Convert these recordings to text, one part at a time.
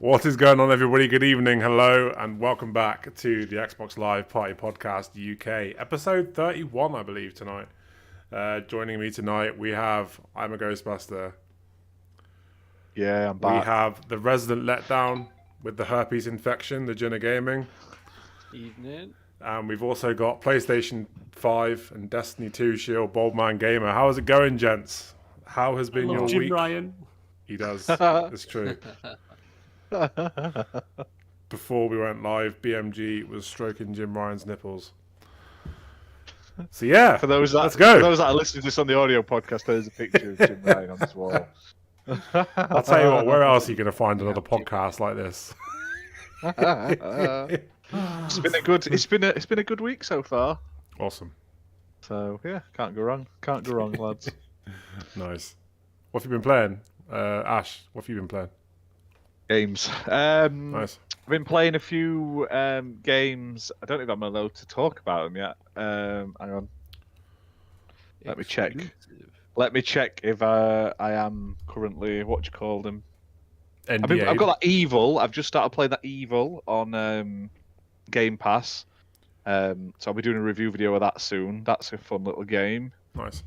What is going on, everybody? Good evening, hello, and welcome back to the Xbox Live Party Podcast UK, episode 31, I believe, tonight. Joining me tonight, we have I'm a Ghostbuster. Yeah, I'm back. We have the resident letdown with the herpes infection, TheGinnaGaming. Evening. And we've also got PlayStation 5 and Destiny 2 Shield, Boldman Gamer. How is it going, gents? How has been your Jim week? Ryan. He does. It's true. Before we went live, BmG was stroking Jim Ryan's nipples. So yeah, For those that, let's go. For those that are listening to this on the audio podcast, there's a picture of Jim Ryan on his wall. I'll tell you what. Where else are you going to find another podcast like this? It's been a good week so far. Awesome. So yeah, can't go wrong. Can't go wrong, lads. Nice. What have you been playing, Ash? What have you been playing? Games. Nice. I've been playing a few games. I don't think I'm allowed to talk about them yet. Hang on. Let me check. Let me check if I am currently, what do you call them? I've got that Evil. I've just started playing that Evil on Game Pass. So I'll be doing a review video of that soon. That's a fun little game. Nice.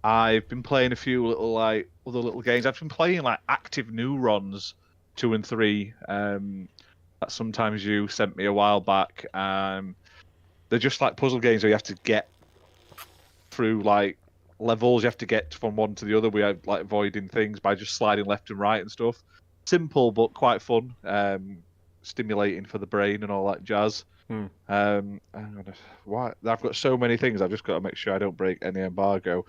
I've been playing a few little other little games. I've been playing Active Neurons 2 and 3. That Sometimes You sent me a while back. They're just like puzzle games where you have to get through levels. You have to get from one to the other. We have avoiding things by just sliding left and right and stuff. Simple but quite fun. Stimulating for the brain and all that jazz. I've got so many things. I've just got to make sure I don't break any embargo.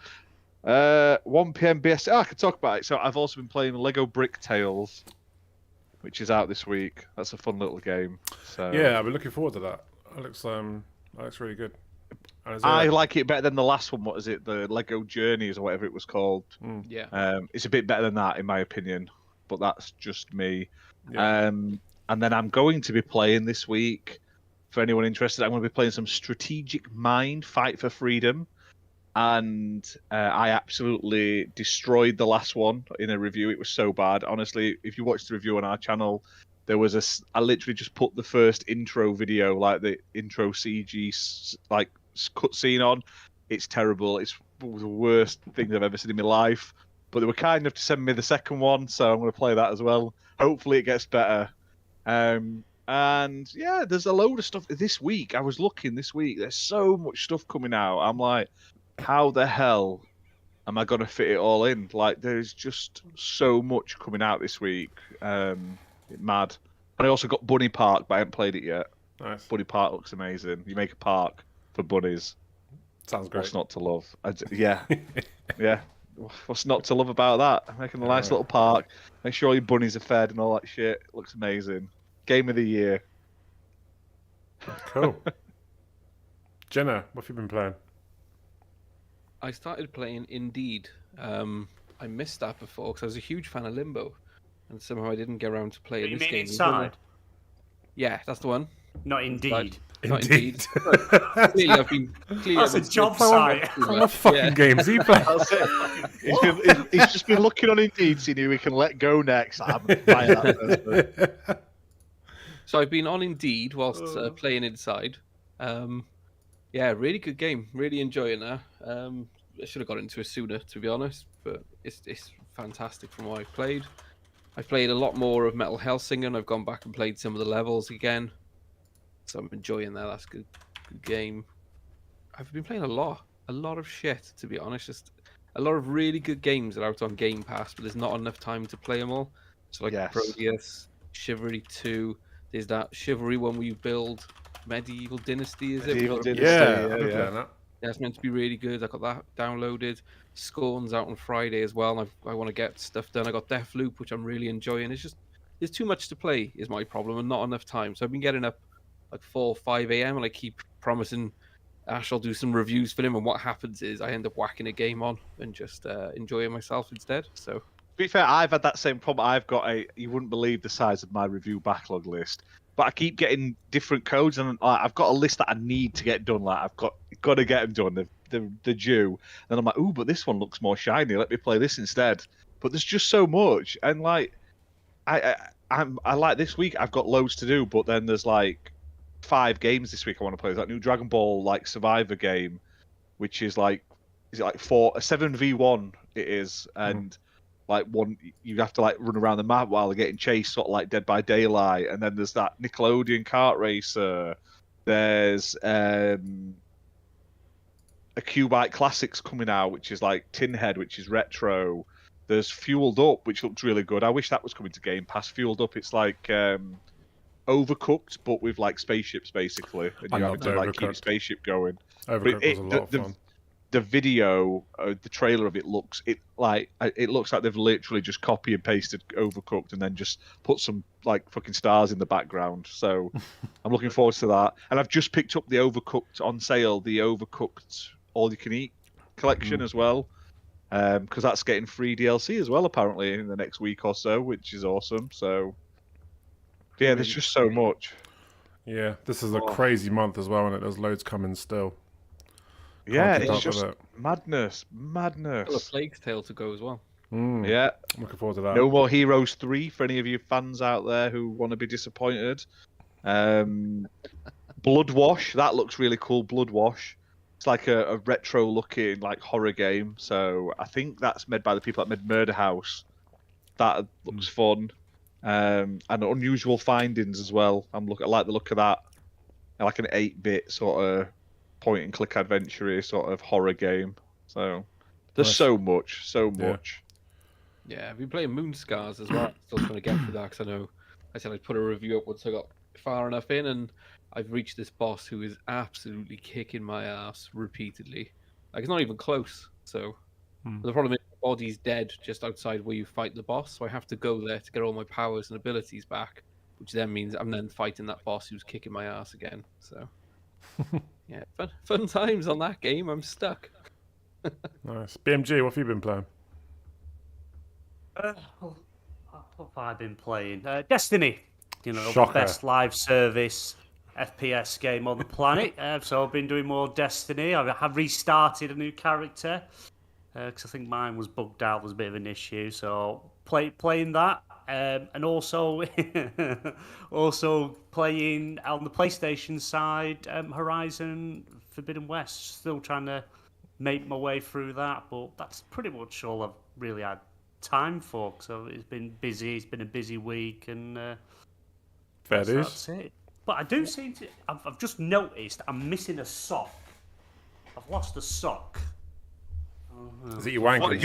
1 PM BS. I can talk about it. So I've also been playing Lego Brick Tales, which is out this week. That's a fun little game. So Yeah, I've been looking forward to that. That looks really good. I like it better than the last one. What is it? The Lego Journeys or whatever it was called. Yeah. It's a bit better than that in my opinion, but that's just me. Yeah. And then I'm going to be playing this week. For anyone interested, I'm going to be playing some Strategic Mind Fight for Freedom. And I absolutely destroyed the last one in a review. It was so bad. Honestly, if you watched the review on our channel, there was I literally just put the first intro video, the intro CG cutscene on. It's terrible. It's one of the worst things I've ever seen in my life. But they were kind enough to send me the second one, so I'm going to play that as well. Hopefully it gets better. And yeah, there's a load of stuff this week. I was looking this week. There's so much stuff coming out. I'm like, how the hell am I going to fit it all in? There's just so much coming out this week. Mad. And I also got Bunny Park, but I haven't played it yet. Nice. Bunny Park looks amazing. You make a park for bunnies. Sounds great. What's not to love? Yeah. Yeah. What's not to love about that? Making a nice little park. Make sure all your bunnies are fed and all that shit. It looks amazing. Game of the year. Cool. Jenna, what have you been playing? I started playing Indeed. I missed that before because I was a huge fan of Limbo, and somehow I didn't get around to playing this game. Inside? Yeah, that's the one. Not Indeed. Not Indeed. Clearly, I've been. That's a job site. What fucking games are you playing? That's it. He's just been looking on Indeed, seeing who we can let go next. I'm buying that person. So I've been on Indeed whilst playing Inside. Yeah, really good game. Really enjoying that. I should have got into it sooner, to be honest, but it's fantastic from what I've played. I've played a lot more of Metal Hellsinger, and I've gone back and played some of the levels again. So I'm enjoying that. That's a good game. I've been playing a lot of shit, to be honest. Just a lot of really good games that are out on Game Pass, but there's not enough time to play them all. So Proteus, Chivalry 2, there's that Chivalry one where you build Medieval Dynasty, is it? Medieval We've got a- Dynasty. Yeah, Yeah, I've been yeah. playing that. Yeah, it's meant to be really good. I got that downloaded. Scorn's out on Friday as well, and I want to get stuff done. I got Deathloop, which I'm really enjoying. It's just there's too much to play is my problem, and not enough time. So I've been getting up like 4 or 5 a.m. and I keep promising Ash I'll do some reviews for him, and what happens is I end up whacking a game on and just enjoying myself instead. So To be fair, I've had that same problem. I've got you wouldn't believe the size of my review backlog list. But I keep getting different codes, and I've got a list that I need to get done. Like I've got to get them done. They're due. And I'm like, ooh, but this one looks more shiny. Let me play this instead. But there's just so much, and like, I like this week. I've got loads to do, but then there's like 5 games this week I want to play. There's that new Dragon Ball like Survivor game, which is like, is it like 7v1? It is, and like one you have to like run around the map while they're getting chased, sort of like Dead by Daylight. And then there's that Nickelodeon kart racer. There's a Cubite Classics coming out, which is like Tinhead, which is retro. There's Fueled Up, which looks really good. I wish that was coming to Game Pass. Fueled Up, it's like Overcooked, but with like spaceships basically, and I you have loved to like keep Overcooked. the spaceship going. Overcooked was a lot of fun. The video, the trailer of it looks like they've literally just copy and pasted Overcooked and then just put some like fucking stars in the background. So I'm looking forward to that. And I've just picked up the Overcooked on sale, the Overcooked All You Can Eat collection as well, because that's getting free DLC as well apparently in the next week or so, which is awesome. So yeah, there's just so much. Yeah, this is a crazy month as well, and there's loads coming still. Yeah, keep it's up just with it. madness. still a Plague's Tale to go as well. Yeah. I'm looking forward to that. No more Heroes 3 for any of you fans out there who want to be disappointed. Bloodwash, that looks really cool. Bloodwash. It's like a retro-looking like horror game. So I think that's made by the people that made Murder House. That looks fun. And Unusual Findings as well. I like the look of that. Like an 8-bit sort of point-and-click adventure sort of horror game. So there's Nice. so much. Yeah, I've been playing Moonscars as well. Still trying to get through that because I know I said I'd put a review up once I got far enough in, and I've reached this boss who is absolutely kicking my ass repeatedly. Like, it's not even close. So the problem is my body's dead just outside where you fight the boss, so I have to go there to get all my powers and abilities back, which then means I'm then fighting that boss who's kicking my ass again. So yeah, fun times on that game. I'm Nice. BMG, what have you been playing? What have I been playing? Destiny. You know, Shocker. the best live service FPS game on the planet. So I've been doing more Destiny. I have restarted a new character because I think mine was bugged out. Was a bit of an issue. So playing that, and also also playing on the PlayStation side, Horizon Forbidden West. Still trying to make my way through that, but that's pretty much all I've really had time for. So it's been busy. It's been a busy week, and Fair dues. that's it. But I do seem to. I've just noticed I'm missing a sock. I've lost a sock. Is it your wanking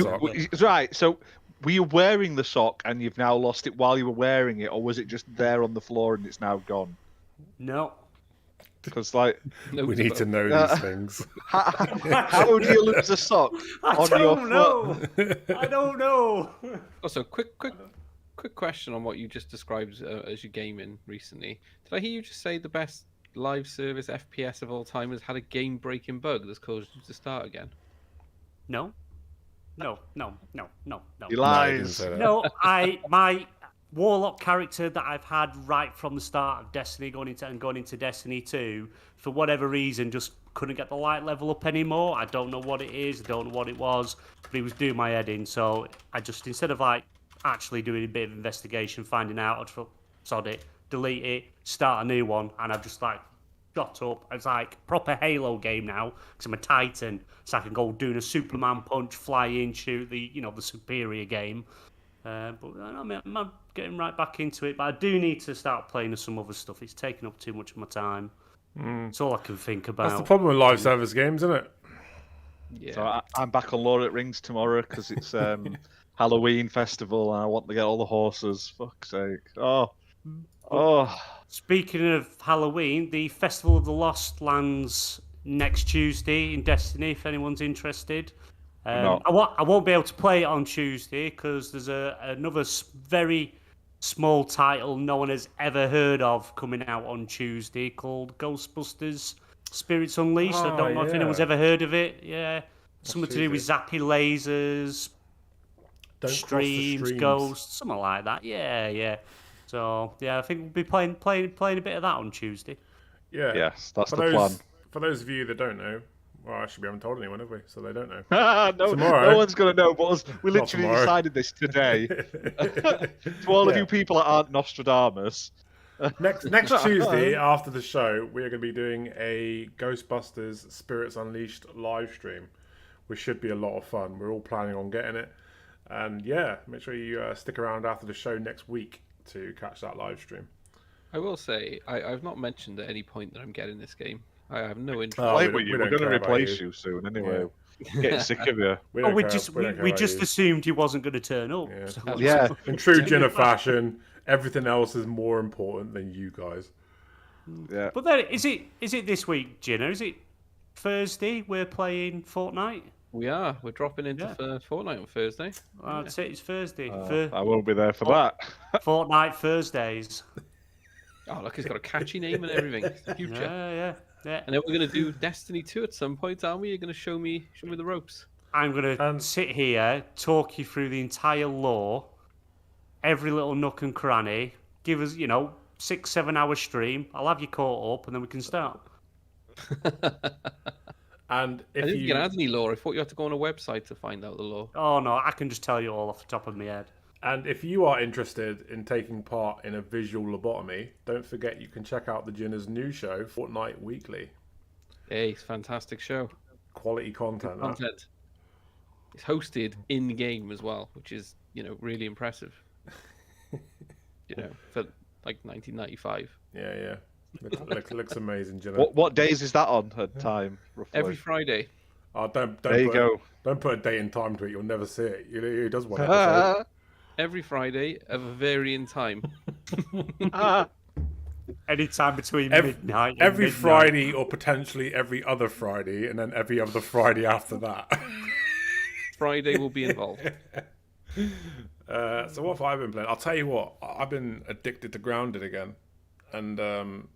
sock? Right, so were you wearing the sock and you've now lost it while you were wearing it, or was it just there on the floor and it's now gone? No. Because like, We need to know these things. how do you lose a sock I on your don't foot? know. I don't know. Also, quick question on what you just described as your gaming recently. Did I hear you just say the best live service FPS of all time has had a game-breaking bug that's caused you to start again? No. No. He No, lies. you didn't say that. No, my Warlock character that I've had right from the start of Destiny going into Destiny 2, for whatever reason, just couldn't get the light level up anymore. I don't know what it is, I don't know what it was, but he was doing my head in. So I just, instead of like actually doing a bit of investigation, finding out, I just thought, sod it, delete it, start a new one, and I've just like got up. It's like proper Halo game now because I'm a Titan, so I can go doing a Superman punch, fly in, shoot the superior game. But I mean, I'm getting right back into it. But I do need to start playing some other stuff. It's taking up too much of my time. It's all I can think about. That's the problem with live service games, isn't it? Yeah. So I'm back on Lord of the Rings tomorrow because it's Halloween festival and I want to get all the horses. Fuck's sake. Oh, Oh, Speaking of Halloween, the Festival of the Lost lands next Tuesday in Destiny. If anyone's interested, No. I won't be able to play it on Tuesday because there's another very small title no one has ever heard of coming out on Tuesday called Ghostbusters Spirits Unleashed. I don't know if anyone's ever heard of it. Yeah, something to do with zappy lasers, Don't streams, ghosts, something like that. Yeah. So yeah, I think we'll be playing a bit of that on Tuesday. Yeah. yes, that's For the those, plan. For those of you that don't know, well, actually, we haven't told anyone, have we? So they don't know. No, Tomorrow. no one's going to know, but we Not literally tomorrow. decided this today. To all of you people that aren't Nostradamus. Next Tuesday after the show, we are going to be doing a Ghostbusters Spirits Unleashed live stream, which should be a lot of fun. We're all planning on getting it, and yeah, make sure you stick around after the show next week to catch that live stream. I will say, I've not mentioned at any point that I'm getting this game. I have no interest. Oh, Play we with don't- you. we We're don't going to care about replace you. you soon anyway. Getting sick of you. We Oh, don't we care- just we don't care we about just you. assumed he wasn't going to turn up. Yeah. So Yeah. In true Ginna fashion, everything else is more important than you guys. Yeah. But then, is it this week, Ginner? Is it Thursday? We're playing Fortnite. We're dropping into Fortnite on Thursday. I'd say it's Thursday. I won't be there for that. Fortnite Thursdays. Oh, look, it's got a catchy name and everything. It's the future. Yeah. And then we're going to do Destiny 2 at some point, aren't we? You're going to show me the ropes. I'm going to sit here, talk you through the entire lore, every little nook and cranny. Give us, 6-7 hour stream. I'll have you caught up, and then we can start. And I if didn't you get any lore. I thought you had to go on a website to find out the lore. Oh no, I can just tell you all off the top of my head. And if you are interested in taking part in a visual lobotomy, don't forget you can check out the Ginna's new show, Fortnite Weekly. Hey, it's a fantastic show. Quality content. That. Content. It's hosted in game as well, which is, really impressive. For like 1995. Yeah. Looks amazing, Ginna. What days is that on at time, roughly? Every Friday. Oh, don't There you go. Don't put a date and time to it. You'll never see it. He does one episode. Every Friday of a varying time. Anytime between midnight and Every midnight. Friday, or potentially every other Friday, and then every other Friday after that. Friday will be involved. So what have I been playing? I'll tell you what. I've been addicted to Grounded again, and I'm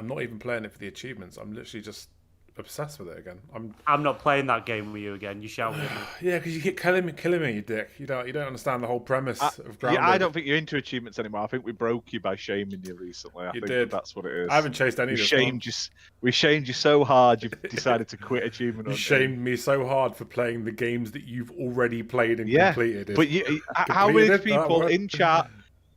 not even playing it for the achievements. I'm literally just obsessed with it again. I'm not playing that game with you again. You shouted at me. Yeah, because you keep killing me, you dick. You don't understand the whole premise of Grounded. Yeah, I don't think you're into achievements anymore. I think we broke you by shaming you recently. I think did. that's what it is. I haven't chased any of this. We shamed you so hard you've decided to quit achievement. You hunting. shamed me so hard for playing the games that you've already played and completed. But how many Completed? people Oh, in chat,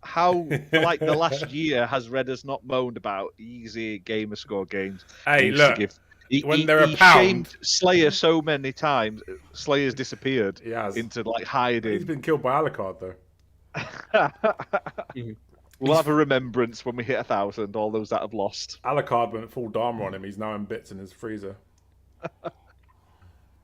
how like the last year has Red has not moaned about easy gamer score games? Hey, He used look, to give- when they're a he pound- shamed Slayer so many times. Slayer's disappeared He has. into like He's hiding. been killed by Alucard, though. We'll have a remembrance when we hit 1,000. All those that have lost. Alucard went full Dharma on him. He's now in bits in his freezer.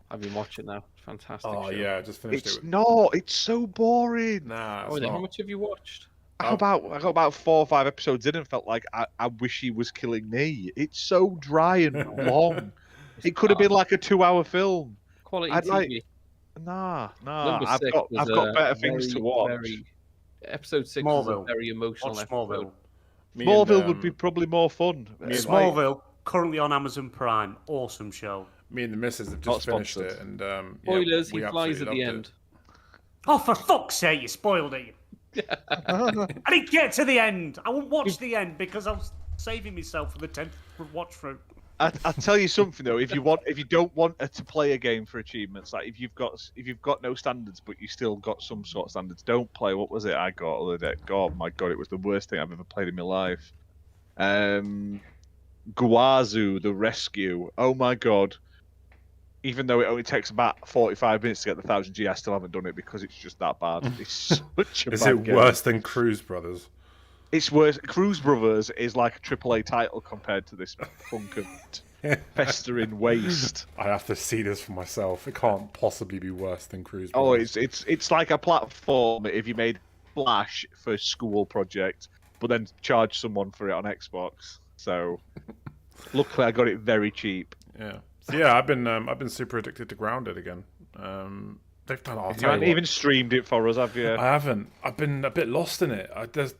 I've been watching now. Fantastic Oh, show. yeah, just finished It's it. not. It's so boring. Nah, Oh, it's how not. much have you watched? I got about 4 or 5 episodes in and felt like I wish he was killing me. It's so dry and long. It could have been like a 2-hour film. Quality I'd TV. like- Nah. Number I've 6 got was better things to watch. Episode 6 was a Smallville. very emotional Watch episode. Smallville. Me Smallville and, would be probably more fun. Smallville, currently on Amazon Prime. Awesome show. Me and the missus have Not just finished sponsored. it, and Spoilers, we he flies at absolutely the loved end. it. Oh, for fuck's sake, you spoiled it. I didn't get to the end. I won't watch the end because I was saving myself for the 10th watch through. I'll tell you something though. If you don't want to play a game for achievements, like if you've got no standards but you still got some sort of standards, don't play. What was it I got the other day? God, my God, it was the worst thing I've ever played in my life. Guazu, the Rescue. Oh my God. Even though it only takes about 45 minutes to get the 1000 G, I still haven't done it because it's just that bad. It's such a Is bad it game. worse than Cruise Brothers? It's worse. Cruise Brothers is like a AAA title compared to this hunk of festering waste. I have to see this for myself. It can't possibly be worse than Cruise Oh, Brothers. it's like a platform if you made Flash for a school project but then charge someone for it on Xbox. So luckily, I got it very cheap. Yeah. So yeah, I've been super addicted to Grounded again. They've done. You haven't even streamed it for us, have you? I haven't. I've been a bit lost in it.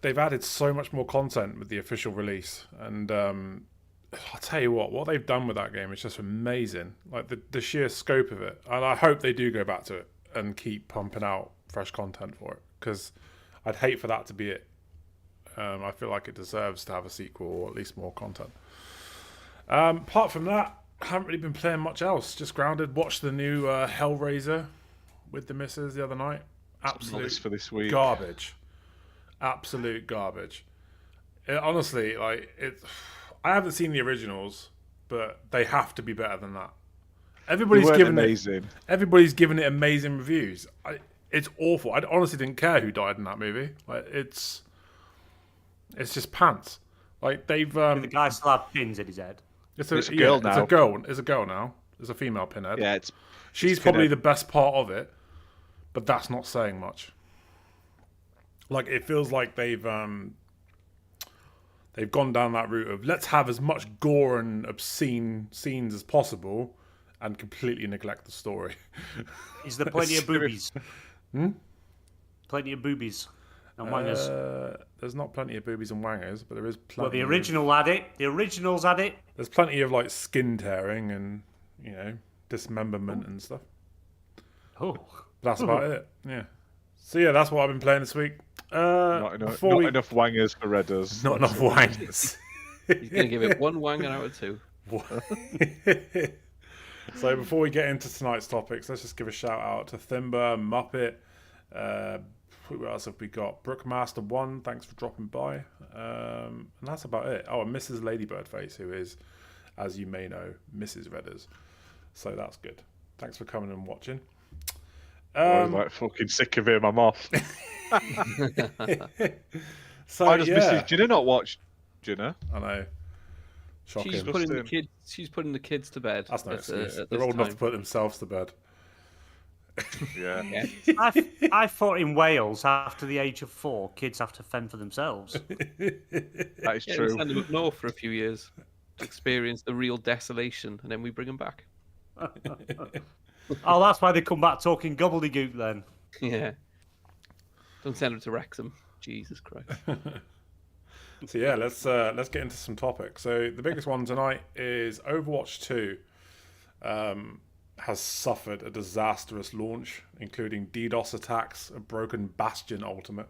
They've added so much more content with the official release, and I'll tell you what they've done with that game is just amazing. Like the sheer scope of it, and I hope they do go back to it and keep pumping out fresh content for it, because I'd hate for that to be it. I feel like it deserves to have a sequel or at least more content. Apart from that, I haven't really been playing much else. Just Grounded. Watched the new Hellraiser with the missus the other night. Absolute for this week. Garbage. Absolute garbage. Honestly, like I haven't seen the originals, but they have to be better than that. Everybody's given it amazing reviews. It's awful. I honestly didn't care who died in that movie. Like it's just pants. Like they've the guy still had pins in his head. It's a girl now. It's a girl now. It's a female pinhead. Yeah, she's probably the best part of it, but that's not saying much. Like it feels like they've gone down that route of let's have as much gore and obscene scenes as possible, and completely neglect the story. Is there plenty of boobies? Plenty of boobies and wangers. There's not plenty of boobies and wangers, but there is plenty. Well, the original had it. The originals had it. There's plenty of like skin tearing and dismemberment and stuff. Oh, that's about it. Yeah. So yeah, that's what I've been playing this week. Not enough wangers for Redders. Not enough wangers. He's gonna give it 1 wanger out of 2. So before we get into tonight's topics, let's just give a shout out to Thimba, Muppet. Who else have we got? Brookmaster1, thanks for dropping by. And that's about it. Oh, and Mrs. Ladybirdface, who is, as you may know, Mrs. Redders. So that's good. Thanks for coming and watching. I'm like fucking sick of him. I'm off. So Why does Mrs. Ginna not watch Ginna? I know. Shocking. She's putting the kids to bed. That's no excuse. They're old enough to put themselves to bed. Yeah. I thought in Wales, after the age of 4, kids have to fend for themselves. That is true. We send them up north for a few years to experience the real desolation, and then we bring them back. Oh, that's why they come back talking gobbledygook then. Yeah. Don't send them to Wrexham. Jesus Christ. So yeah, let's get into some topics. So the biggest one tonight is Overwatch 2 has suffered a disastrous launch, including DDoS attacks, a broken Bastion Ultimate,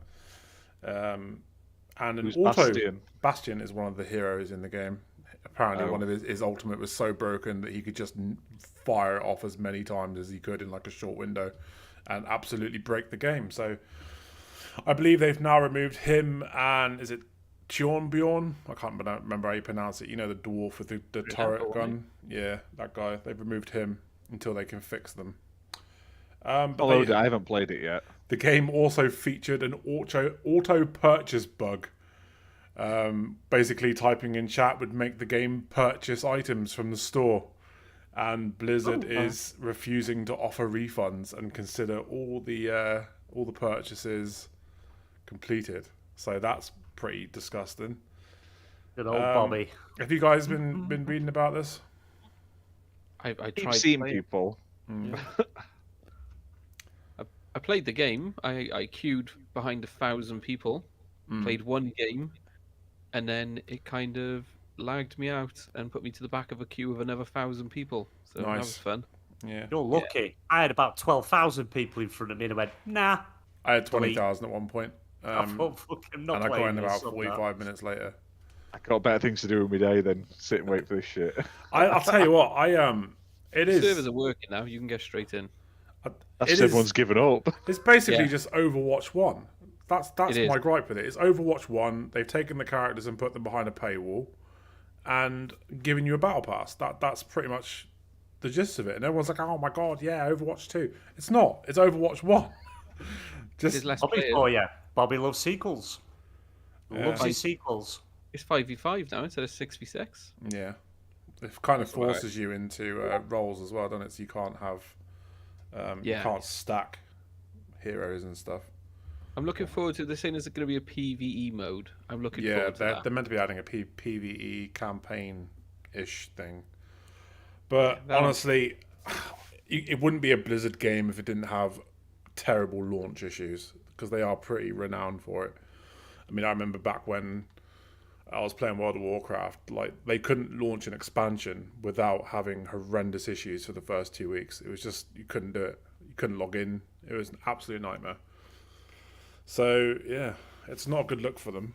and an auto. Bastion is one of the heroes in the game. Apparently, one of his ultimate was so broken that he could just fire it off as many times as he could in like a short window, and absolutely break the game. So I believe they've now removed him and is it Bjorn? I can't remember how you pronounce it. You know, the dwarf with the turret gun. Yeah, that guy. They've removed him until they can fix them. Although I haven't played it yet. The game also featured an auto purchase bug. Basically, typing in chat would make the game purchase items from the store, and Blizzard is refusing to offer refunds and consider all the purchases completed. So that's pretty disgusting. Good old Bobby. Have you guys been reading about this? I tried. You've seen people. Yeah. I played the game. I queued behind 1,000 people. Played one game, and then it kind of lagged me out and put me to the back of a queue of another 1,000 people. So that was fun. Yeah, you're lucky. Yeah. I had about 12,000 people in front of me, and I went, nah. I had 20,000 at one point. I thought, fucking not and I got in about 45 minutes later. I got better things to do with my day than sit and wait for this shit. I'll tell you what, it is. Servers are working now. You can get straight in. Everyone's given up. It's basically just Overwatch 1. That's my gripe with it. It's Overwatch 1. They've taken the characters and put them behind a paywall and given you a battle pass. That's pretty much the gist of it. And everyone's like, oh my god, yeah, Overwatch 2. It's not. It's Overwatch 1. Just less Bobby for you. Bobby loves sequels. Yeah. Loves his sequels. It's 5v5 now instead of 6v6. Yeah. It kind of forces you into roles as well, doesn't it? So you can't have... you can't stack heroes and stuff. I'm looking forward to. They're saying there's going to be a PVE mode. I'm looking Yeah, forward to that. they're meant to be adding a PVE campaign-ish thing. But Yeah, honestly, it wouldn't be a Blizzard game if it didn't have terrible launch issues, because they are pretty renowned for it. I mean, I remember back when I was playing World of Warcraft, like they couldn't launch an expansion without having horrendous issues for the first 2 weeks. It was just, you couldn't do it. You couldn't log in. It was an absolute nightmare. So yeah, it's not a good look for them,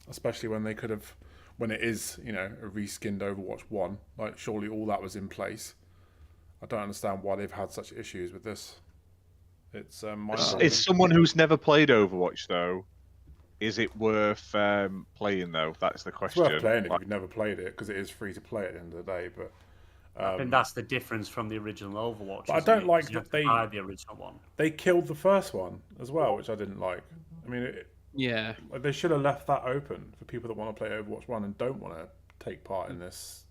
especially when they could have, when it is, a reskinned Overwatch 1. Like, surely all that was in place. I don't understand why they've had such issues with this. It's It's someone who's never played Overwatch though. Is it worth playing though? That's the It's question. worth playing if you've never played it, because it is free to play at the end of the day. But I think that's the difference from the original Overwatch. But I don't like you have that to buy the original one. they killed the first one as well, which I didn't like. I mean, Yeah. like, they should have left that open for people that want to play Overwatch 1 and don't want to take part in this,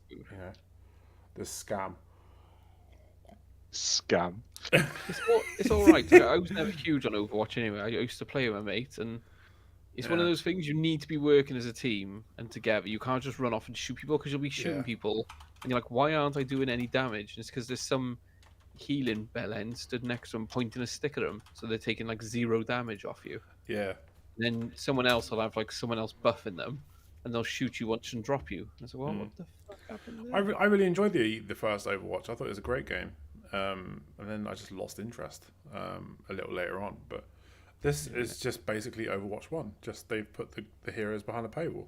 this scam. Scam. It's all right. I was never huge on Overwatch anyway. I used to play with my mate, and it's one of those things you need to be working as a team and together. You can't just run off and shoot people, because you'll be shooting people, and you're like, why aren't I doing any damage? And it's because there's some healing bellend stood next to them pointing a stick at them, so they're taking like 0 damage off you. Yeah. And then someone else will have like someone else buffing them, and they'll shoot you once and drop you. And I said, well, what the fuck happened there? I really enjoyed the first Overwatch. I thought it was a great game. And then I just lost interest a little later on. But this is just basically Overwatch 1. Just they've put the heroes behind a paywall.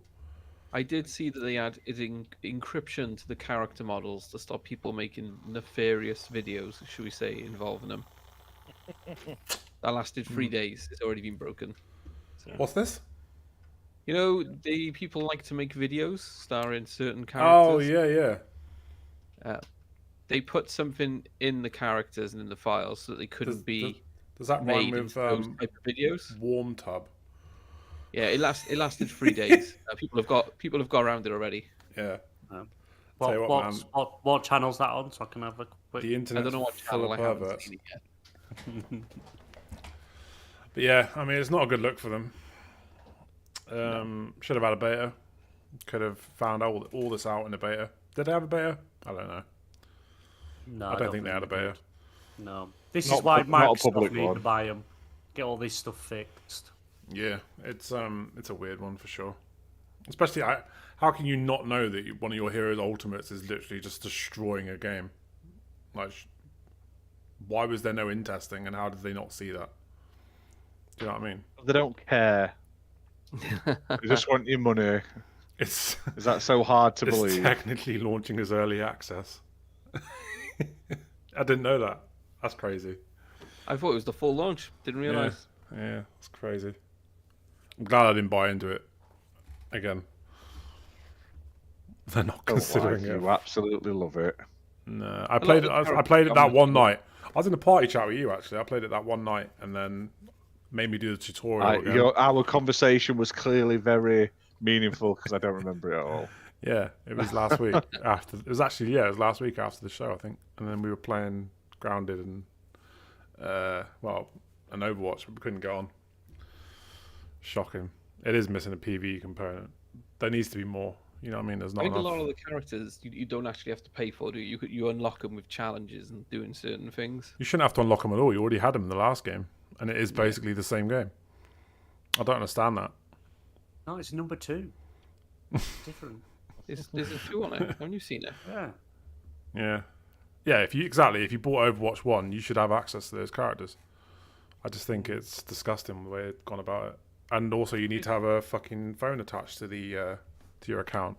I did see that they add encryption to the character models to stop people making nefarious videos, should we say, involving them. That lasted 3 days. It's already been broken. So, What's this? you know, the people like to make videos starring certain Oh, characters. yeah. They put something in the characters and in the files so that they couldn't be Does that rhyme made with into those type of videos. Warm Tub? Yeah, it lasted 3 days. People have got around it already. Yeah. Tell you what, man. What channel's that on, so I can have a quick... The I internet's don't know what full channel of I haven't perverts. seen it yet. But yeah, I mean, it's not a good look for them. Should have had a beta. Could have found all this out in a beta. Did they have a beta? I don't know. No, I don't think they had a they beta. did. No. This Not is why not a Microsoft public need one. to buy them. Get all this stuff fixed. Yeah, it's a weird one for sure. Especially, how can you not know that one of your heroes' ultimates is literally just destroying a game? Like, why was there no in testing, and how did they not see that? Do you know what I mean? They don't care. They just want your money. It's Is that so hard to it's believe? technically launching as early access. I didn't know that. That's crazy. I thought it was the full launch. Didn't realize. Yeah, it's crazy. I'm glad I didn't buy into it again. They're not considering it. You absolutely love it. No, I played it. I played it that one night. I was in a party chat with you actually. I played it that one night, and then made me do the tutorial again. Our conversation was clearly very meaningful because I don't remember it at all. Yeah, it was last week after. It was actually it was last week after the show, I think. And then we were playing Grounded and an Overwatch, but we couldn't go on. Shocking. It is missing a PvE component. There needs to be more. You know what I mean? There's not I think enough. a lot of the characters you don't actually have to pay for, do you? You unlock them with challenges and doing certain things. You shouldn't have to unlock them at all. You already had them in the last game, and it is basically the same game. I don't understand that. No, it's number 2. It's different. There's a 2 on it. Haven't you seen it? Yeah. Yeah. If you bought Overwatch 1, you should have access to those characters. I just think it's disgusting the way it's gone about it. And also, you need to have a fucking phone attached to the to your account.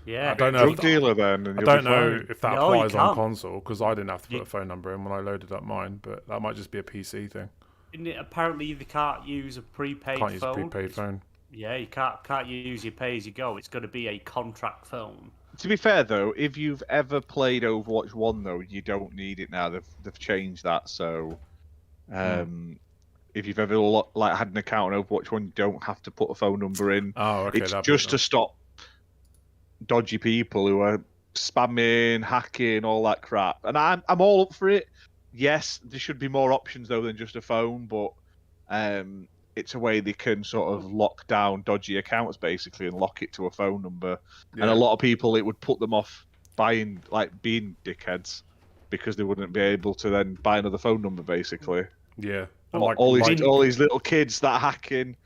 Yeah. I don't know. Drug dealer then. And I you'll don't be know fine. if that No, you applies on can't. console, because I didn't have to put a phone number in when I loaded up mine. But that might just be a PC thing. Isn't it, apparently, you can't use a prepaid Can't use a phone. prepaid phone. Yeah, you can't use your pay as you go. It's got to be a contract phone. To be fair though, if you've ever played Overwatch 1 though, you don't need it now. They've changed that. So, if you've ever had an account on Overwatch 1, you don't have to put a phone number in. Oh, okay. It's just to stop dodgy people who are spamming, hacking, all that crap. And I'm all up for it. Yes, there should be more options though than just a phone, but it's a way they can sort of lock down dodgy accounts basically and lock it to a phone number. Yeah. And a lot of people, it would put them off being dickheads because they wouldn't be able to then buy another phone number basically. Yeah. And All these little kids that are hacking.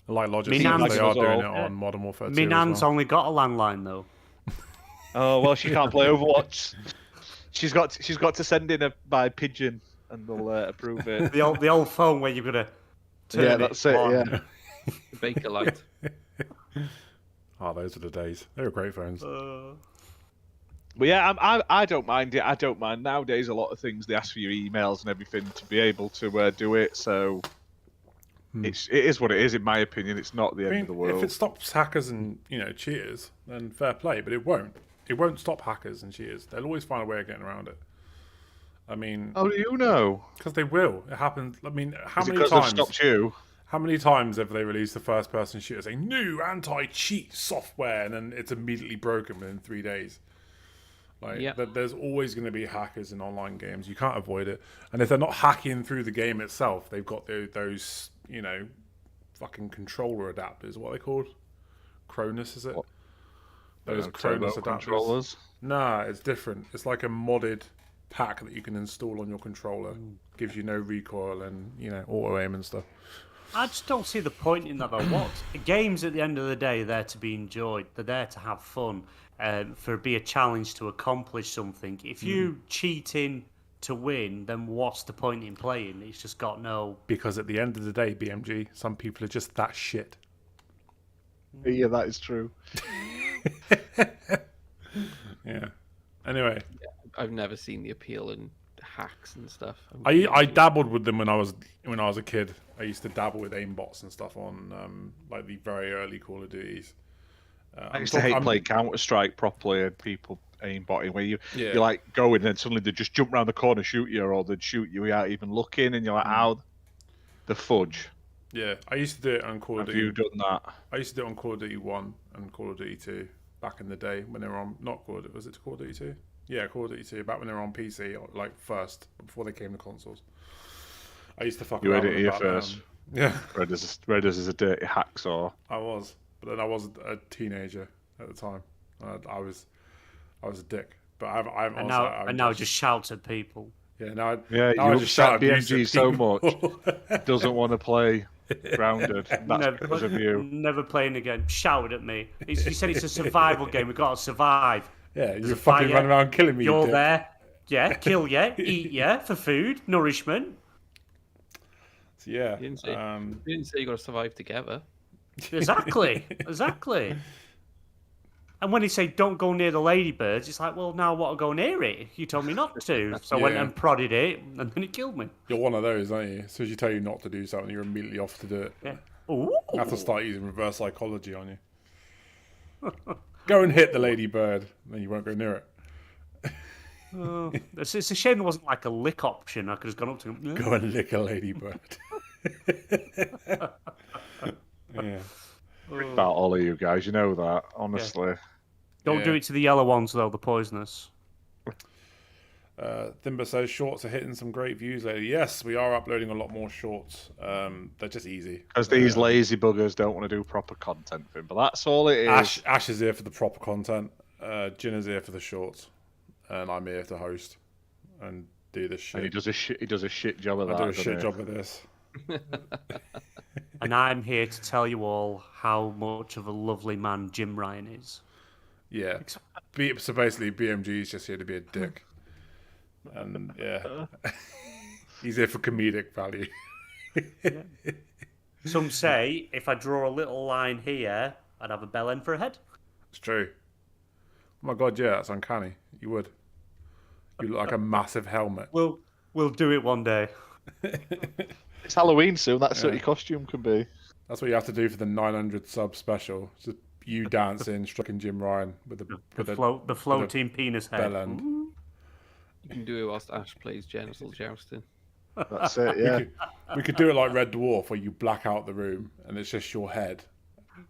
Like Logic, Me they nan's are doing it all- on Modern Warfare 2 Me as nan's well. only got a landline though. Oh well, she can't play Overwatch. She's got to send in by pigeon and they'll approve it. The old phone where you're gonna turn Yeah, it that's it. on. Yeah. Baker Light. Oh, those are the days. They were great phones. But yeah, I don't mind it. I don't mind nowadays. A lot of things they ask for your emails and everything to be able to do it. So it is what it is, in my opinion. It's not the end of the world. If it stops hackers and cheaters, then fair play. But it won't. It won't stop hackers and cheaters. They'll always find a way of getting around it. I mean, How do you know? because they will. It happens. I mean, how Is it many because they've times? stopped you? How many times have they released the first-person shooter saying new anti-cheat software, and then it's immediately broken within 3 days? Like, Yeah. there's always going to be hackers in online games. You can't avoid it. And if they're not hacking through the game itself, they've got those fucking controller adapters. What are they called? Cronus, is it? What? Those Turbo Cronus adapters. controllers. Nah, it's different. It's like a modded pack that you can install on your controller. Gives you no recoil and auto aim and stuff. I just don't see the point in that though. What games at the end of the day are there to be enjoyed. They're there to have fun, for be a challenge to accomplish something. If you cheating to win, then what's the point in playing? It's just got no. Because at the end of the day, BMG, some people are just that shit. Yeah, that is true. Yeah. Anyway, I've never seen the appeal in hacks and stuff. I dabbled with them when I was a kid. I used to dabble with aimbots and stuff on like the very early Call of Duties. I used to hate playing Counter-Strike properly and people aimbotting where you Yeah. you like go in and then suddenly they just jump around the corner, shoot you, or they'd shoot you without even looking, and you're like, "Ow, the fudge." Yeah, I used to do it on Call of Have Duty. you done that? I used to do it on Call of Duty 1 and Call of Duty 2 back in the day when they were on not Call of Duty, was it Call of Duty 2? Yeah, Call of Duty 2 back when they were on PC, like first before they came to consoles. I used to fuck You around had it with here them first. back then. Yeah. Redders is a dirty hacksaw. I was, but then I was a teenager at the time. I was a dick. But I'm And also, now just shouts at people. yeah. Now, Yeah, now I you just upset shout abuse BMG at so people. much. Doesn't want to play Grounded. That's because of you. Never playing again. Shouted at me. He said it's a survival game. We've got to survive. Yeah, you're a fucking fire. running around killing me. you You're dick. there. Yeah, kill you, eat you for food, nourishment. So, yeah. You didn't say you got to survive together. Exactly. And when he say don't go near the ladybirds, it's like, well, now I want to go near it. You told me not to. So I went Yeah. and prodded it, and then it killed me. You're one of those, aren't you? As soon as you tell you not to do something, you're immediately off to do it. Yeah. Ooh. You have to start using reverse psychology on you. Go and hit the ladybird, then you won't go near it. It's a shame there wasn't like a lick option. I could have gone up to him. Go and lick a ladybird. Yeah. About all of you guys, you know that, honestly. Don't do Yeah. it to the yellow ones, though, the poisonous. Thimba says shorts are hitting some great views lately. Yes, we are uploading a lot more shorts. They're just easy. Because these lazy buggers don't want to do proper content for him. But that's all it is. Ash is here for the proper content. Jin is here for the shorts, and I'm here to host and do this shit. And he does a shit job of that. I do a doesn't shit he? job of this. And I'm here to tell you all how much of a lovely man Jim Ryan is. Yeah. So basically, BMG is just here to be a dick. And yeah, he's here for comedic value. Some say if I draw a little line here, I'd have a bell end for a head. It's true. Oh my god, yeah, that's uncanny. You would. You look like a massive helmet. We'll do it one day. It's Halloween soon. That's what your costume can be. That's what you have to do for the 900 sub special. Just you dancing, striking Jim Ryan with The floating penis head. bell end. Ooh. You can do it whilst Ash plays genital jousting. That's it, yeah. We could do it like Red Dwarf, where you black out the room and it's just your head,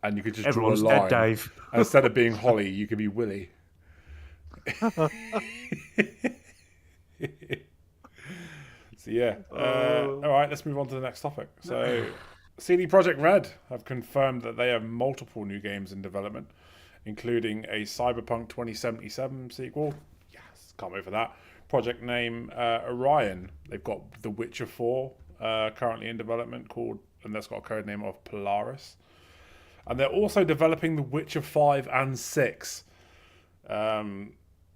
and you could just Everyone's draw a dead, line. Dave. And instead of being Holly, you could be Willy. So yeah, all right, let's move on to the next topic. So CD Projekt Red have confirmed that they have multiple new games in development, including a Cyberpunk 2077 sequel. Yes, can't wait for that. Project name Orion. They've got The Witcher 4 currently in development and that's got a code name of Polaris. And they're also developing The Witcher 5 and 6. And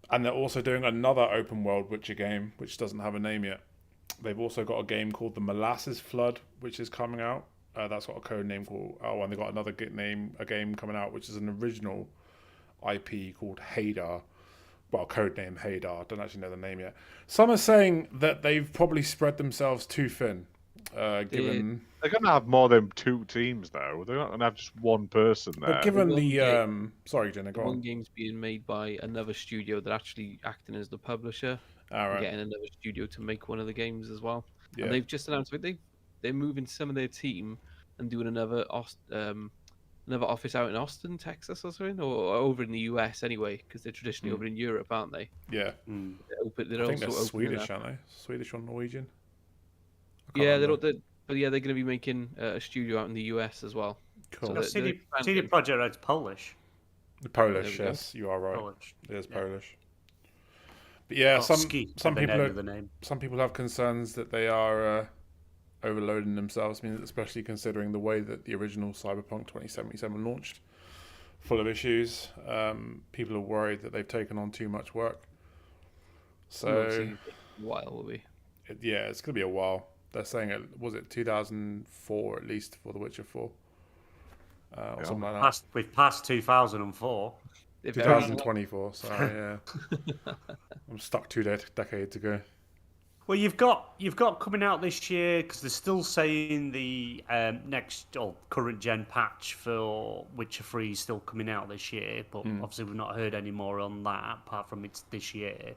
they're also doing another open world Witcher game, which doesn't have a name yet. They've also got a game called the Molasses Flood, which is coming out. That's got a code name called... Oh, and they've got a game coming out, which is an original IP called Hadar. Well, code name Hadar. Don't actually know the name yet. Some are saying that they've probably spread themselves too thin, given... They're going to have more than 2 teams, though. They're not going to have just one person there. But given the... Sorry, Jenna, go on. One game's being made by another studio that actually acting as the publisher. All right. Getting another studio to make one of the games as well. Yeah. And they've just announced they're moving some of their team and doing another office out in Austin, Texas, or something, or over in the US anyway, because they're traditionally over in Europe, aren't they? Yeah. They're I think they're also Swedish, aren't they? Swedish or Norwegian? Yeah, they're going to be making a studio out in the US as well. Cool. So CD Projekt Red's Polish. Polish, yes, you are right. Polish. It is Polish. But yeah, some people have concerns that they are overloading themselves. I mean, especially considering the way that the original Cyberpunk 2077 launched, full of issues. People are worried that they've taken on too much work. So, a while will be. It's going to be a while. They're saying was it 2004 at least for The Witcher 4, or something like that. We've passed 2004. 2024. Sorry, yeah. I'm stuck 2 decades ago. Well, you've got coming out this year, because they're still saying the next or current gen patch for Witcher 3 is still coming out this year, but obviously we've not heard any more on that apart from it's this year.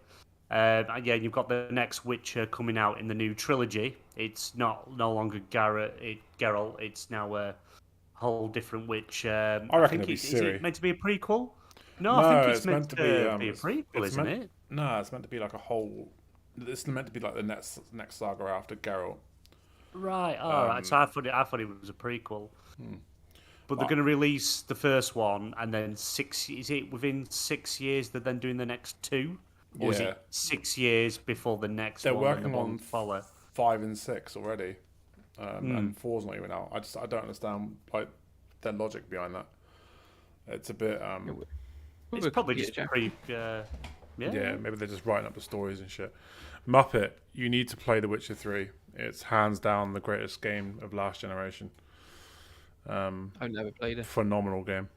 You've got the next Witcher coming out in the new trilogy. It's no longer Geralt. It's now a whole different witch. I reckon think is it meant to be a prequel? No, I think it's meant to be a prequel, isn't it? No, it's meant to be like a whole. It's meant to be like the next saga after Geralt. Right. All right. So I thought it was a prequel. But they're going to release the first one, and then is it within 6 years they're then doing the next 2? Or is it 6 years before the next They're one? working on 5 and 6 already, and 4's not even out. I don't understand like their logic behind that. It's a bit. It's probably just pretty. Yeah, maybe they're just writing up the stories and shit. Muppet, you need to play The Witcher 3. It's hands down the greatest game of last generation. I've never played it. Phenomenal game.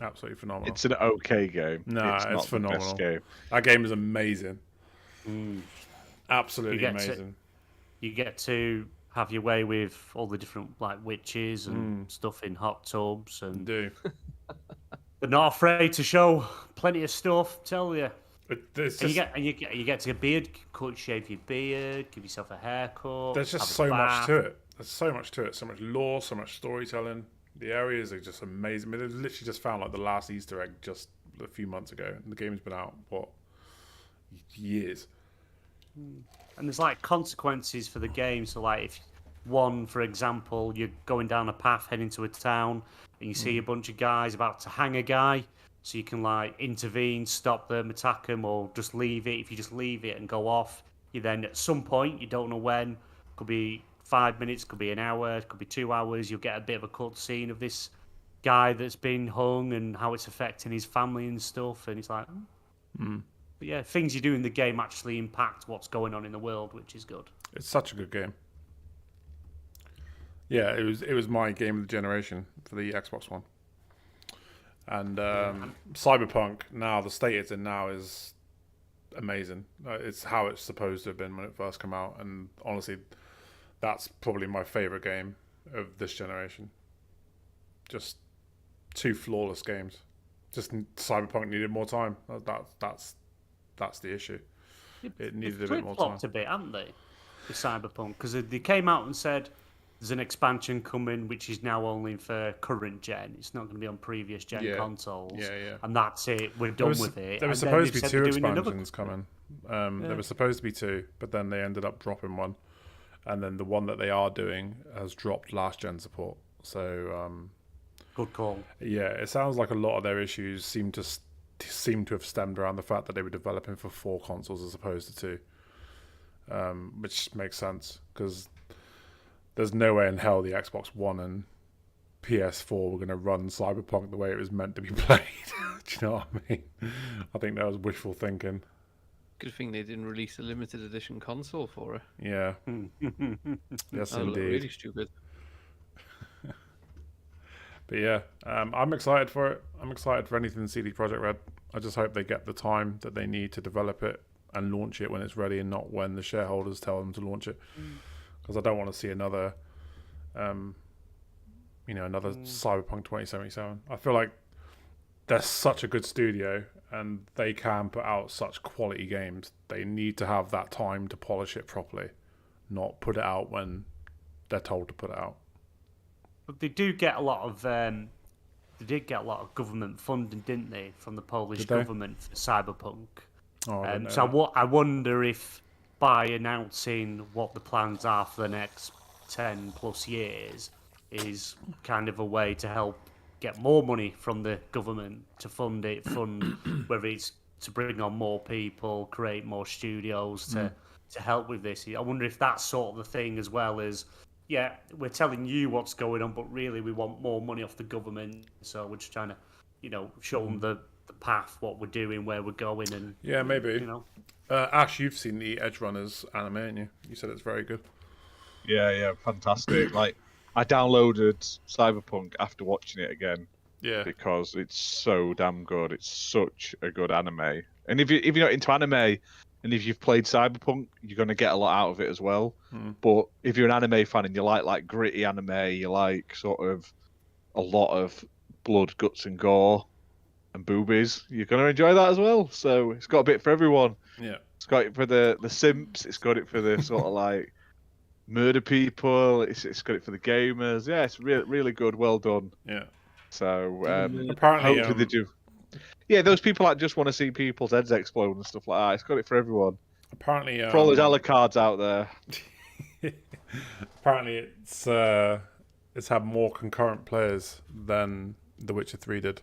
Absolutely phenomenal. It's an okay game. No, it's not phenomenal. The best game. That game is amazing. Absolutely amazing. You get to have your way with all the different like witches and stuff in hot tubs, and do. They're not afraid to show plenty of stuff. Tell you. You get to a beard cut, shave your beard, give yourself a haircut. There's just so much to it. There's so much to it. So much lore, so much storytelling. The areas are just amazing. I mean, they've literally just found like the last Easter egg just a few months ago, and the game's been out years. And there's like consequences for the game. So like if for example, you're going down a path heading to a town, and you see a bunch of guys about to hang a guy. So you can like intervene, stop them, attack them, or just leave it. If you just leave it and go off, you then at some point, you don't know when, could be 5 minutes, could be an hour, could be 2 hours, you'll get a bit of a cut scene of this guy that's been hung and how it's affecting his family and stuff. And it's like, But yeah, things you do in the game actually impact what's going on in the world, which is good. It's such a good game. Yeah, it was my game of the generation for the Xbox One. And Cyberpunk, now the state it's in now is amazing. It's how it's supposed to have been when it first came out, and honestly, that's probably my favorite game of this generation. Just 2 flawless games. Just Cyberpunk needed more time. That's the issue. It needed a bit more time. A bit, haven't they? The Cyberpunk, because they came out and said there's an expansion coming, which is now only for current gen. It's not going to be on previous gen consoles. Yeah. And that's it. We're done with it. There was supposed to be 2 expansions coming. There was supposed to be 2, but then they ended up dropping one, and then the one that they are doing has dropped last gen support. So Good call. yeah, it sounds like a lot of their issues seem to have stemmed around the fact that they were developing for 4 consoles as opposed to 2, which makes sense because there's no way in hell the Xbox One and PS4 were going to run Cyberpunk the way it was meant to be played. Do you know what I mean? I think that was wishful thinking. Good thing they didn't release a limited edition console for it. Yeah. Yes, That would look indeed. really stupid. But yeah, I'm excited for it. I'm excited for anything CD Projekt Red. I just hope they get the time that they need to develop it and launch it when it's ready, and not when the shareholders tell them to launch it. Because I don't want to see another, another Cyberpunk 2077. I feel like they're such a good studio and they can put out such quality games. They need to have that time to polish it properly, not put it out when they're told to put it out. But they do get a lot of they did get a lot of government funding, didn't they, from the Polish government for Cyberpunk? So I wonder if by announcing what the plans are for the next 10 plus years is kind of a way to help get more money from the government to fund whether it's to bring on more people, create more studios to help with this. I wonder if that's sort of the thing, as well as, yeah, we're telling you what's going on, but really we want more money off the government, so we're just trying to, show them the path, what we're doing, where we're going, and yeah, maybe. Ash, you've seen the Edge Runners anime, haven't you? You said it's very good. Yeah, fantastic. Like, I downloaded Cyberpunk after watching it again. Yeah. Because it's so damn good. It's such a good anime. And if you're not into anime, and if you've played Cyberpunk, you're going to get a lot out of it as well. But if you're an anime fan and you like gritty anime, you like sort of a lot of blood, guts, and gore and boobies, you're going to enjoy that as well. So it's got a bit for everyone. Yeah. It's got it for the simps. It's got it for the sort of like murder people. It's got it for the gamers. Yeah, it's really good. Well done. Yeah. So apparently, hopefully they do. Yeah, those people that just want to see people's heads explode and stuff like that. It's got it for everyone. Apparently, for all those Alucards out there. Apparently, it's had more concurrent players than The Witcher 3 did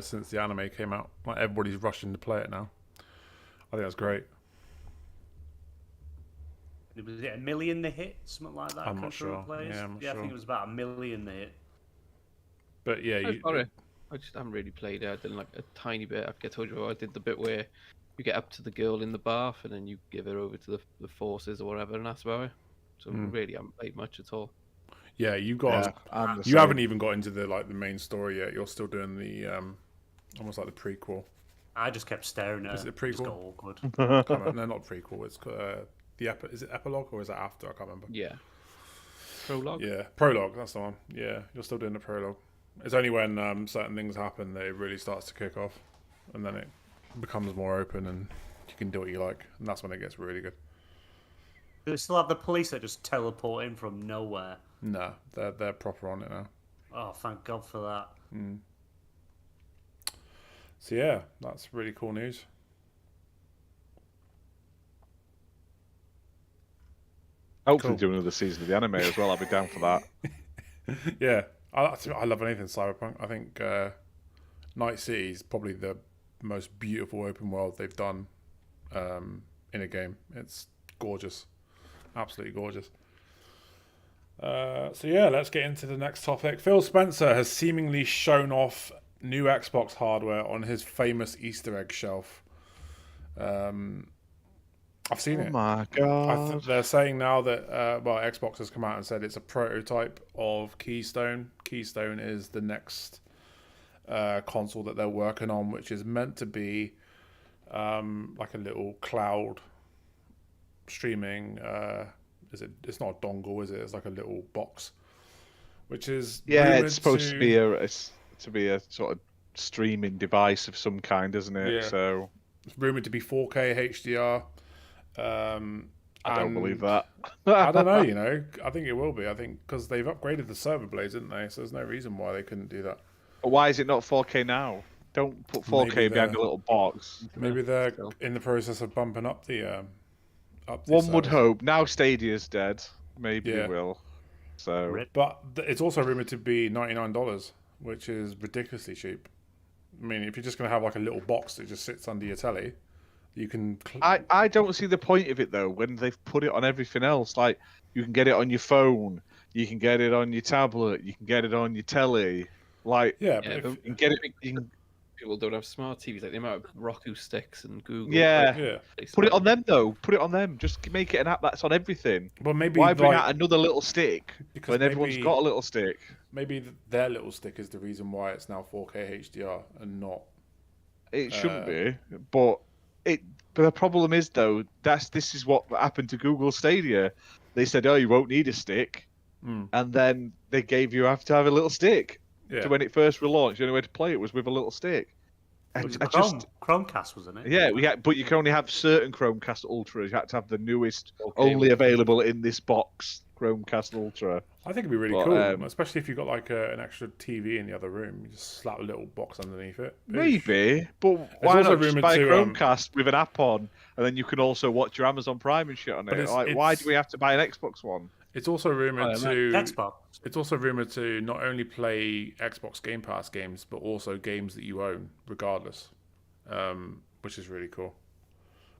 since the anime came out. Like, everybody's rushing to play it now. I think that's great. Was it 1 million they hit, something like that? I'm not sure. Players? Yeah, I'm not I sure. think it was about 1 million they hit. But yeah, I just haven't really played it. I did like a tiny bit. I told you I did the bit where you get up to the girl in the bath and then you give her over to the forces or whatever, and that's about it. So really, I haven't played much at all. Yeah, you haven't even got into the main story yet. You're still doing the almost like the prequel. I just kept staring at it. Is it a prequel? It just got awkward. No, not prequel. It's is it epilogue or is it after? I can't remember. Yeah. Prologue? Yeah, prologue. That's the one. Yeah, you're still doing the prologue. It's only when certain things happen that it really starts to kick off, and then it becomes more open and you can do what you like, and that's when it gets really good. Do they still have the police that just teleport in from nowhere? No, they're proper on it now. Oh, thank God for that. So yeah, that's really cool news. Hopefully do another season of the anime as well. I'll be down for that. Yeah, I love anything Cyberpunk. I think Night City is probably the most beautiful open world they've done in a game. It's gorgeous, absolutely gorgeous. So yeah, let's get into the next topic. Phil Spencer has seemingly shown off new Xbox hardware on his famous Easter egg shelf. I've seen it. Oh my God. They're saying now that Xbox has come out and said it's a prototype of Keystone. Keystone is the next console that they're working on, which is meant to be like a little cloud streaming. It's not a dongle, is it? It's like a little box, which is it's supposed to be a sort of streaming device of some kind, isn't it? Yeah. So it's rumored to be 4K HDR. I don't believe that. I don't know, I think it will be. I think because they've upgraded the server blades, didn't they? So there's no reason why they couldn't do that. But why is it not 4K now? Don't put 4K behind a little box. Maybe they're So- in the process of bumping up the One would service. hope. Now Stadia's dead. Maybe Yeah. they will. So Rip. But it's also rumored to be $99, which is ridiculously cheap. I mean, if you're just going to have like a little box that just sits under your telly, you can. I don't see the point of it though when they've put it on everything else. Like you can get it on your phone, you can get it on your tablet, you can get it on your telly. Like Yeah, Yeah, but but you can get it. You can, people don't have smart TVs, like the amount of Roku sticks and Google. Yeah. yeah. put it on them though. Put it on them. Just make it an app that's on everything. But maybe Why bring like, out another little stick because when everyone's maybe- got a little stick? maybe their little stick is the reason why it's now 4K HDR and not. It shouldn't be, but the problem is though this is what happened to Google Stadia. They said, "Oh, you won't need a stick," and then they you have to have a little stick. Yeah. So when it first relaunched, the only way to play it was with a little stick. It was Chromecast, wasn't it? Yeah, but you can only have certain Chromecast Ultras. You had to have the newest, only available in this box Chromecast Ultra. I think it'd be really But, cool, especially if you've got like an extra TV in the other room. You just slap a little box underneath it. Maybe, but why also not just rumoured buy a to, Chromecast with an app on, and then you can also watch your Amazon Prime and shit on But it? Like, why do we have to buy an Xbox One? It's also rumored to Xbox. It's also rumored to not only play Xbox Game Pass games, but also games that you own, regardless, which is really cool.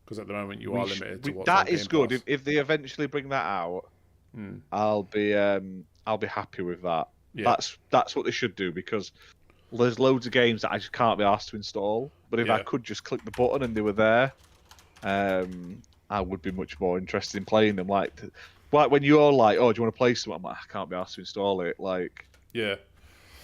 Because at the moment you are limited to what's on That is Game good. Pass. If they eventually bring that out, I'll be happy with that. Yeah. That's what they should do, because there's loads of games that I just can't be asked to install. But if I Yeah. could just click the button and they were there, I would be much more interested in playing them. Like when you're like, "Oh, do you want to play something?" I'm like, "I can't be asked to install it." Like Yeah.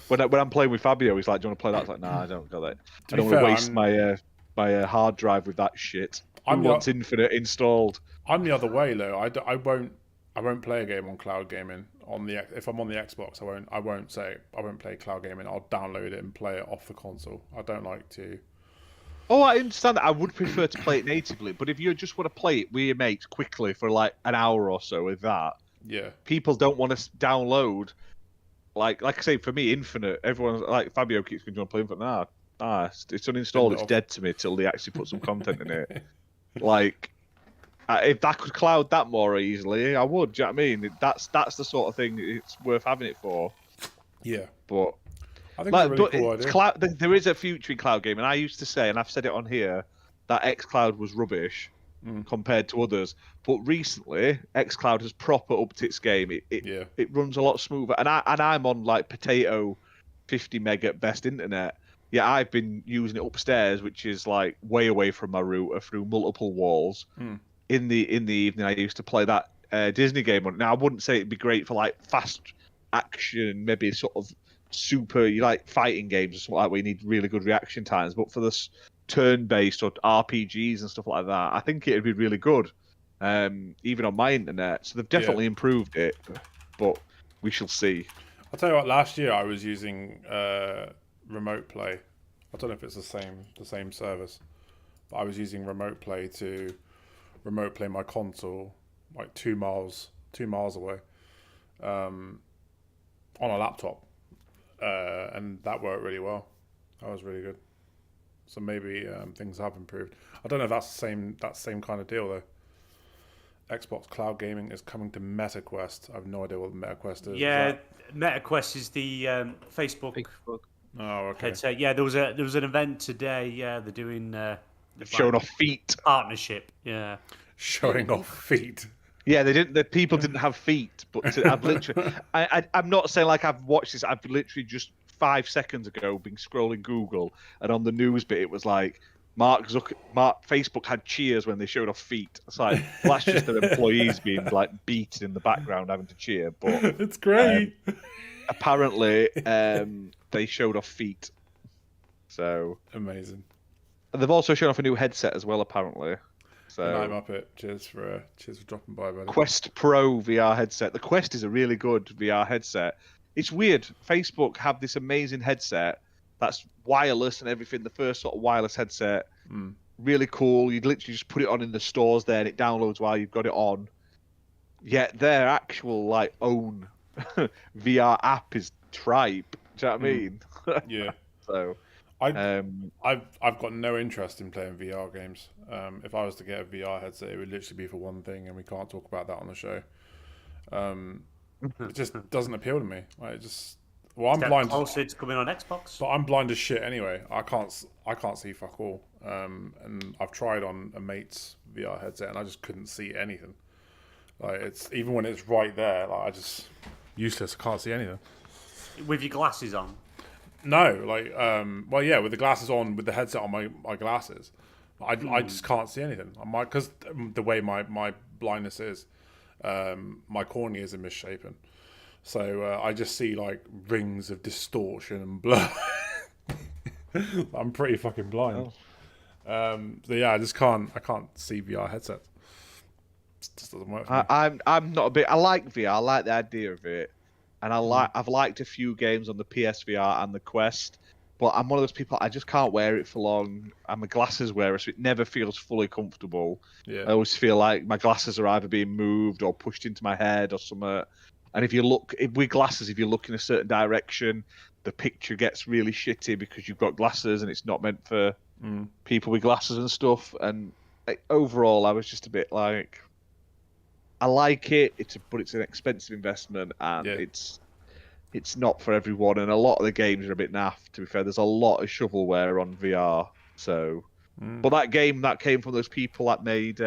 when I'm playing with Fabio, he's like, "Do you want to play that?" It's like, "Nah, I don't got that. To I be don't want to fair, waste my hard drive with that shit." Who I'm wants Infinite installed? I'm the other way though. I won't play a game on cloud gaming if I'm on the Xbox. I won't play cloud gaming. I'll download it and play it off the console. I don't like to. Oh, I understand that. I would prefer to play it natively, but if you just want to play it with your mates quickly for like an hour or so with that, Yeah. people don't want to download. Like I say, for me, Infinite. Everyone like Fabio keeps going, "Do you want to play Infinite?" Nah, it's uninstalled. It's dead to me till they actually put some content in it. Like, if that could cloud that more easily, I would. Do you know what I mean? That's the sort of thing it's worth having it for. Yeah. But I think it's a really cool idea. there is a future in cloud gaming. I used to say, and I've said it on here, that xCloud was rubbish compared to others. But recently, xCloud has proper upped its game. It runs a lot smoother. And I'm on like potato 50 meg at best internet. Yeah, I've been using it upstairs, which is like way away from my router through multiple walls. In the evening, I used to play that Disney game on it. Now, I wouldn't say it'd be great for like fast action, maybe sort of super, you like fighting games or something like where you need really good reaction times. But for this turn-based or RPGs and stuff like that, I think it'd be really good, even on my internet. So they've definitely improved it, but we shall see. I'll tell you what. Last year I was using Remote Play. I don't know if it's the same service, but I was using Remote Play to remote play my console like 2 miles away on a laptop, and that worked really well. That was really good. So maybe things have improved. I don't know if that's the same kind of deal though. Xbox Cloud Gaming is coming to MetaQuest. I have no idea what MetaQuest is. Yeah, MetaQuest is the Facebook Oh, okay. headset. Yeah, there was an event today. Yeah, they're doing Showing off feet. partnership. Yeah, Showing off feet. Yeah, they didn't. The people didn't have feet, but I've literally. I'm not saying like I've watched this. I've literally just 5 seconds ago been scrolling Google, and on the news bit it was like Facebook had cheers when they showed off feet. It's like, well, that's just their employees being like beaten in the background having to cheer. But It's great. apparently, they showed off feet. So Amazing. and they've also shown off a new headset as well, apparently. So Good night, Muppet. Cheers for dropping by, buddy. Quest Pro VR headset. The Quest is a really good VR headset. It's weird. Facebook have this amazing headset that's wireless and everything. The first sort of wireless headset, really cool. You'd literally just put it on in the stores there, and it downloads while you've got it on. Yet their actual like own VR app is tripe. Do you know what I mean? Yeah. So I've got no interest in playing VR games. If I was to get a VR headset, it would literally be for one thing, and we can't talk about that on the show. It just doesn't appeal to me. Like, it just I'm blind. Closer to coming on Xbox. But I'm blind as shit anyway. I can't see fuck all. And I've tried on a mate's VR headset, and I just couldn't see anything. Like, it's even when it's right there, like, I just useless. I can't see anything. With your glasses on. No, like, well, yeah, with the glasses on, with the headset on my glasses, I just can't see anything. Because the way my blindness is, my corneas are misshapen. So I just see like rings of distortion and blur. I'm pretty fucking blind. So yeah, I can't see VR headsets. It just doesn't work for me. I'm not a bit. I like VR. I like the idea of it, and I've liked a few games on the PSVR and the Quest. But I'm one of those people. I just can't wear it for long. I'm a glasses wearer, so it never feels fully comfortable. Yeah. I always feel like my glasses are either being moved or pushed into my head or something. And if you look with glasses, if you look in a certain direction, the picture gets really shitty because you've got glasses and it's not meant for people with glasses and stuff. And overall, I was just a bit like, I like it. But it's an expensive investment, and it's not for everyone. And a lot of the games are a bit naff. To be fair, there's a lot of shovelware on VR. So, but that game that came from those people that made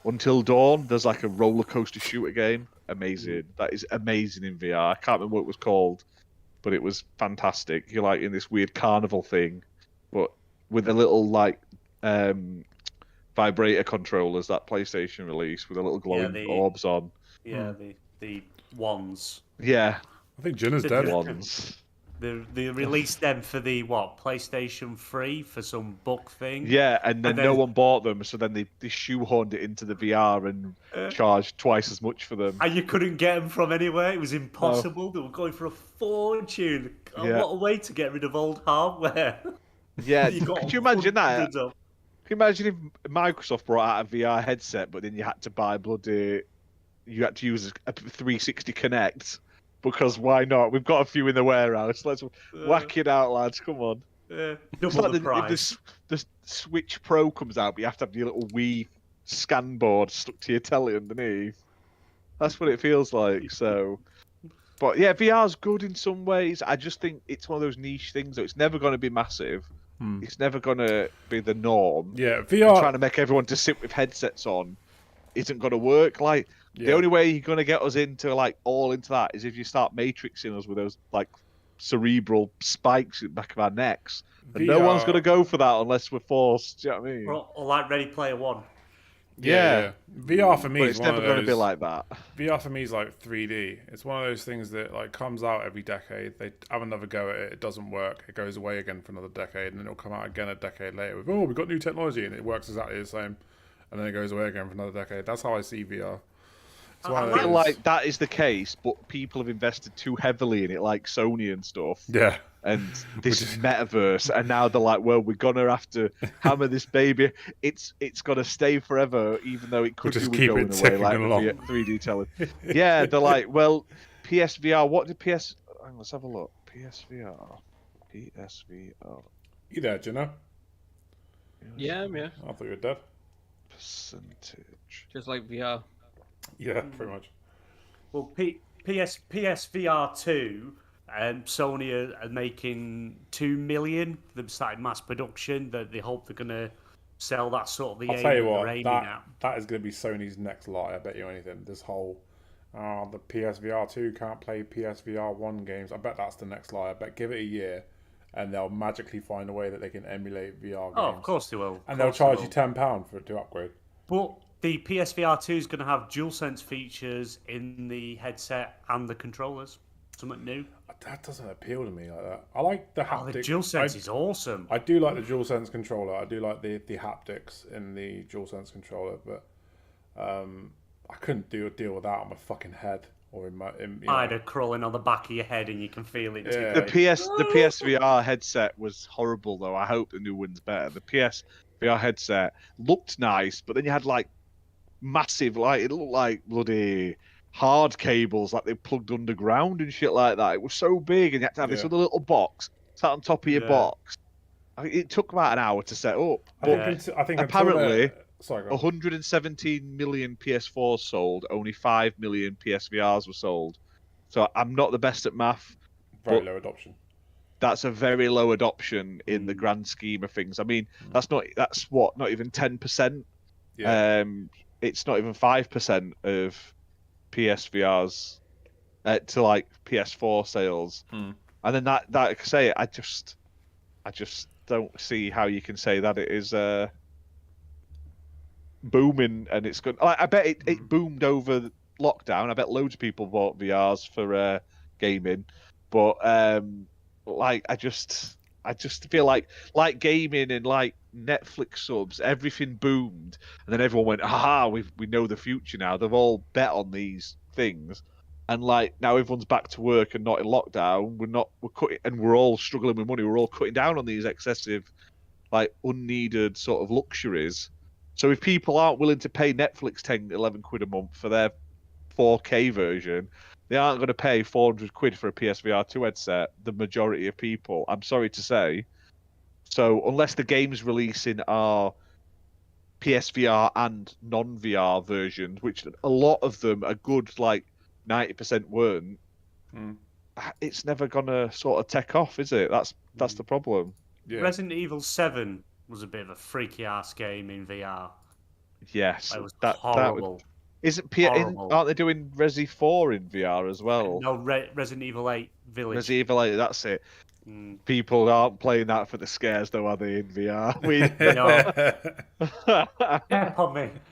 Until Dawn. There's like a roller coaster shooter game. Amazing. That is amazing in VR. I can't remember what it was called, but it was fantastic. You're like in this weird carnival thing, but with a little like vibrator controllers that PlayStation released with a little glowing orbs on. Yeah, the wands. Yeah. I think Jinna's dead. Wands. They released them for the PlayStation 3 for some book thing. Yeah, and then no one bought them, so then they shoehorned it into the VR and charged twice as much for them. And you couldn't get them from anywhere. It was impossible. They were going for a fortune. What a way to get rid of old hardware. Yeah, could you imagine that? Can you imagine if Microsoft brought out a VR headset, but then you had to buy you had to use a 360 Connect? Because why not? We've got a few in the warehouse. Let's whack it out, lads. Come on. Double the price. If the Switch Pro comes out, but you have to have your little Wii scan board stuck to your telly underneath. That's what it feels like. So, but yeah, VR's good in some ways. I just think it's one of those niche things. Though it's never going to be massive. It's never going to be the norm. Yeah, VR. And trying to make everyone to sit with headsets on isn't going to work. Like. The only way you're going to get us into that is if you start matrixing us with those like cerebral spikes in the back of our necks. And no one's going to go for that unless we're forced. Do you know what I mean? Or like Ready Player One. Yeah. VR for me but it's never going to be like that. VR for me is like 3D. It's one of those things that like comes out every decade. They have another go at it. It doesn't work. It goes away again for another decade, and then it'll come out again a decade later with, we've got new technology, and it works exactly the same. And then it goes away again for another decade. That's how I see VR. I feel like that is the case, but people have invested too heavily in it, like Sony and stuff. Yeah. And this is metaverse, and now they're like, well, we're gonna have to hammer this baby. It's gonna stay forever, even though it could just be keep going it away, like along. 3D telling. Yeah, they're like, well, PSVR. What did PS? Let's have a look. PSVR. You there, Jinna? Yeah, I'm here. I thought you were dead. Percentage. Just like VR. Yeah, pretty much. Well, PSVR 2, Sony are making 2 million. They've started mass production. That they hope they're going to sell that sort of the I'll aim tell you that what, they're aiming at. that is going to be Sony's next lie. I bet you anything. This whole, the PSVR 2 can't play PSVR 1 games. I bet that's the next lie. I bet give it a year, and they'll magically find a way that they can emulate VR games. Oh, of course they will. And they'll charge you £10 for it to upgrade. But the PSVR 2 is going to have DualSense features in the headset and the controllers. Something new. That doesn't appeal to me like that. I like the haptic. The DualSense is awesome. I do like the DualSense controller. I do like the haptics in the DualSense controller, but I couldn't deal with that on my fucking head or in my. Spider crawling on the back of your head and you can feel it. Yeah. The PSVR headset was horrible though. I hope the new one's better. The PSVR headset looked nice, but then you had like massive, like it looked like bloody hard cables, like they plugged underground and shit like that. It was so big, and you had to have this other little box sat on top of your box. It took about an hour to set up. I think apparently, sorry, go on. 117 million PS4s sold, only 5 million PSVRs were sold. So I'm not the best at math. Very low adoption. That's a very low adoption in the grand scheme of things. I mean, that's not even 10%. Yeah. It's not even 5% of PSVRs to like PS4 sales. And then that I say, I just don't see how you can say that it is booming and it's good. I bet it boomed over lockdown. I bet loads of people bought VRs for gaming, but like I just feel like gaming and like Netflix subs, everything boomed, and then everyone went, "Aha, we know the future now." They've all bet on these things, and like now everyone's back to work and not in lockdown. We're cutting, and we're all struggling with money. We're all cutting down on these excessive, like unneeded sort of luxuries. So if people aren't willing to pay Netflix 10, 11 quid a month for their 4K version, they aren't going to pay 400 quid for a PSVR 2 headset, the majority of people, I'm sorry to say. So unless the games releasing are PSVR and non-VR versions, which a lot of them are good, like 90% weren't, it's never going to sort of take off, is it? That's the problem. Yeah. Resident Evil 7 was a bit of a freaky-ass game in VR. Yes. It was horrible. Aren't they doing Resi 4 in VR as well? No, Resident Evil 8 Village. Resident Evil 8, that's it. People aren't playing that for the scares, though, are they, in VR?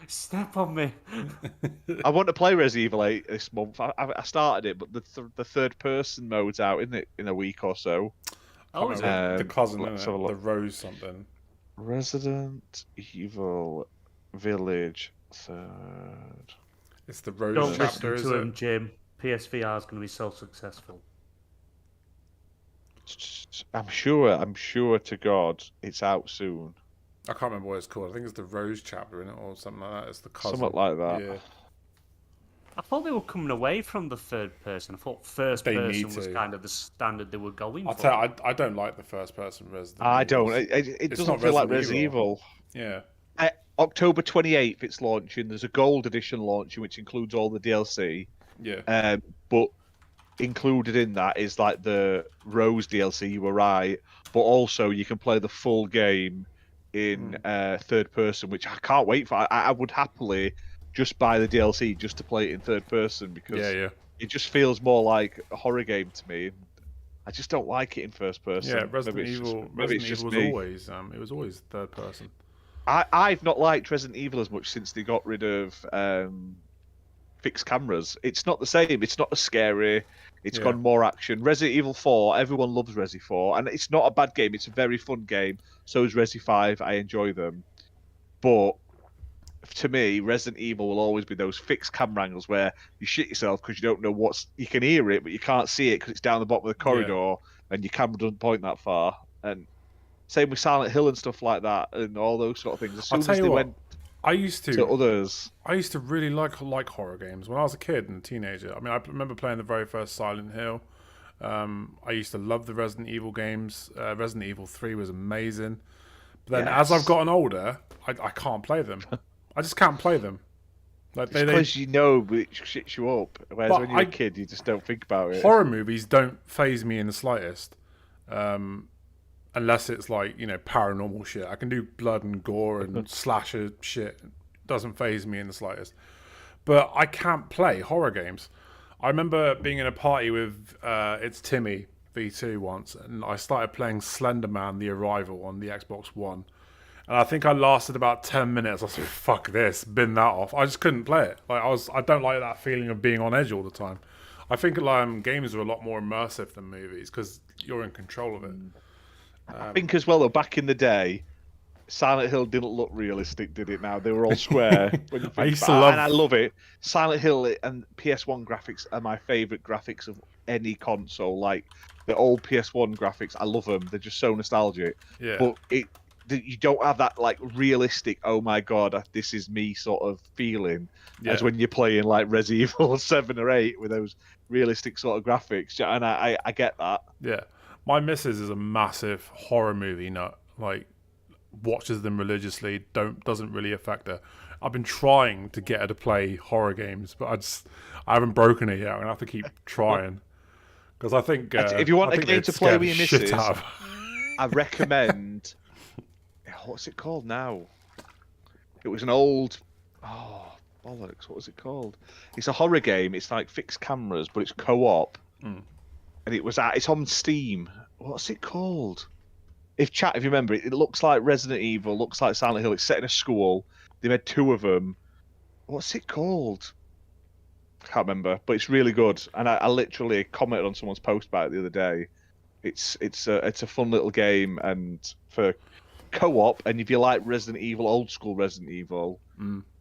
Step on me. I want to play Resident Evil 8 this month. I started it, but the third-person mode's out, isn't it, in a week or so? Oh, is it? The cousin, isn't it? The Rose something. Resident Evil Village 3rd. It's the Rose Don't chapter, listen to him, Jim. PSVR is going to be so successful. I'm sure to God it's out soon. I can't remember what it's called. I think it's the Rose chapter in it or something like that. It's the cousin. Something like that. Yeah. I thought they were coming away from the third person. I thought first person was kind of the standard they were going for. I don't like the first person Resident I Evil. don't. It doesn't feel like Resident Evil. Yeah. October 28th it's launching. There's a gold edition launching which includes all the DLC. Yeah. But included in that is like the Rose DLC, you were right, but also you can play the full game in third person, which I can't wait for. I would happily just buy the DLC just to play it in third person because it just feels more like a horror game to me. I just don't like it in first person. Yeah, Resident Evil was always third person. I've not liked Resident Evil as much since they got rid of fixed cameras. It's not the same. It's not as scary. It's gone more action. Resident Evil 4, everyone loves Resi 4, and it's not a bad game. It's a very fun game. So is Resi 5. I enjoy them. But to me, Resident Evil will always be those fixed camera angles where you shit yourself because you don't know you can hear it, but you can't see it because it's down the bottom of the corridor and your camera doesn't point that far. And same with Silent Hill and stuff like that and all those sort of things. As soon as they went I used to others. I used to really like horror games when I was a kid and a teenager. I mean, I remember playing the very first Silent Hill. I used to love the Resident Evil games. Resident Evil 3 was amazing. But then as I've gotten older, I can't play them. I just can't play them. Like because you know it shits you up. Whereas when you're a kid, you just don't think about it. Horror movies don't faze me in the slightest. Unless it's like, paranormal shit. I can do blood and gore and slasher shit. It doesn't faze me in the slightest. But I can't play horror games. I remember being in a party with It's Timmy V2 once, and I started playing Slender Man: The Arrival on the Xbox One. And I think I lasted about 10 minutes. I said, fuck this, bin that off. I just couldn't play it. I don't like that feeling of being on edge all the time. I think games are a lot more immersive than movies because you're in control of it. I think as well, though, back in the day, Silent Hill didn't look realistic, did it? Now they were all square. And I love it. Silent Hill and PS1 graphics are my favourite graphics of any console. Like the old PS1 graphics, I love them. They're just so nostalgic. Yeah. But you don't have that like realistic, oh my god, this is me sort of feeling as when you're playing like Resident Evil 7 or 8 with those realistic sort of graphics. And I get that. Yeah. My missus is a massive horror movie nut. Like, watches them religiously. Doesn't really affect her. I've been trying to get her to play horror games, but I haven't broken it yet. I'm gonna have to keep trying because I think If you want I a think game they'd to play scare with the your shit missus, out of her. I recommend. What's it called now? It was an old. Oh bollocks! What was it called? It's a horror game. It's like fixed cameras, but it's co-op, and it's on Steam. What's it called? If you remember, it looks like Resident Evil, looks like Silent Hill. It's set in a school. They made 2 of them. What's it called? I can't remember, but it's really good. And I literally commented on someone's post about it the other day. It's a fun little game, and for co-op, and if you like Resident Evil, old school Resident Evil,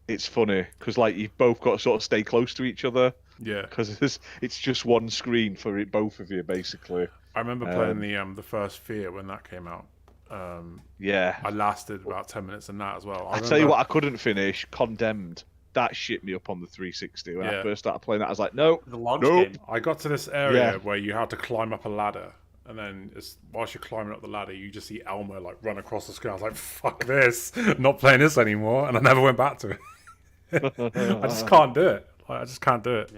it's funny because like you've both got to sort of stay close to each other. Yeah, because it's just one screen for both of you basically. I remember playing the first Fear when that came out. Yeah, I lasted about 10 minutes in that as well. I tell you what, I couldn't finish Condemned. That shit me up on the 360 when I first started playing that. I was like, nope. I got to this area where you had to climb up a ladder, and then whilst you're climbing up the ladder, you just see Elmer like run across the screen. I was like, fuck this, I'm not playing this anymore, and I never went back to it. I just can't do it. I just can't do it.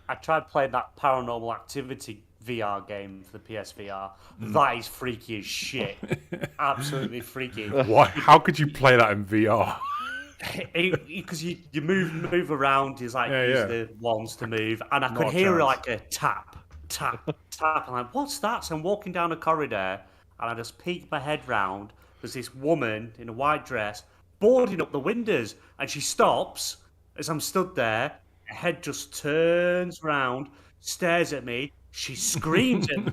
I tried playing that Paranormal Activity VR game for the PSVR. That is freaky as shit. Absolutely freaky. Why? How could you play that in VR? Because you move around, use the wands to move, and I could hear like a tap, tap, tap. I'm like, what's that? So I'm walking down a corridor, and I just peek my head round. There's this woman in a white dress boarding up the windows, and she stops as I'm stood there. Her head just turns round, stares at me. She screams at me,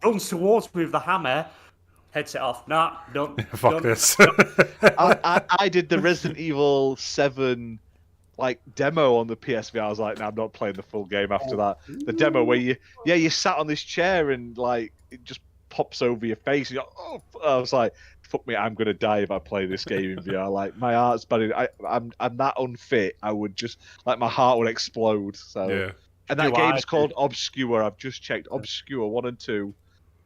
runs towards me with the hammer. Heads it off. Nah, done. Fuck this. I did the Resident Evil 7 like demo on the PSV. I was like, I'm not playing the full game after that. The demo where you sat on this chair and like it just pops over your face. And you're like, oh, I was like, fuck me, I'm gonna die if I play this game in VR. Like my heart's bad. I'm that unfit. I would just like my heart would explode. So yeah. And that game's called Obscure. I've just checked. Obscure 1 and 2.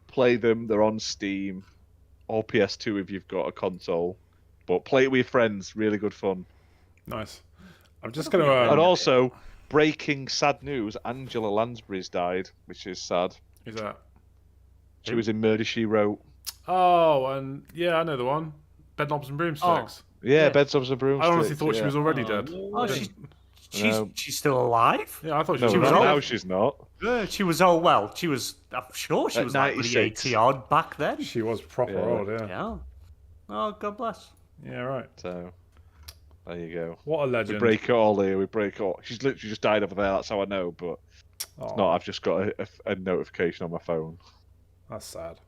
Play them. They're on Steam. Or PS2 if you've got a console. But play it with your friends. Really good fun. Nice. I'm just going to... And also, breaking sad news. Angela Lansbury's died, which is sad. Who's that? She was in Murder, She Wrote. Oh, and yeah, I know the one. Bedknobs and Broomsticks. Oh, yeah, Bedknobs and Broomsticks. I honestly thought she was already dead. Oh, she's still alive? Yeah, I thought she was alive. alive. No, she's not. She was old. Well, she was. I'm sure she was like 80 odd back then. She was proper old, yeah. Oh, God bless. Yeah, right. So, there you go. What a legend. We break it all here. We break it all. She's literally just died over there. That's how I know. But it's not. I've just got a notification on my phone. That's sad.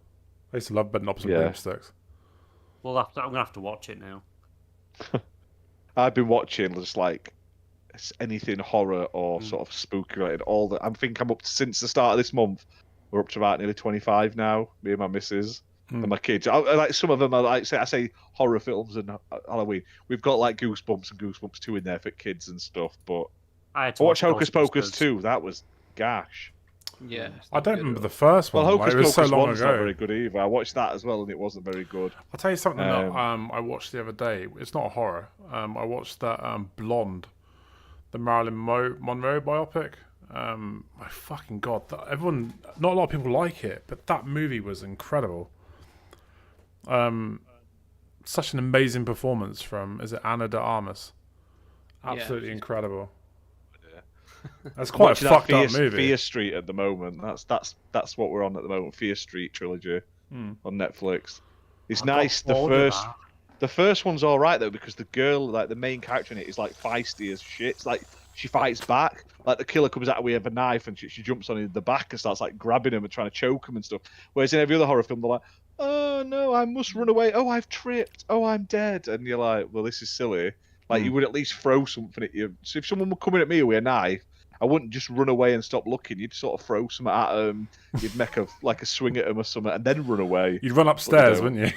I used to love Bedknobs and Broomsticks. Well, I'm gonna have to watch it now. I've been watching just like anything horror or sort of spooky related. I think I'm up to, since the start of this month. We're up to about nearly 25 now. Me and my missus and my kids. Like some of them are like I say horror films and Halloween. We've got like Goosebumps and Goosebumps 2 in there for kids and stuff. But I watch Hocus Pocus 2. That was gash. Yeah, I don't remember the first one. Well, Hocus it was Pocus so long 1's ago. not very good either. I watched that as well, and it wasn't very good. I'll tell you something that I watched the other day. It's not a horror. I watched that Blonde, the Marilyn Monroe biopic. My fucking god! Not a lot of people like it, but that movie was incredible. Such an amazing performance from Ana de Armas. Absolutely incredible. That's quite a fucked up movie. Fear Street at the moment. That's what we're on at the moment. Fear Street trilogy on Netflix. It's nice. The first one's all right though because the girl, like the main character in it, is like feisty as shit. It's like she fights back. Like the killer comes at her with a knife and she jumps on the back and starts like grabbing him and trying to choke him and stuff. Whereas in every other horror film, they're like, "Oh no, I must run away. Oh, I've tripped. Oh, I'm dead." And you're like, "Well, this is silly." Like you would at least throw something at you. So if someone were coming at me with a knife, I wouldn't just run away and stop looking. You'd sort of throw something at them. You'd make a swing at them or something, and then run away. You'd run upstairs, wouldn't you?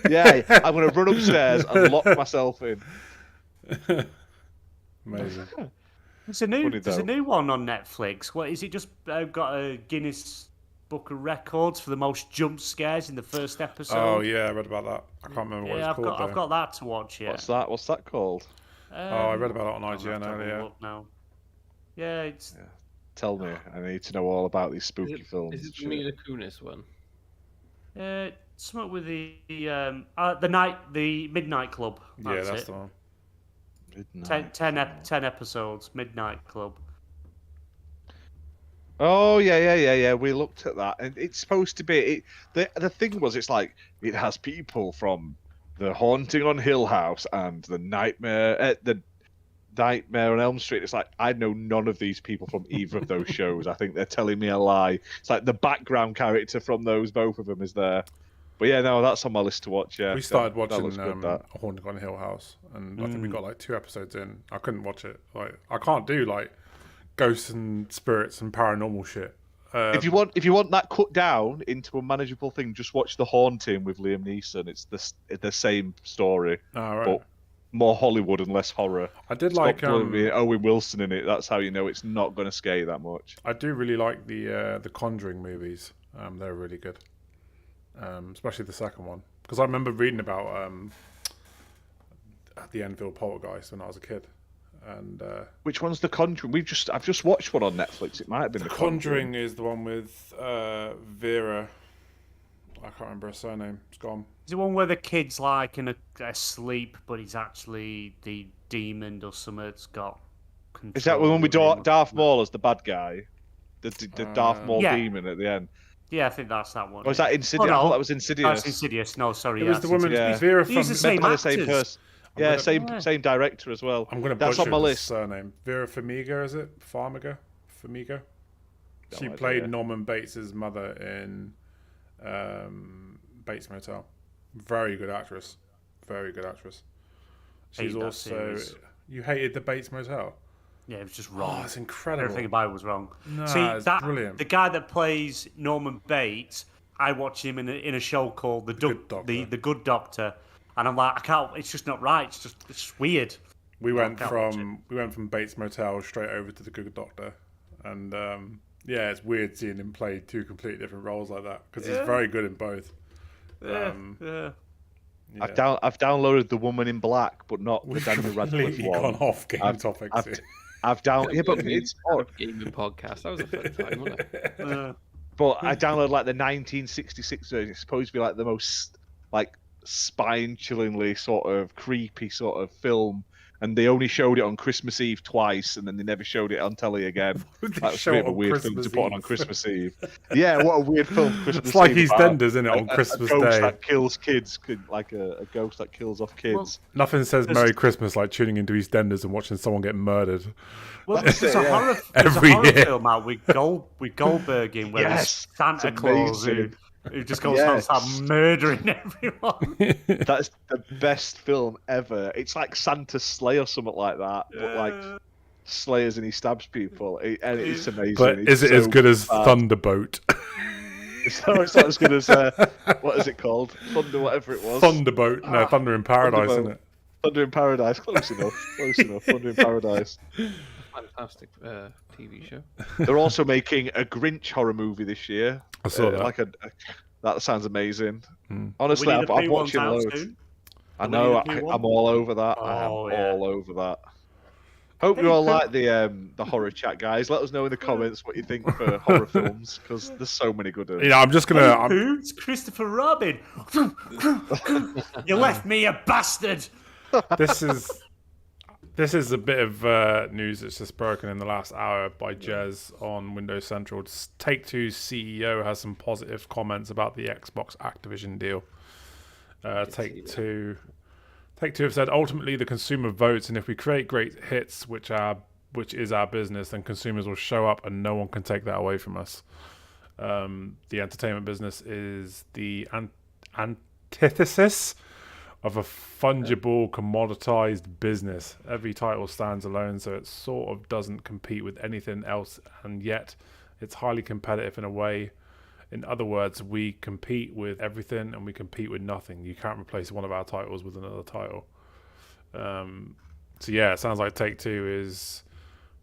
Yeah, I'm gonna run upstairs and lock myself in. Amazing. There's a new one on Netflix. What is it? Just got a Guinness book of records for the most jump scares in the first episode. Oh yeah, I read about that. I can't remember what it's called. I've got that to watch. Yeah. What's that called? I read about it on I'll have IGN to have a earlier. look now. Yeah, it's Tell me. I need to know all about these spooky films. Is it the Mila Kunis one? something with the Midnight Club. Yeah, that's the one. Midnight. 10 episodes, Midnight Club. Oh yeah. We looked at that, and it's supposed to be. The thing was, it's like it has people from the Haunting on Hill House and the Nightmare on Elm Street. It's like I know none of these people from either of those shows. I think they're telling me a lie. It's like the background character from both of them is there. But yeah, no, that's on my list to watch. Yeah, We started watching that looks good, that. Haunting on Hill House, and I think we got like 2 episodes in. I couldn't watch it. Like I can't do like ghosts and spirits and paranormal shit. If you want that cut down into a manageable thing, just watch The Haunting with Liam Neeson. It's the same story, but more Hollywood and less horror. I did Stop like Owen Wilson in it. That's how you know it's not going to scare you that much. I do really like the Conjuring movies. They're really good, especially the second one, because I remember reading about the Enfield Poltergeist when I was a kid. And which one's The Conjuring? I've just watched one on Netflix. It might have been The Conjuring is the one with Vera. I can't remember her surname. It's gone. Is the one where the kid's like asleep, but he's actually the demon or something that's got control? Is that the one with Darth Maul as the bad guy? The Darth Maul demon at the end? Yeah, I think that's that one. Or is that Insidious? Oh, no. I thought that was Insidious. That's Insidious. No, sorry. It was the woman. Vera from These are the same actors. person. Yeah, same director as well. I'm going to That's butcher on my the list. surname. Vera Farmiga, is it? Farmiga? Farmiga? She idea. played Norman Bates' mother in Bates Motel. Very good actress. Very good actress. She's Hate that also... series. You hated the Bates Motel? Yeah, it was just wrong. Oh, it's incredible. Everything about it was wrong. No, See, it's that brilliant. the guy that plays Norman Bates, I watch him in a show called The Good Doctor, and I'm like, I can't. It's just not right. It's weird. We went from Bates Motel straight over to The Good Doctor, and yeah, it's weird seeing him play 2 completely different roles like that because he's very good in both. Yeah. I've downloaded The Woman in Black, but not the Daniel Radcliffe Completely one. gone off game topics. I've downloaded, yeah, but it's gaming podcast. That was a fun time, wasn't it? But I downloaded like the 1966 version. It's supposed to be like the most like spine-chillingly sort of creepy sort of film, and they only showed it on Christmas Eve twice, and then they never showed it on telly again. That's a bit of a weird film to put on Christmas Eve. Yeah, what a weird film. Christmas It's like Eve EastEnders, isn't it, on Christmas a ghost Day? that kills kids, like a ghost that kills off kids. Well, Nothing says Merry Christmas like tuning into EastEnders and watching someone get murdered. Well, there's a horror film out with Goldberg in where Yes, it's Santa it's Claus amazing. who just goes around murdering everyone. That's the best film ever. It's like Santa's sleigh or something like that, but like slayers and he stabs people, and it's amazing. But is it as good as Thunderboat? It's not as good as what is it called? Thunder, whatever it was. Thunderboat? No, Thunder in Paradise, Thunderboat. isn't it? Thunder in Paradise. Close enough. Thunder in Paradise. Fantastic TV show. They're also making a Grinch horror movie this year. I saw that. Like that sounds amazing. Honestly, I've watched it loads. I know. I'm all over that. All over that. Hope you all like the horror chat, guys. Let us know in the comments what you think for horror films, because there's so many good ones. I'm just gonna. It's Christopher Robin. You left me, a bastard. This is a bit of news that's just broken in the last hour by Jez on Windows Central. Take-Two's CEO has some positive comments about the Xbox Activision deal. Take-Two have said, ultimately the consumer votes, and if we create great hits, which is our business, then consumers will show up and no one can take that away from us. The entertainment business is the antithesis of a fungible, commoditized business. Every title stands alone, so it sort of doesn't compete with anything else, and yet it's highly competitive in a way. In other words, we compete with everything and we compete with nothing. You can't replace one of our titles with another title. So yeah, it sounds like Take-Two is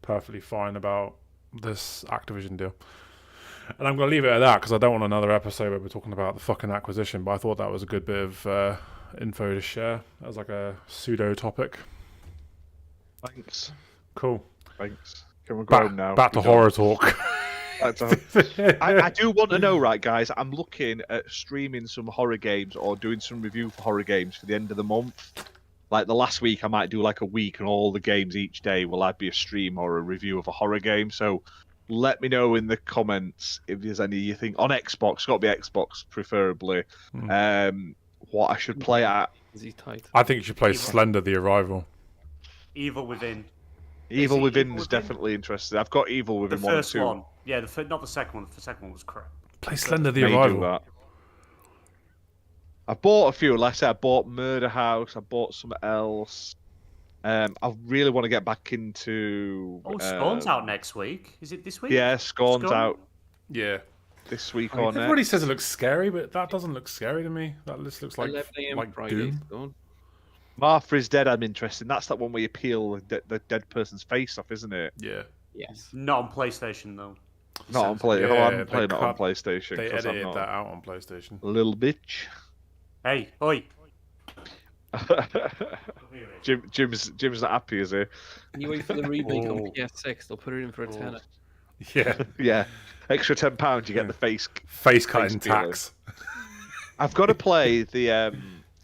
perfectly fine about this Activision deal. And I'm going to leave it at that because I don't want another episode where we're talking about the fucking acquisition. But I thought that was a good bit of info to share. That was like a pseudo topic. Thanks. Cool. Thanks. Can we go home now? Back to horror talk. I do want to know, right, guys? I'm looking at streaming some horror games or doing some review for horror games for the end of the month. Like the last week, I might do like a week, and all the games each day will either be a stream or a review of a horror game. So let me know in the comments if there's any you think on Xbox. Got to be Xbox, preferably. What I should play at. Is he tight? I think you should play Slender: The Arrival. Evil Within. Evil Within is definitely interesting. I've got Evil Within The 1 and first 2. one. Yeah, not the second one. The second one was crap. Play Slender: The May do Arrival. that. I bought a few. Like I said, I bought Murder House. I bought something else. I really want to get back into. Oh, Scorn's out next week. Is it this week? Yeah, Scorn's out Yeah. this week I mean, on it. everybody says it looks scary, but that doesn't look scary to me. That just looks like 11 a.m. like Friday. Doom. Gone. Martha is Dead. I'm interested. That's that one where you peel the dead person's face off, isn't it? Yeah. Yes. Not on PlayStation though. Not on play. Yeah, I'm they playing it on cut- PlayStation. They 'cause I'm edited not that out on PlayStation. a little bitch. Hey, oi. Jim's not happy, is he? Can you wait for the remake on PS6? They'll put it in for a tenner. Yeah. Yeah. Extra £10, you get the face. Face cutting peeler. tax. I've got to play the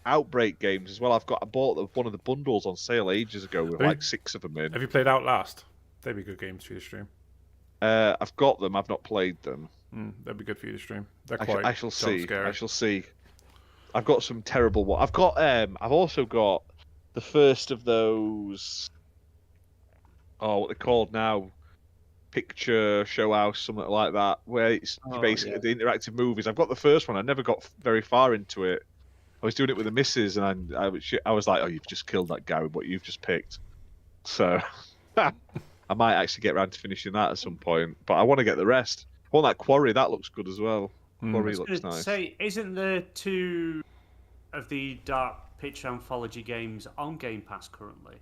Outbreak games as well. I bought one of the bundles on sale ages ago with like 6 of them in. Have you played Outlast? They'd be good games for you to stream. I've got them. I've not played them. They'd be good for you to stream. They're I quite shall see. scary. I shall see. I've got some terrible one. I've also got the first of those. Oh, what they're called now? Picture show house, something like that, where it's basically the interactive movies. I've got the first one. I never got very far into it. I was doing it with the missus, and I was like, "Oh, you've just killed that guy with what you've just picked." So I might actually get around to finishing that at some point. But I want to get the rest. I want that Quarry. That looks good as well. Quarry looks nice. Say, isn't there 2 of the Dark Picture Anthology games on Game Pass currently?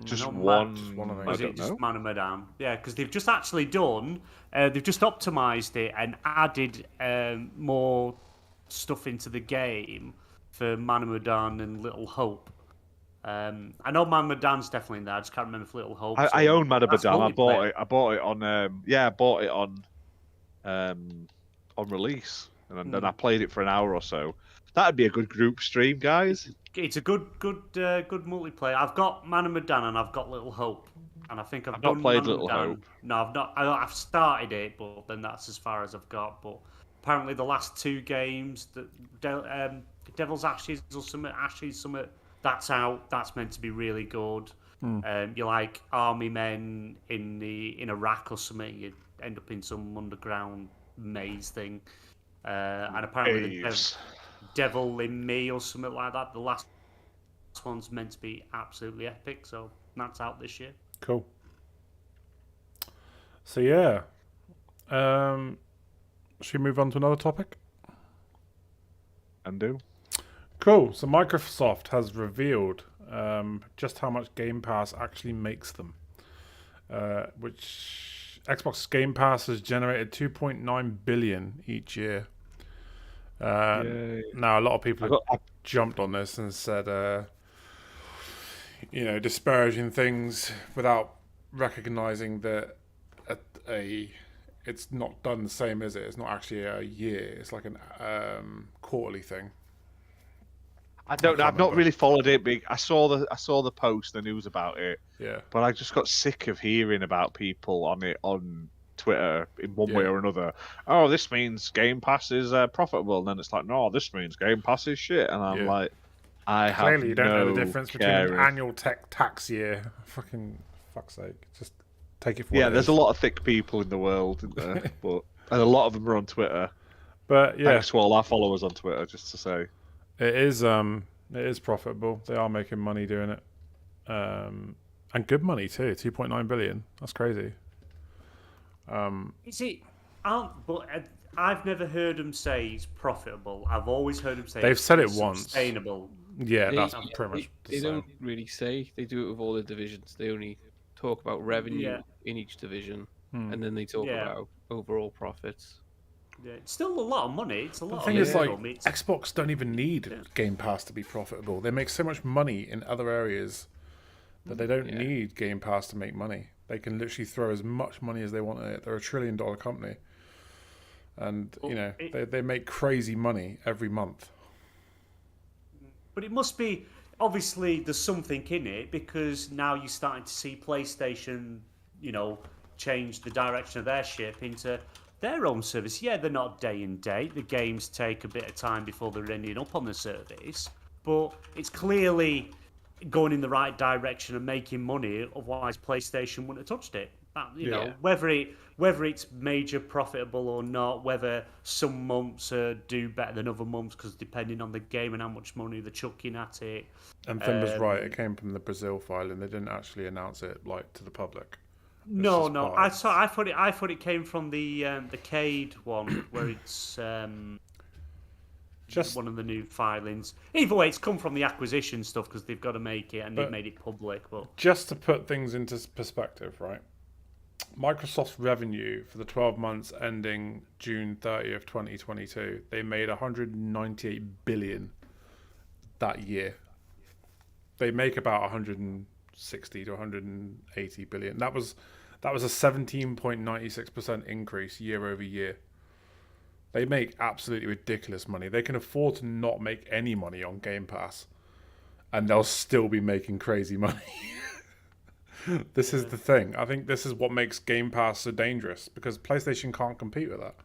Just Not one. one of them. Or is it just Man of Medan? Yeah, because they've just actually done. They've just optimized it and added more stuff into the game for Man of Medan and Little Hope. I know Man of Medan's definitely in there. I just can't remember if Little Hope. I own Man of That's Medan. I bought multiplayer. it. I bought it on. I bought it on release, and then I played it for an hour or so. That'd be a good group stream, guys. It's a good multiplayer. I've got Man of Medan and I've got Little Hope, and I think I've not done played Man of Little Medan. Hope. No, I've not. I've started it, but then that's as far as I've got. But apparently, the last 2 games, Devil's Ashes or something, that's out. That's meant to be really good. You're like army men in Iraq or something. You end up in some underground maze thing, and apparently the Devil in Me or something like that. The last one's meant to be absolutely epic, so that's out this year. Cool. So yeah, should we move on to another topic? And do. Cool. So Microsoft has revealed just how much Game Pass actually makes them, which Xbox Game Pass has generated 2.9 billion each year. Now a lot of people have jumped on this and said, disparaging things without recognizing that it's not done the same, is it? It's not actually a year. It's like a quarterly thing. I don't know. I've not really followed it. I saw the post, the news about it. Yeah. But I just got sick of hearing about people on it on Twitter in one way or another. Oh, this means Game Pass is profitable, and then it's like, no, this means Game Pass is shit, and I'm like, I have Clearly you don't know the no difference between an annual tax year. Fuck's sake, just take it for what it there's is. a lot of thick people in the world, isn't there? And a lot of them are on Twitter. But yeah, Thanks to all our followers on Twitter, just to say. it is profitable. They are making money doing it, and good money too. 2.9 billion. That's crazy. Is it? I've never heard them say it's profitable. I've always heard them say They've said it it's once. sustainable. Yeah, They- that's pretty much. the They same. don't really say. They do it with all the divisions. They only talk about revenue in each division. and then they talk Yeah. about overall profits. Yeah, it's still a lot of money. It's a lot The of thing is, like, income. It's, Xbox don't even need Game Pass to be profitable. They make so much money in other areas that they don't need Game Pass to make money. They can literally throw as much money as they want at it. They're a $1 trillion company. And, they make crazy money every month. but it must be, obviously, there's something in it because now you're starting to see PlayStation, change the direction of their ship into their own service. Yeah, they're not day and date. The games take a bit of time before they're ending up on the service. But it's clearly going in the right direction and making money. Otherwise, PlayStation wouldn't have touched it. Whether it's major profitable or not, whether some months do better than other months because depending on the game and how much money they're chucking at it. And Finn was right. It came from the Brazil file, and they didn't actually announce it to the public. No. I thought it came from the Cade one where it's Just one of the new filings. Either way, it's come from the acquisition stuff because they've got to make it and they've made it public. But just to put things into perspective, right? Microsoft's revenue for the 12 months ending June 30th, 2022, they made 198 billion that year. They make about 160 to 180 billion. That was a 17.96% increase year over year. They make absolutely ridiculous money. They can afford to not make any money on Game Pass, and they'll still be making crazy money. This is the thing. I think this is what makes Game Pass so dangerous, because PlayStation can't compete with that.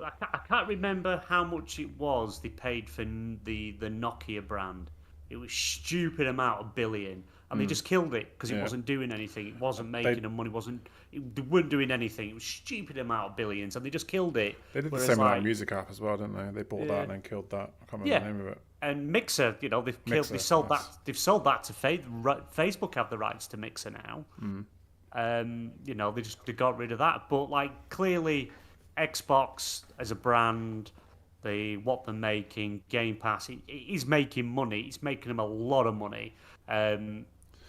I can't remember how much it was they paid for the Nokia brand. It was stupid amount of billion, and they just killed it because it wasn't doing anything. It wasn't making them money. They weren't doing anything. It was stupid amount of billions, and they just killed it. They did the same with that music app as well, didn't they? They bought that and then killed that. I can't remember the name of it. And Mixer, they've sold that. They've sold that to Facebook. Have the rights to Mixer now. They got rid of that. But clearly, Xbox as a brand, what they're making, Game Pass, it is making money. It's making them a lot of money.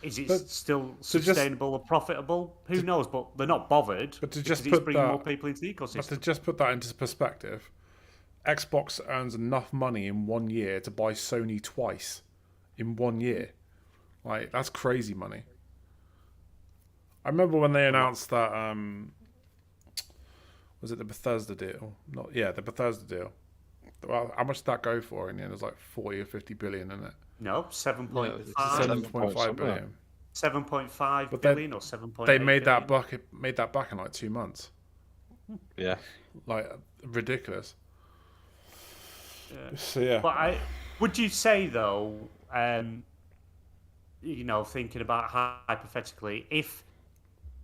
Is it still sustainable or profitable? Who knows? But they're not bothered. But to just it's bringing more people into the ecosystem. But to just put that into perspective, Xbox earns enough money in 1 year to buy Sony twice in 1 year. That's crazy money. I remember when they announced that. Was it the Bethesda deal? The Bethesda deal. Well, how much did that go for? In the end, it was 40 or 50 billion in it. No, 7.5. 7.5 billion. 7.5 billion or 7.8 They made billion. that back in 2 months. Yeah. Ridiculous. Yeah. So But would you say though, thinking about hypothetically, if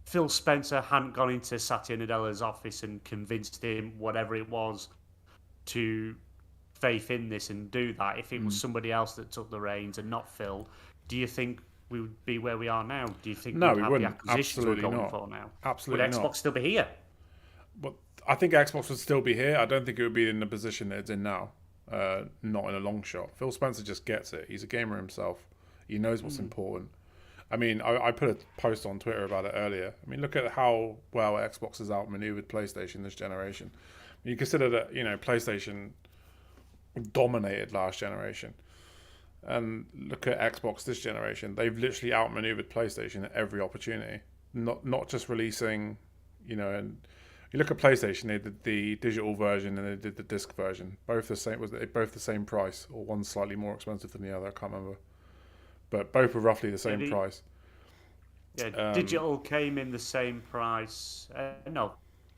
Phil Spencer hadn't gone into Satya Nadella's office and convinced him, whatever it was, to faith in this and do that, if it was somebody else that took the reins and not Phil, do you think we would be where we are now? Do you think No, we'd we have wouldn't. the acquisitions Absolutely we're going not. for now? Absolutely Would Xbox not. still be here? But I think Xbox would still be here. I don't think it would be in the position that it's in now. Not in a long shot. Phil Spencer just gets it. He's a gamer himself. He knows what's important. I mean, I put a post on Twitter about it earlier. I mean, look at how well Xbox has outmaneuvered PlayStation this generation. You consider that, PlayStation dominated last generation. And look at Xbox this generation. They've literally outmaneuvered PlayStation at every opportunity. Not just releasing, and you look at PlayStation, they did the digital version and they did the disc version. Both the same. Was they both the same price, or one slightly more expensive than the other? I can't remember. But both were roughly the same price. Yeah, digital came in the same price.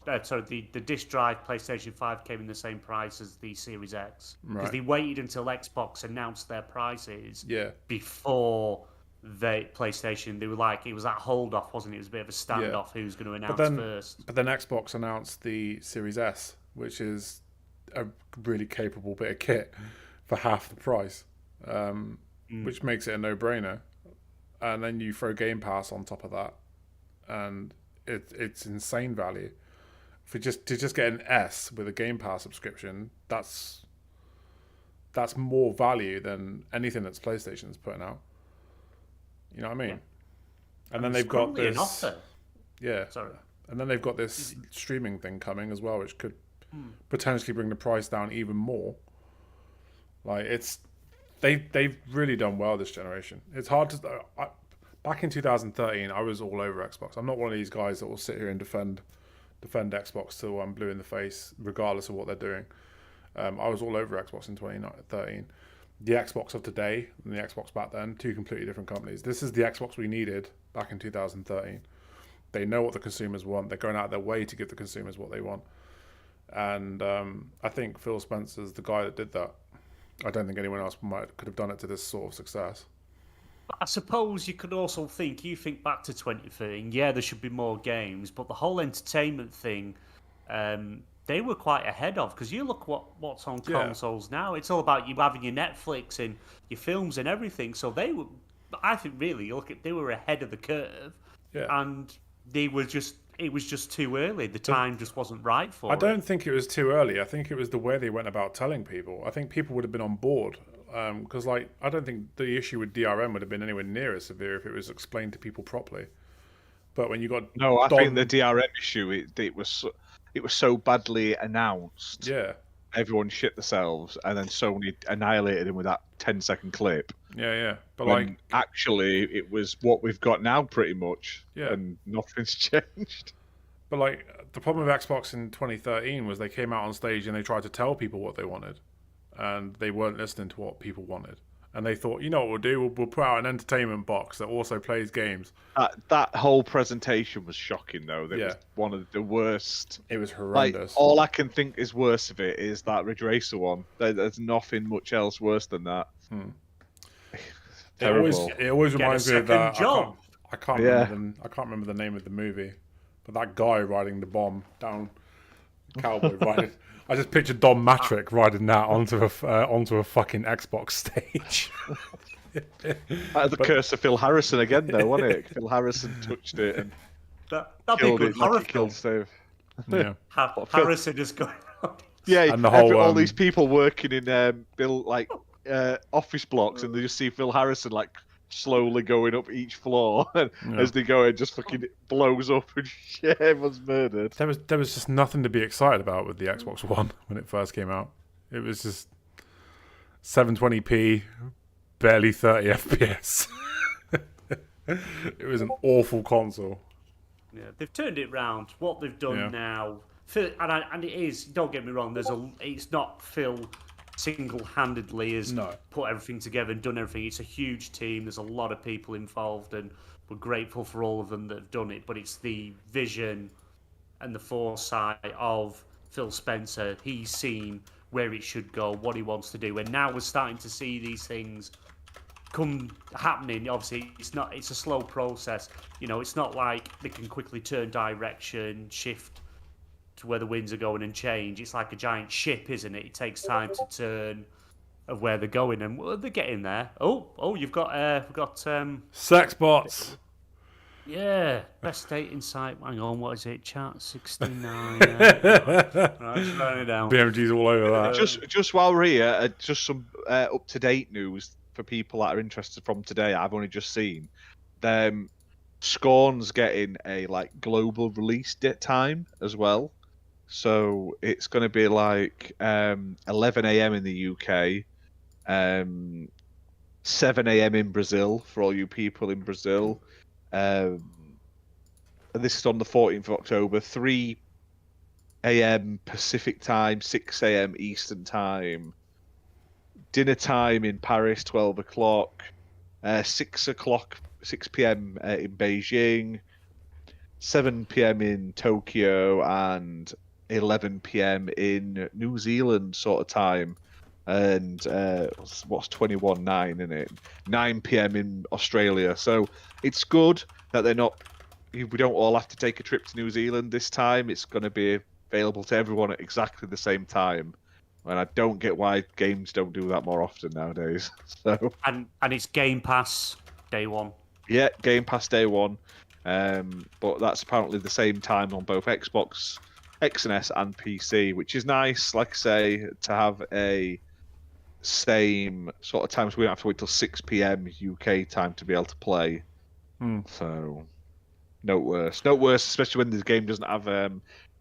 The disc drive PlayStation 5 came in the same price as the Series X. Because they waited until Xbox announced their prices before PlayStation. They were it was that hold off, wasn't it? It was a bit of a standoff who's going to announce first. But then Xbox announced the Series S, which is a really capable bit of kit for half the price, which makes it a no-brainer. And then you throw Game Pass on top of that, and it's insane value. To just get an S with a Game Pass subscription, that's more value than anything that PlayStation's putting out. You know what I mean? And then they've got this. Yeah. Sorry. And then they've got this streaming thing coming as well, which could potentially bring the price down even more. Like they've really done well this generation. It's hard to. Back in 2013, I was all over Xbox. I'm not one of these guys that will sit here and defend Xbox till I'm blue in the face, regardless of what they're doing. I was all over Xbox in 2013. The Xbox of today and the Xbox back then, two completely different companies. This is the Xbox we needed back in 2013. They know what the consumers want. They're going out of their way to give the consumers what they want. And I think Phil Spencer's the guy that did that. I don't think anyone else could have done it to this sort of success. I suppose you could also you think back to 2013, yeah, there should be more games, but the whole entertainment thing, they were quite ahead of, because you look what's on consoles now. It's all about you having your Netflix and your films and everything. So they were, I think, really, they were ahead of the curve, and it was just too early. The time just wasn't right for it. I don't think it was too early. I think it was the way they went about telling people. I think people would have been on board. Because I don't think the issue with DRM would have been anywhere near as severe if it was explained to people properly. But when you got I think the DRM issue it was so badly announced. Yeah, everyone shit themselves, and then Sony annihilated him with that 10-second clip. Yeah. But when actually, it was what we've got now, pretty much. Yeah, and nothing's changed. But the problem with Xbox in 2013 was they came out on stage and they tried to tell people what they wanted. And they weren't listening to what people wanted. And they thought, you know what we'll do? We'll put out an entertainment box that also plays games. That whole presentation was shocking, though. It was one of the worst. It was horrendous. All I can think is worse of it is that Ridge Racer one. There's nothing much else worse than that. Terrible. It always reminds me of that. Job. I can't remember the name of the movie. But that guy riding the bomb down, cowboy riding. I just pictured Don Matrick riding that onto a fucking Xbox stage. The curse of Phil Harrison again, though, wasn't it? Phil Harrison touched it and that'd be a good horror film. Steve. Yeah, Harrison just going on. Yeah, and the whole, all these people working in office blocks, and they just see Phil Harrison slowly going up each floor, and as they go, it just fucking blows up and everyone's murdered. There was just nothing to be excited about with the Xbox One when it first came out. It was just 720p, barely 30 FPS. It was an awful console. Yeah, they've turned it round. What they've done now, and it is. Don't get me wrong. It's not Phil single-handedly has put everything together and done everything. It's a huge team. There's a lot of people involved, and we're grateful for all of them that have done it. But it's the vision and the foresight of Phil Spencer. He's seen where it should go, what he wants to do, and now we're starting to see these things come happening. Obviously, it's a slow process. It's not like they can quickly turn direction, shift to where the winds are going and change. It's like a giant ship, isn't it? It takes time to turn of where they're going, and they're getting there. Oh, we've got sex bots. Yeah, best dating site. Hang on, what is it? Chat 69. Right, just write it down. BMG's all over that. Just while we're here, just some up-to-date news for people that are interested from today. I've only just seen them. Scorn's getting a global release time as well. So it's going to be 11 a.m. in the UK, 7 a.m. in Brazil for all you people in Brazil. And this is on the 14th of October, 3 a.m. Pacific time, 6 a.m. Eastern time. Dinner time in Paris, 12 o'clock. 6 p.m. In Beijing. 7 p.m. in Tokyo, and 11 p.m. in New Zealand sort of time. And what's 21/9 in it? 9 p.m. in Australia. So it's good that we don't all have to take a trip to New Zealand this time. It's going to be available to everyone at exactly the same time. And I don't get why games don't do that more often nowadays. So and it's Game Pass day one. Yeah, Game Pass day one. But that's apparently the same time on both Xbox X and S and PC, which is nice, like I say, to have a same sort of time, so we don't have to wait till 6 p.m. UK time to be able to play. So Note worse. Note worse, especially when the game doesn't have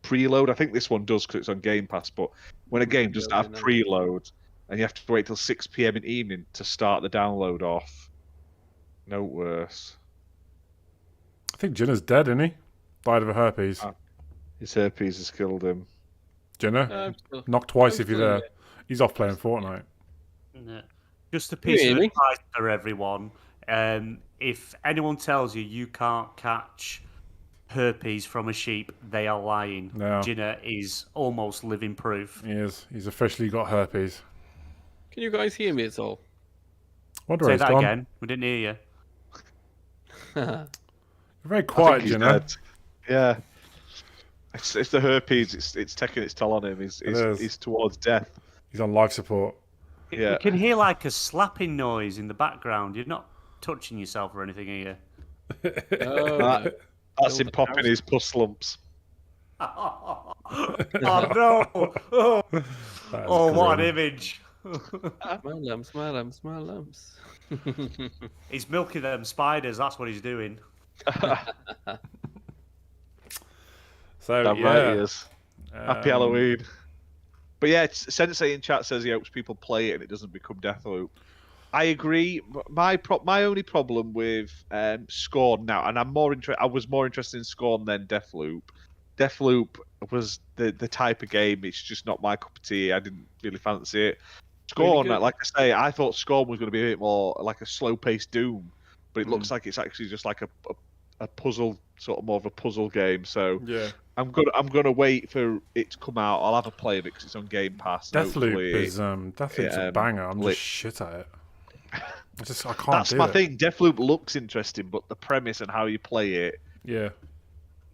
preload. I think this one does because it's on Game Pass, but when a game doesn't have preload and you have to wait till 6 p.m. in the evening to start the download off. Note worse. I think Jinna's dead, isn't he? Died of a herpes. His herpes has killed him. Jinna, knock twice if you're there. Yeah. He's off playing Fortnite. Yeah. Just a piece of Really? advice for everyone. If anyone tells you you can't catch herpes from a sheep, they are lying. No. Jinna is almost living proof. He is. He's officially got herpes. Can you guys hear me at all? Wonder Say where he's that gone. again. We didn't hear you. You're very I quiet, think he's Jinna. dead. Yeah. It's the herpes. It's taking its toll on him. He's towards death. He's on life support. Yeah. You can hear like a slapping noise in the background. You're not touching yourself or anything, are you? Oh, That's him popping his pus lumps. Oh no! Oh, That is what an grim. image! my lumps. He's milking them spiders. That's what he's doing. So Damn yeah, right he is. Happy Um, Halloween. But yeah, Sensei in chat says he hopes people play it and it doesn't become Deathloop. I agree. My only problem with Scorn now, and I was more interested in Scorn than Deathloop. Deathloop was the type of game. It's just not my cup of tea. I didn't really fancy it. Scorn, Really good. like I say, I thought Scorn was going to be a bit more like a slow-paced Doom, but it looks like it's actually just like a puzzle, sort of more of a puzzle game. So Yeah, I'm gonna wait for it to come out. I'll have a play of it because it's on Game Pass. Deathloop's a banger. I'm lit. just shit at it. I can't That's do my it. thing. Deathloop looks interesting, but the premise and how you play it Yeah,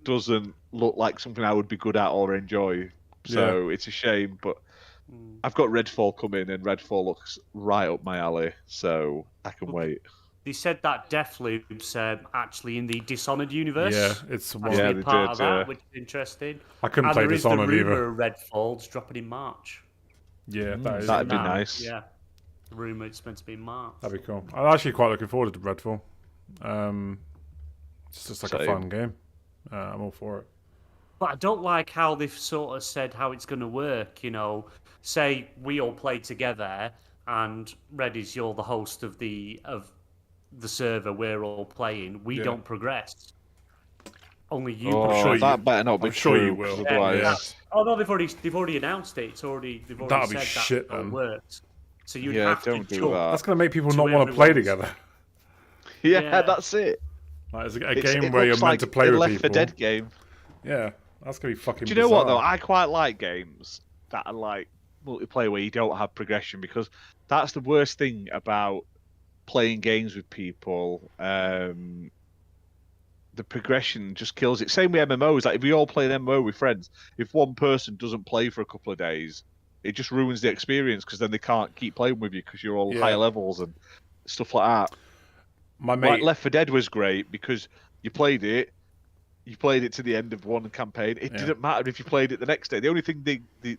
doesn't look like something I would be good at or enjoy. So it's a shame, but I've got Redfall coming, and Redfall looks right up my alley, so I can wait. They said that Deathloop's actually in the Dishonored universe. yeah, it's one. Actually, Yeah, a they part did, of that, yeah. which is interesting. I couldn't And play there is the Dishonored rumour either. of Redfall's dropping in March. Yeah, that is. That'd be Now, nice. Yeah, rumour it's meant to be in March. That'd be cool. I'm actually quite looking forward to Redfall. It's just like a Same. fun game. I'm all for it. But I don't like how they've sort of said how it's going to work. You know, say we all play together, and Redis, you're the host of the server. We're all playing. We Yeah. don't progress. Only you. Oh, sure you- that better not be I'm sure you true, will. 'cause Yeah, otherwise, yeah. Oh no, they've already announced it. They've already That'll be said shit, that it then. works. So you'd Yeah, have to don't do jump. that. That's gonna make people to not want to play everyone's- together. yeah, Yeah. that's it. Like, it's a It game where you're looks meant like to play a with Left people. 4 Dead game. Yeah, that's gonna be fucking. Do you know what though? bizarre. I quite like games that are like multiplayer where you don't have progression, because that's the worst thing about playing games with people. The progression just kills it. Same with MMOs. Like if we all play an MMO with friends, if one person doesn't play for a couple of days, it just ruins the experience, because then they can't keep playing with you because you're all Yeah. higher levels and stuff like that. My Like mate, Left 4 Dead was great because you played it to the end of one campaign. It Yeah. didn't matter if you played it the next day. The only thing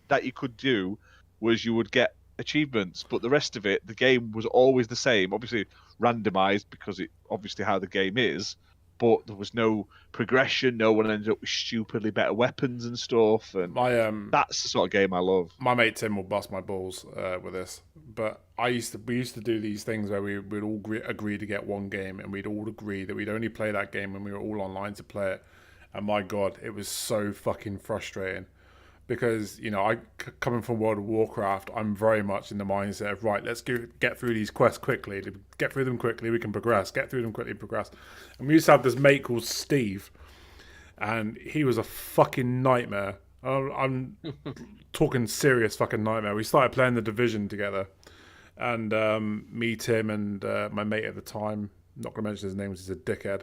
that you could do was you would get achievements, but the rest of it, the game was always the same. Obviously randomized because it obviously how the game is, but there was no progression. No one ended up with stupidly better weapons and stuff, and my that's the sort of game I love. my mate Tim will bust my balls with this, but we used to do these things where we'd all agree to get one game, and we'd all agree that we'd only play that game when we were all online to play it. And my God, it was so fucking frustrating, because coming from World of Warcraft, I'm very much in the mindset of, right, let's get through these quests quickly. To get through them quickly, we can progress. Get through them quickly, progress. And we used to have this mate called Steve, and he was a fucking nightmare. I'm talking serious fucking nightmare. We started playing The Division together, and me, Tim, and my mate at the time, I'm not going to mention his name because he's a dickhead,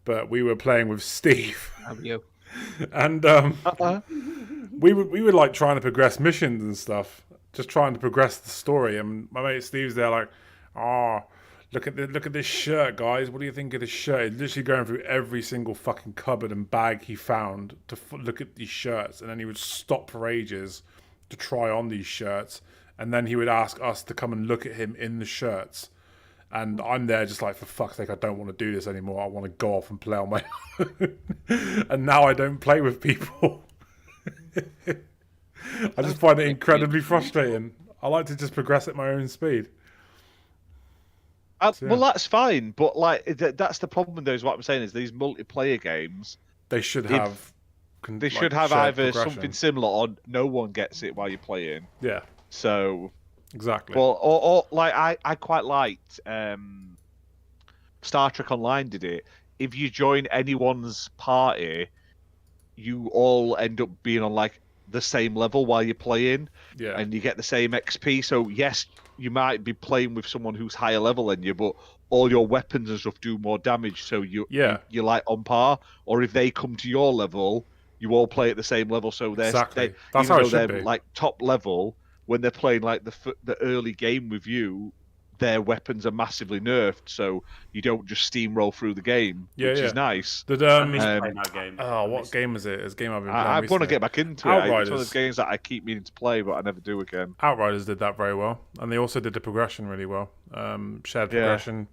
but we were playing with Steve. Have you? And we were like trying to progress missions and stuff, just trying to progress the story. And my mate Steve's there like, look at this shirt, guys. What do you think of this shirt? He's literally going through every single fucking cupboard and bag he found to look at these shirts, and then he would stop for ages to try on these shirts, and then he would ask us to come and look at him in the shirts. And I'm there just like, for fuck's sake, I don't want to do this anymore. I want to go off and play on my own. And now I don't play with people. I just find it incredibly frustrating. I like to just progress at my own speed. Well, that's fine, but like that's the problem. Though, is what I'm saying is these multiplayer games. They should have. They should have either something similar or no one gets it while you're playing. Yeah. So. Exactly. Well, or like I quite liked Star Trek Online did it. If you join anyone's party, you all end up being on like the same level while you're playing, and you get the same XP. So yes, you might be playing with someone who's higher level than you, but all your weapons and stuff do more damage. So you're like on par. Or if they come to your level, you all play at the same level. So that's how it should be. Like top level. When they're playing like the early game with you, their weapons are massively nerfed, so you don't just steamroll through the game, which is nice. I miss playing that game. Oh, what game is it? It's a game I've been playing I want to get back into it. It's one of those games that I keep meaning to play, but I never do again. Outriders did that very well, and they also did the progression really well. Shared progression.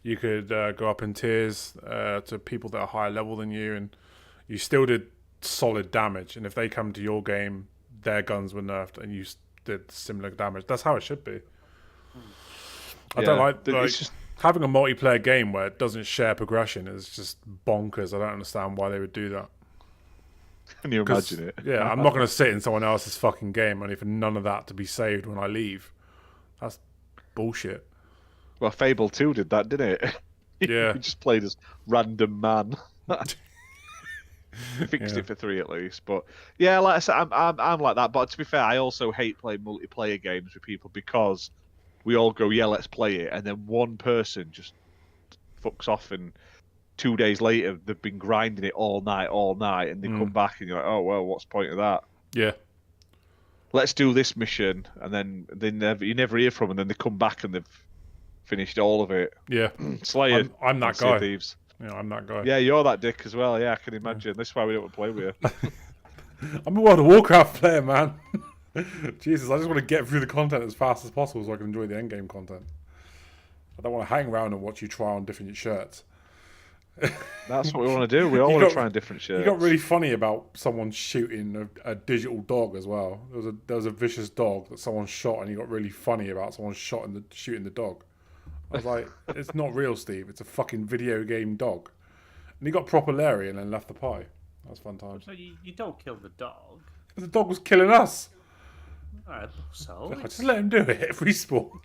You could go up in tiers to people that are higher level than you, and you still did solid damage. And if they come to your game, their guns were nerfed, and you did similar damage. That's how it should be. I don't like just having a multiplayer game where it doesn't share progression is just bonkers. I don't understand why they would do that. Can you imagine it? Yeah, I'm not going to sit in someone else's fucking game only for none of that to be saved when I leave. That's bullshit. Well, Fable 2 did that, didn't it? Yeah. You just played as random man. Fixed it for 3 at least, but yeah, like I said, I'm like that. But to be fair, I also hate playing multiplayer games with people because we all go, yeah, let's play it, and then one person just fucks off, and 2 days later they've been grinding it all night, and they come back, and you're like, oh well, what's the point of that? Yeah. Let's do this mission, and then you never hear from them, and then they come back and they've finished all of it. Yeah. Slayer. I'm that guy. Thieves. Yeah, I'm that guy. Yeah, you're that dick as well. Yeah, I can imagine. That's why we don't want to play with you. I'm a World of Warcraft player, man. Jesus, I just want to get through the content as fast as possible so I can enjoy the endgame content. I don't want to hang around and watch you try on different shirts. That's what we want to do. We all want to try on different shirts. You got really funny about someone shooting a digital dog as well. There was a vicious dog that someone shot, and you got really funny about someone shooting the dog. I was like, it's not real, Steve. It's a fucking video game dog. And he got proper Larry and then left the pie. That was fun times. So you don't kill the dog. The dog was killing us. So just let him do it. Respawn.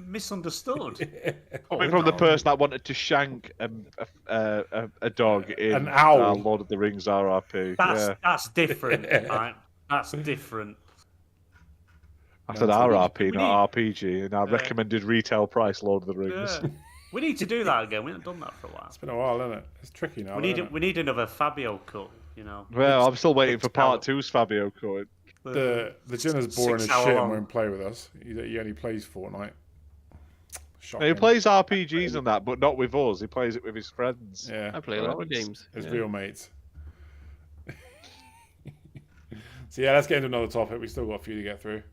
Misunderstood. Coming from the person that wanted to shank a dog in an owl. Lord of the Rings RRP. That's different, right? That's different. I said RRP, not RPG, and I recommended retail price Lord of the Rings. Yeah. We need to do that again. We haven't done that for a while. It's been a while, isn't it? It's tricky now. We need another Fabio cut, you know. Well, I'm still waiting for part 2's Fabio cut. The Ginna's boring as shit and won't play with us. He only plays Fortnite. No, he plays RPGs and that, but not with us. He plays it with his friends. Yeah, I play a lot of games. His real mates. So yeah, let's get into another topic. We still got a few to get through.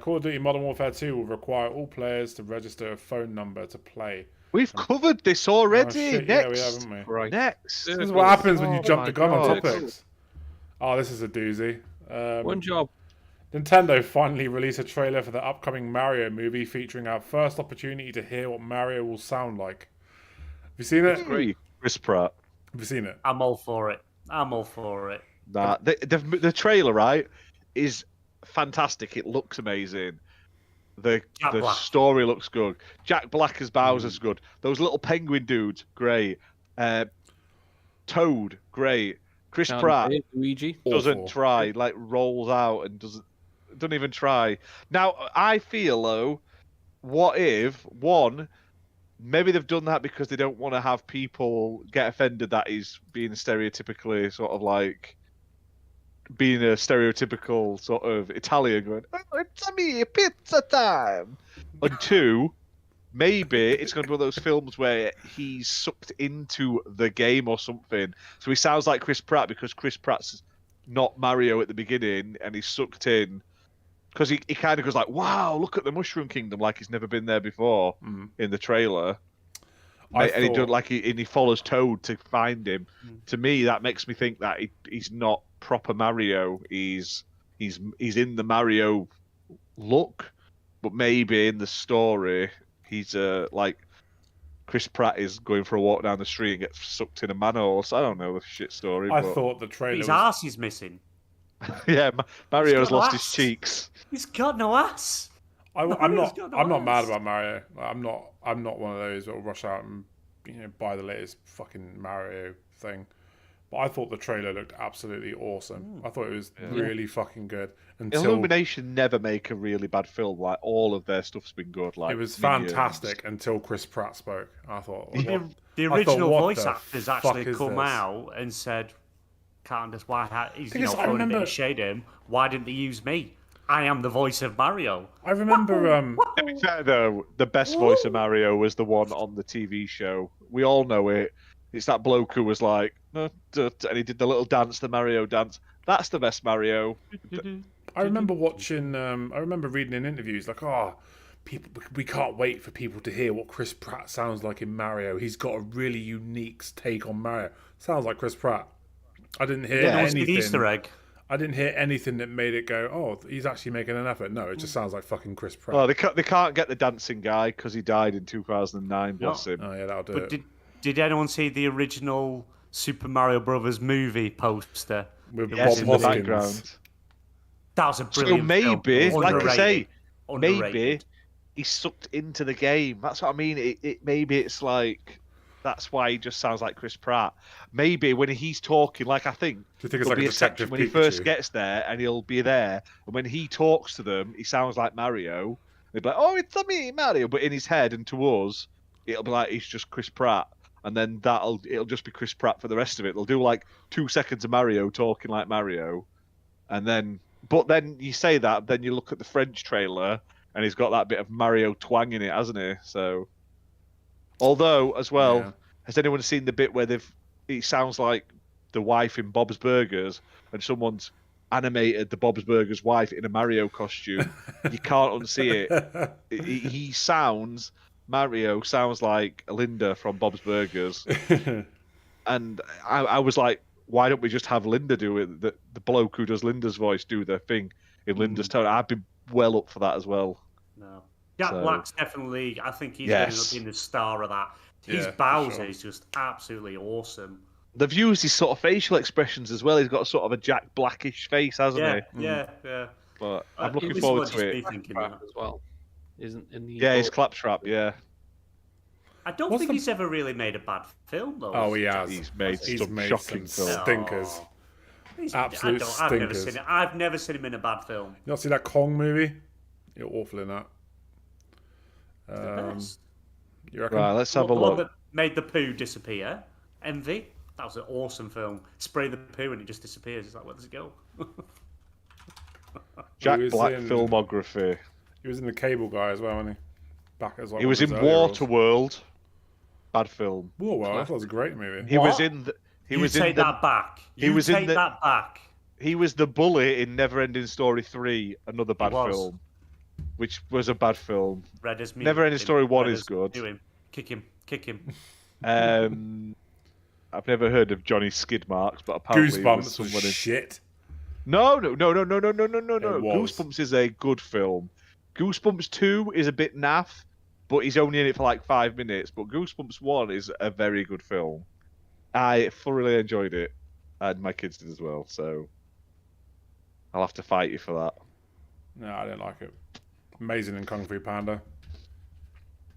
Call of Duty Modern Warfare 2 will require all players to register a phone number to play. We've covered this already. Oh, shit, Next. Yeah, we have, haven't we? Right. Next. This is what happens when you jump the gun on topics. Oh, this is a doozy. One job. Nintendo finally released a trailer for the upcoming Mario movie featuring our first opportunity to hear what Mario will sound like. Have you seen it? It's great. Chris Pratt. Have you seen it? I'm all for it. Nah, the trailer, right, is fantastic. It looks amazing. The story looks good. Jack Black as Bowser's good. Those little penguin dudes, great. Toad, great. Chris Pratt Luigi doesn't try, like rolls out and doesn't even try. Now I feel though, what if maybe they've done that because they don't want to have people get offended that he's being stereotypically sort of like being a stereotypical sort of Italian going, oh, it's me, pizza time. And 2, maybe it's going to be one of those films where he's sucked into the game or something. So he sounds like Chris Pratt because Chris Pratt's not Mario at the beginning and he's sucked in because he kind of goes like, "Wow, look at the Mushroom Kingdom!" like he's never been there before in the trailer. And he follows Toad to find him. To me, that makes me think that he's not proper Mario. He's in the Mario look, but maybe in the story he's like Chris Pratt is going for a walk down the street and gets sucked in a manhole. So I don't know the shit story. I thought the trailer. His arse is missing. Yeah, Mario's lost his cheeks. He's got no ass. I'm not mad about Mario. I'm not one of those that will rush out and buy the latest fucking Mario thing. But I thought the trailer looked absolutely awesome. I thought it was really fucking good. Illumination never make a really bad film. Like all of their stuff's been good. Like it was fantastic until Chris Pratt spoke. I thought the original voice actors actually come out and said, "Candace, why he's throwing a bit of shade at him? Why didn't they use me? I am the voice of Mario." I remember. To be fair though, the best voice of Mario was the one on the TV show. We all know it. It's that bloke who was like, and he did the little dance, the Mario dance. That's the best Mario. I remember watching. I remember reading in interviews like, we can't wait for people to hear what Chris Pratt sounds like in Mario. He's got a really unique take on Mario. Sounds like Chris Pratt. I didn't hear anything. Easter egg. I didn't hear anything that made it go, "Oh, he's actually making an effort." No, it just sounds like fucking Chris Pratt. Well, they can't get the dancing guy because he died in 2009. Bless him. Oh yeah, that'll do it. Did anyone see the original Super Mario Brothers movie poster with Bob in the Hoskins? background? That was a brilliant. So maybe, film. like I say, Underrated. maybe he's sucked into the game. That's what I mean. Maybe it's like that's why he just sounds like Chris Pratt. Maybe when he's talking, like I think, Do you think it's there'll like be a a section Detective when he Pikachu? first gets there, and he'll be there, and when he talks to them, he sounds like Mario. They'll be like, "Oh, it's me, Mario," but in his head and to us, it'll be like he's just Chris Pratt. And then it'll just be Chris Pratt for the rest of it. They'll do like 2 seconds of Mario talking like Mario, but then you say that, then you look at the French trailer, and he's got that bit of Mario twang in it, hasn't he? So, although as well, has anyone seen the bit where it sounds like the wife in Bob's Burgers, and someone's animated the Bob's Burgers wife in a Mario costume? You can't unsee it. Mario sounds like Linda from Bob's Burgers. And I was like, why don't we just have Linda do it? The bloke who does Linda's voice do the thing in Linda's tone. I'd be well up for that as well. No. Jack Black's definitely, I think he's going to be the star of that. His Bowser is just absolutely awesome. They've used his sort of facial expressions as well. He's got sort of a Jack Blackish face, hasn't he? Yeah. But I'm looking forward to it. As well. Isn't in the his Claptrap, yeah. I don't think he's ever really made a bad film, though. Oh, he has. He's made some shocking films. Stinkers. Absolute stinkers. I've never seen him in a bad film. You not see that Kong movie? You're awful in that. You reckon? Right, let's have a The one look. that made the poo disappear. Envy. That was an awesome film. Spray the poo and it just disappears. It's like, where does it go? Jack Black filmography. He was in The Cable Guy as well, wasn't he? Back as well. He was in Waterworld. Bad film. Waterworld. That was a great movie. He was in. He was in that back. That back. He was the bully in Neverending Story 3, another bad film, which was a bad film. Red as me. Neverending Story 1 is good. Do him. Kick him. I've never heard of Johnny Skid Marks, but apparently Goosebumps was shit. No. Goosebumps is a good film. Goosebumps 2 is a bit naff, but he's only in it for like 5 minutes. But Goosebumps 1 is a very good film. I thoroughly enjoyed it, and my kids did as well. So I'll have to fight you for that. No, I didn't like it. Amazing in Kung Fu Panda.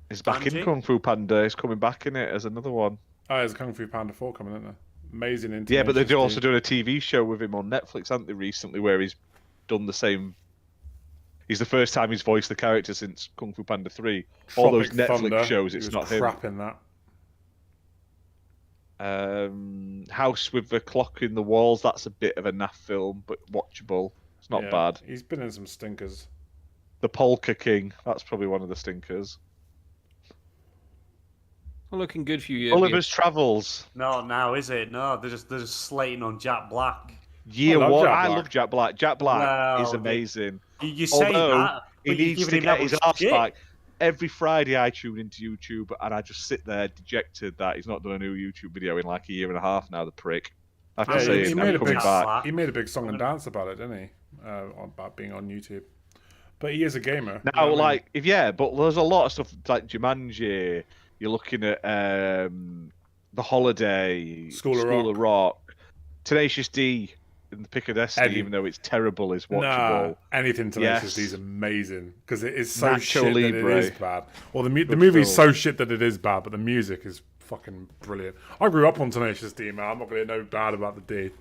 It's back in Kung Fu Panda. It's coming back in it as another one. Oh, there's Kung Fu Panda 4 coming, isn't there? Amazing in. Yeah, but they've also done a TV show with him on Netflix, haven't they, recently, where he's done the same. He's the first time he's voiced the character since Kung Fu Panda 3. All those Netflix Thunder, shows, it's not him. Crap in that. House with the Clock in the Walls, that's a bit of a naff film, but watchable. It's not bad. He's been in some stinkers. The Polka King, that's probably one of the stinkers. Well, looking good for you. Oliver's Travels. No, now is it? No, they're just slating on Jack Black. Year love one. Jack I Black. love Jack Black. Jack Black is Well, amazing. You say Although that, he but you're needs to giving him get that his much arse shit. back. Every Friday I tune into YouTube and I just sit there dejected that he's not done a new YouTube video in like a year and a half now, the prick. I have to Yeah, say, he I'm made a coming big back. he made a big song and dance about it, didn't he? About being on YouTube. But he is a gamer. Now, you know what I mean? but there's a lot of stuff like Jumanji. You're looking at The Holiday, School of Rock, Tenacious D, in the Pick of Destiny, Eddie. even though it's terrible, is Nah, watchable. anything Tenacious D Yes. is amazing because it is so Nacho shit that Libre. it is bad. Well, the Good movie's film. so shit that it is bad, but the music is fucking brilliant. I grew up on Tenacious D, man. I'm not going to know bad about the D.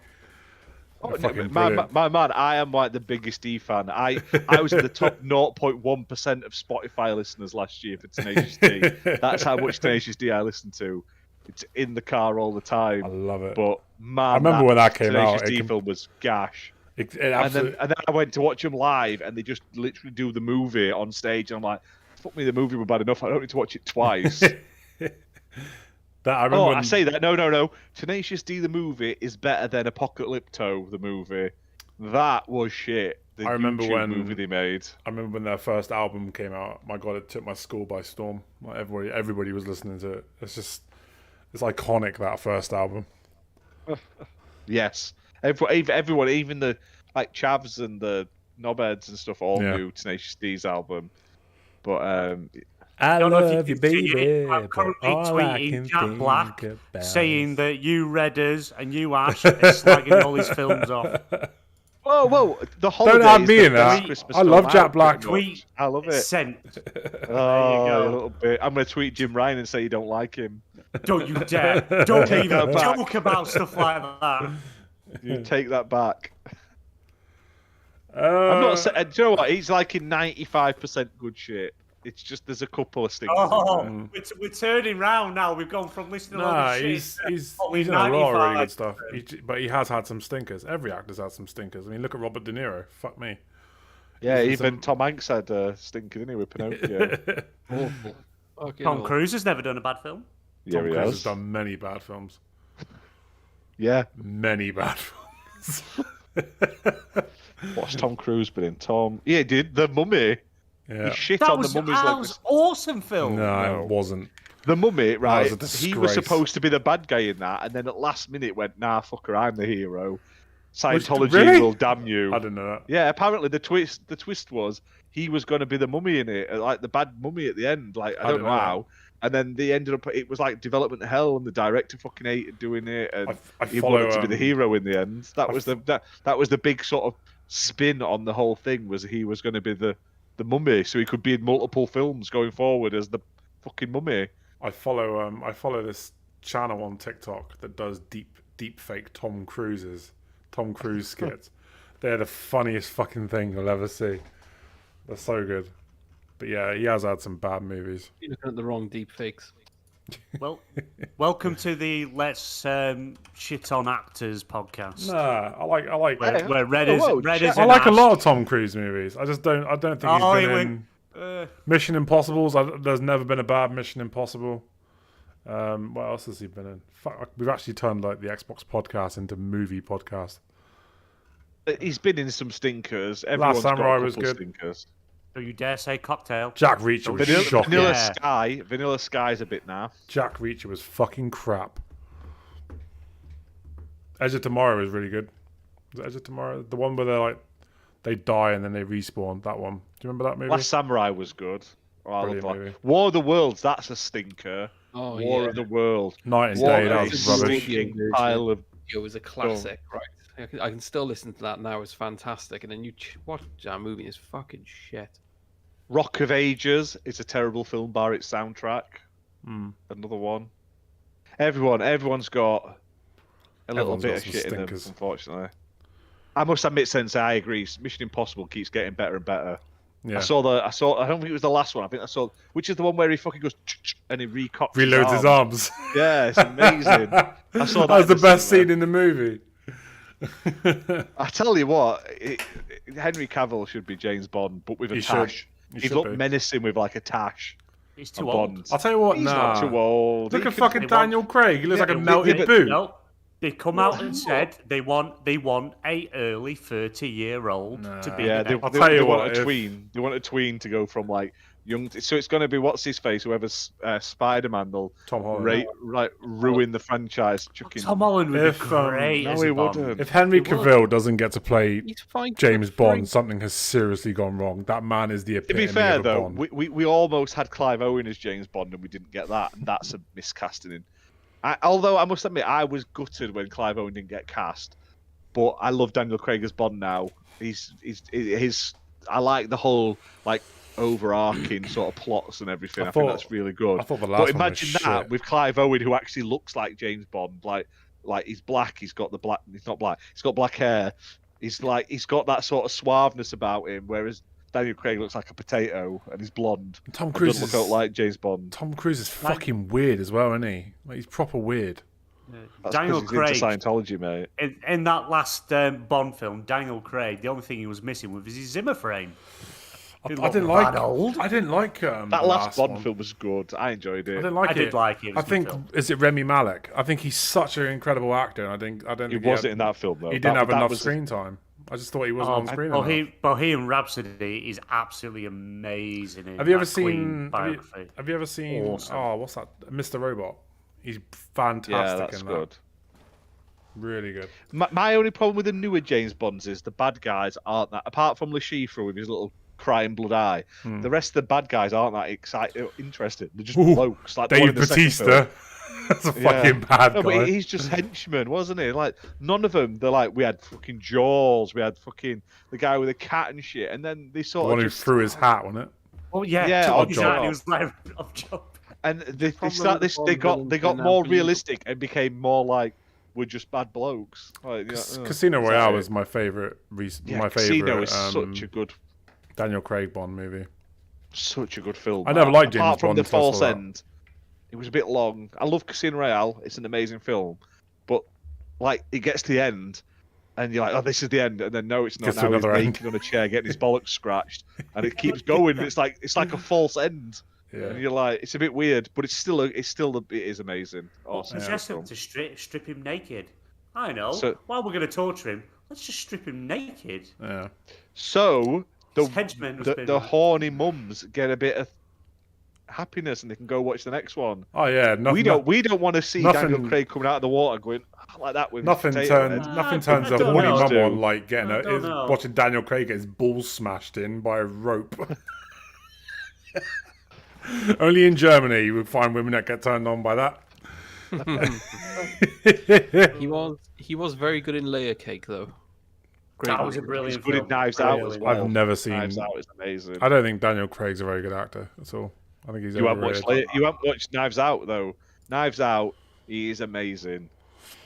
Oh, They're no, fucking my brilliant. man, I am like the biggest D fan. I was in the top 0.1% of Spotify listeners last year for Tenacious D. That's how much Tenacious D I listen to. It's in the car all the time. I love it. But man, I remember when that came Tenacious out. D film was gash. It And absolutely, then I went to watch them live, and they just literally do the movie on stage. And I'm like, fuck me, the movie was bad enough. I don't need to watch it twice. that I remember. I say that. No. Tenacious D, the movie, is better than Apocalypto, the movie. That was shit. The I remember YouTube when- movie they made. I remember when their first album came out. My God, it took my school by storm. Like everybody was listening to it. It's iconic, that first album. Yes. Everyone, even the like Chavs and the Knobheads and stuff, all Yeah. knew Tenacious D's album. But I don't know if you love you, can see baby. it. I'm currently tweeting Jack Black saying that you Redders and you Ash are slagging all his films off. whoa, the holiday. Don't add is me the in best that. Christmas I film love out, Jack Black. pretty much. I love it. Sent. Oh, go. a little bit. I'm gonna tweet Jim Ryan and say you don't like him. Don't you dare. Don't Take even that back. joke about stuff like that. You take that back. I'm I'm not saying. Do you know what? He's like in 95% good shit. It's just there's a couple of stinkers. Oh, in there. we're turning round now. We've gone from listening to a lot Nah, of shit. he's Only in a lot of really 95. good stuff. But he has had some stinkers. Every actor's had some stinkers. I mean, look at Robert De Niro. Fuck me. Yeah, This is even some- Tom Hanks had a stinker, didn't he, with Pinocchio? Awful. Fucking Tom hell. Cruise has never done a bad film. Yeah, Tom he Cruise has. has done many bad films. Yeah. Many bad films. What's Tom Cruise been in? Yeah, he did. The Mummy. Yeah. He shit That on was the an Mummy's like this. awesome film. No, it wasn't. The Mummy, right? a He was disgrace. supposed to be the bad guy in that, and then at last minute went, nah, fucker, I'm the hero. Scientology really? will damn you. I didn't know that. Yeah, apparently the twist was he was going to be the mummy in it, like the bad mummy at the end. Like I don't didn't know know how. And then they ended up. It was like development hell, and the director fucking hated doing it, and I he follow, wanted to be the hero in the end. That was f- that was the big sort of spin on the whole thing. Was he was going to be the mummy, so he could be in multiple films going forward as the fucking mummy. I follow this channel on TikTok that does deep fake Tom Cruise skits. They're the funniest fucking thing you'll ever see. They're so good. But yeah, he has had some bad movies. You're looking at the wrong deep fakes. Well, welcome to the Let's Shit on Actors podcast. Nah, I like Where Red is, whoa, Red check. is I an like a ass. lot of Tom Cruise movies. I don't think he's Oh, been he in went, Mission Impossibles. There's never been a bad Mission Impossible. What else has he been in? Fuck, we've actually turned like the Xbox podcast into movie podcast. He's been in some stinkers. Everyone's Samurai got a was couple good. stinkers. don't you dare say Cocktail. Jack Reacher was Vanilla, shocking. Vanilla Sky's a bit naff. Jack Reacher was fucking crap. Edge of Tomorrow was really good. Was it Edge of Tomorrow? The one where they die and then they respawn. That one. Do you remember that movie? Last Samurai was good. Oh, I love Brilliant that. movie. War of the Worlds, that's a stinker. Oh, War yeah. of the World. Night and What Day. That a was rubbish. stinking pile of. It was a classic, right? I can still listen to that now. It's fantastic. And then you watch that movie, it's fucking shit. Rock of Ages is a terrible film bar its soundtrack. Mm. Another one. Everyone's got a little Everyone's bit got of some shit in them, stinkers. unfortunately. I must admit, Sensei, I agree. Mission Impossible keeps getting better and better. Yeah. I don't think it was the last one. I think I saw, which is the one where he fucking goes and he recocks Reloads his arms. Yeah, it's amazing. I saw That was the in the best cinema. scene in the movie. I tell you what, Henry Cavill should be James Bond, but with a He should. tash. He He'd should look be. menacing with like a tash. He's A too old. Bond. I'll tell you what, He's nah. not too old. Look He at can- fucking he Daniel Craig. He looks Yeah, like a but- melted but- boot. No, They come out and said they want a early 30-year-old to be Yeah, the they, next. I'll tell they you want what, a if- tween. They want a tween to go from like young. So it's going to be what's his face, whoever's Spider-Man. They'll Tom Holland. ruin the franchise. Chucking. Tom Holland would If, be great no, as he a Bond. wouldn't. If Henry It would. Cavill doesn't get to play He's fine. James for Bond, free. something has seriously gone wrong. That man is the To epitome be fair, of a though, Bond. we almost had Clive Owen as James Bond, and we didn't get that, and that's a miscasting. Although I must admit, I was gutted when Clive Owen didn't get cast, but I love Daniel Craig as Bond now. I like the whole like overarching sort of plots and everything. I think that's really good. I thought the But last one was imagine that shit. with Clive Owen, who actually looks like James Bond, like he's black. He's got He's not black. He's got black hair. He's got that sort of suaveness about him, whereas Daniel Craig looks like a potato and he's blonde. Tom And Cruise doesn't look out like James Bond. Tom Cruise is fucking weird as well, isn't he? Like, he's proper weird. That's Daniel 'cause he's into Craig Scientology, mate. in that last Bond film, Daniel Craig, the only thing he was missing was his Zimmer frame. I Didn't didn't look like. that old. I didn't like That the last Bond one. film was good. I enjoyed I it. didn't like I it. did like it. It was I a good think film. is it Remy Malek? I think he's such an incredible actor. And I don't. He think wasn't in that film though. He didn't have That enough was- screen time. I just thought he wasn't on screen enough. Bohemian Rhapsody is absolutely amazing. In Have you ever that Queen seen? biography. Have you ever seen? Awesome. Oh, what's that? Mr. Robot. He's fantastic Yeah, that's in good. that. Really good. My only problem with the newer James Bonds is the bad guys aren't that. Apart from Le Chiffre with his little crying blood eye, the rest of the bad guys aren't that interested. They're just Ooh, blokes. Like the one Dave in the second Batista. film. That's a Yeah. fucking bad No, guy. but he's just henchman, wasn't he? Like none of them. They're like we had fucking Jaws, we had fucking the guy with the cat and shit, and then they The sort one of who just threw his hat on it. Oh yeah, Yeah, took odd his job. hat and he was like, odd job. and they problem start with this. the They Bond got villains they got are now more believable. realistic and became more like we're just bad blokes. Like, Casino is that Royale it? was my favorite. Yeah, My Casino favorite. is such a good Daniel Craig Bond movie. film. I never liked James Apart from Bond the until I saw False that. End, it was a bit long. I love Casino Royale. It's an amazing film, but like it gets to the end, and you're like, oh, this is the end, and then no, it's not. Gets to Now he's another end. naked on a chair, getting his bollocks scratched, and it keeps going. It's like a false end, Yeah. and you're like, it's a bit weird, but it is amazing. Awesome. Suggest film. him to strip him naked. I know. So- While we're going to torture him, let's just strip him naked. Yeah. So His henchman was the horny mums get a bit of happiness, and they can go watch the next one. Oh yeah. Nothing, We don't want to see nothing- Daniel Craig coming out of the water going like that with his Nothing potato turns. head. Nothing I turns a don't horny know. mum on like getting I don't know. watching Daniel Craig get his balls smashed in by a rope. Only in Germany you would find women that get turned on by that. He was very good in Layer Cake though. Great. That was a He's brilliant good in film. Knives Out as Brilliant. well. I've never seen. Knives Out is amazing. I don't think Daniel Craig's a very good actor at all. I think he's You haven't overrated. watched Knives Out though. Knives Out, he is amazing,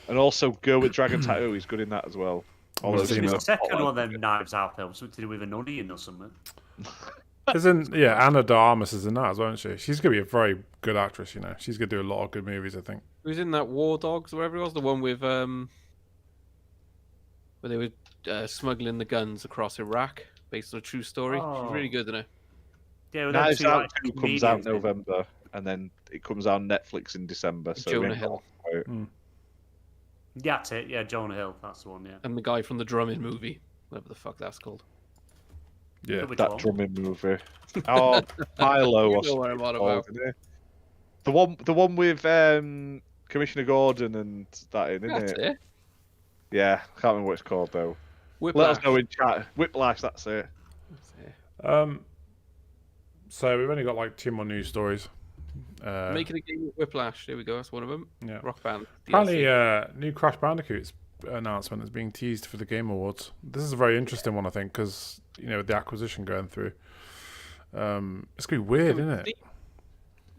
and also Girl with Dragon Tattoo, he's good in that as well. All I've those seen things that. The are second spotlight. one of them Knives Out films, something to do with an onion or something. Isn't Anna de Armas is in that as well, isn't she? She's gonna be a very good actress, you know. She's gonna do a lot of good movies, I think. Who was in that War Dogs or whatever it was? The one with where they were smuggling the guns across Iraq, based on a true story. She's really good, isn't it? Yeah, well, them Knives two, Out like, 2 comes out comedians. November, and then it comes out on Netflix in December. So Jonah we ain't Hill. got it. Yeah, that's it. Yeah, Jonah Hill. That's the one. Yeah. And the guy from the drumming movie, whatever the fuck that's called. Yeah. Which That one? drumming movie. Oh, Milo. You or know what I'm on something about. called, isn't it? The one with Commissioner Gordon and that in, isn't That's it? it. Yeah, I can't remember what it's called though. Let Whiplash. us know in chat. Whiplash, that's it. That's it. So we've only got like 2 more news stories. Making a game with Whiplash. There we go. That's one of them. Yeah. Rock Band. Apparently, DLC. new Crash Bandicoot announcement is being teased for the Game Awards. This is a very interesting one, I think, because with the acquisition going through, it's gonna be weird, isn't it?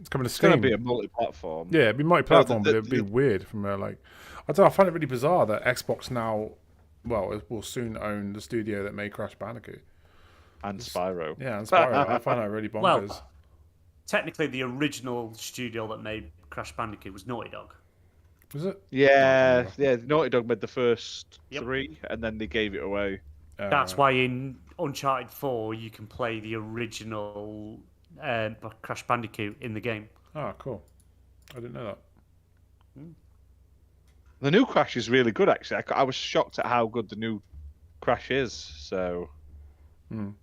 It's coming to It's going Steam. to be a multi-platform. Yeah, it'd be multi-platform, the- but it'd be weird from like. I don't know. I find it really bizarre that Xbox now, well, it will soon own the studio that made Crash Bandicoot. And Spyro. Yeah, and Spyro. I find that really bonkers. Well, technically, the original studio that made Crash Bandicoot was Naughty Dog. Was it? Yeah. Naughty Dog made the first Yep. 3, and then they gave it away. That's why in Uncharted 4 you can play the original Crash Bandicoot in the game. Oh, cool. I didn't know that. The new Crash is really good, actually. I was shocked at how good the new Crash is. So, And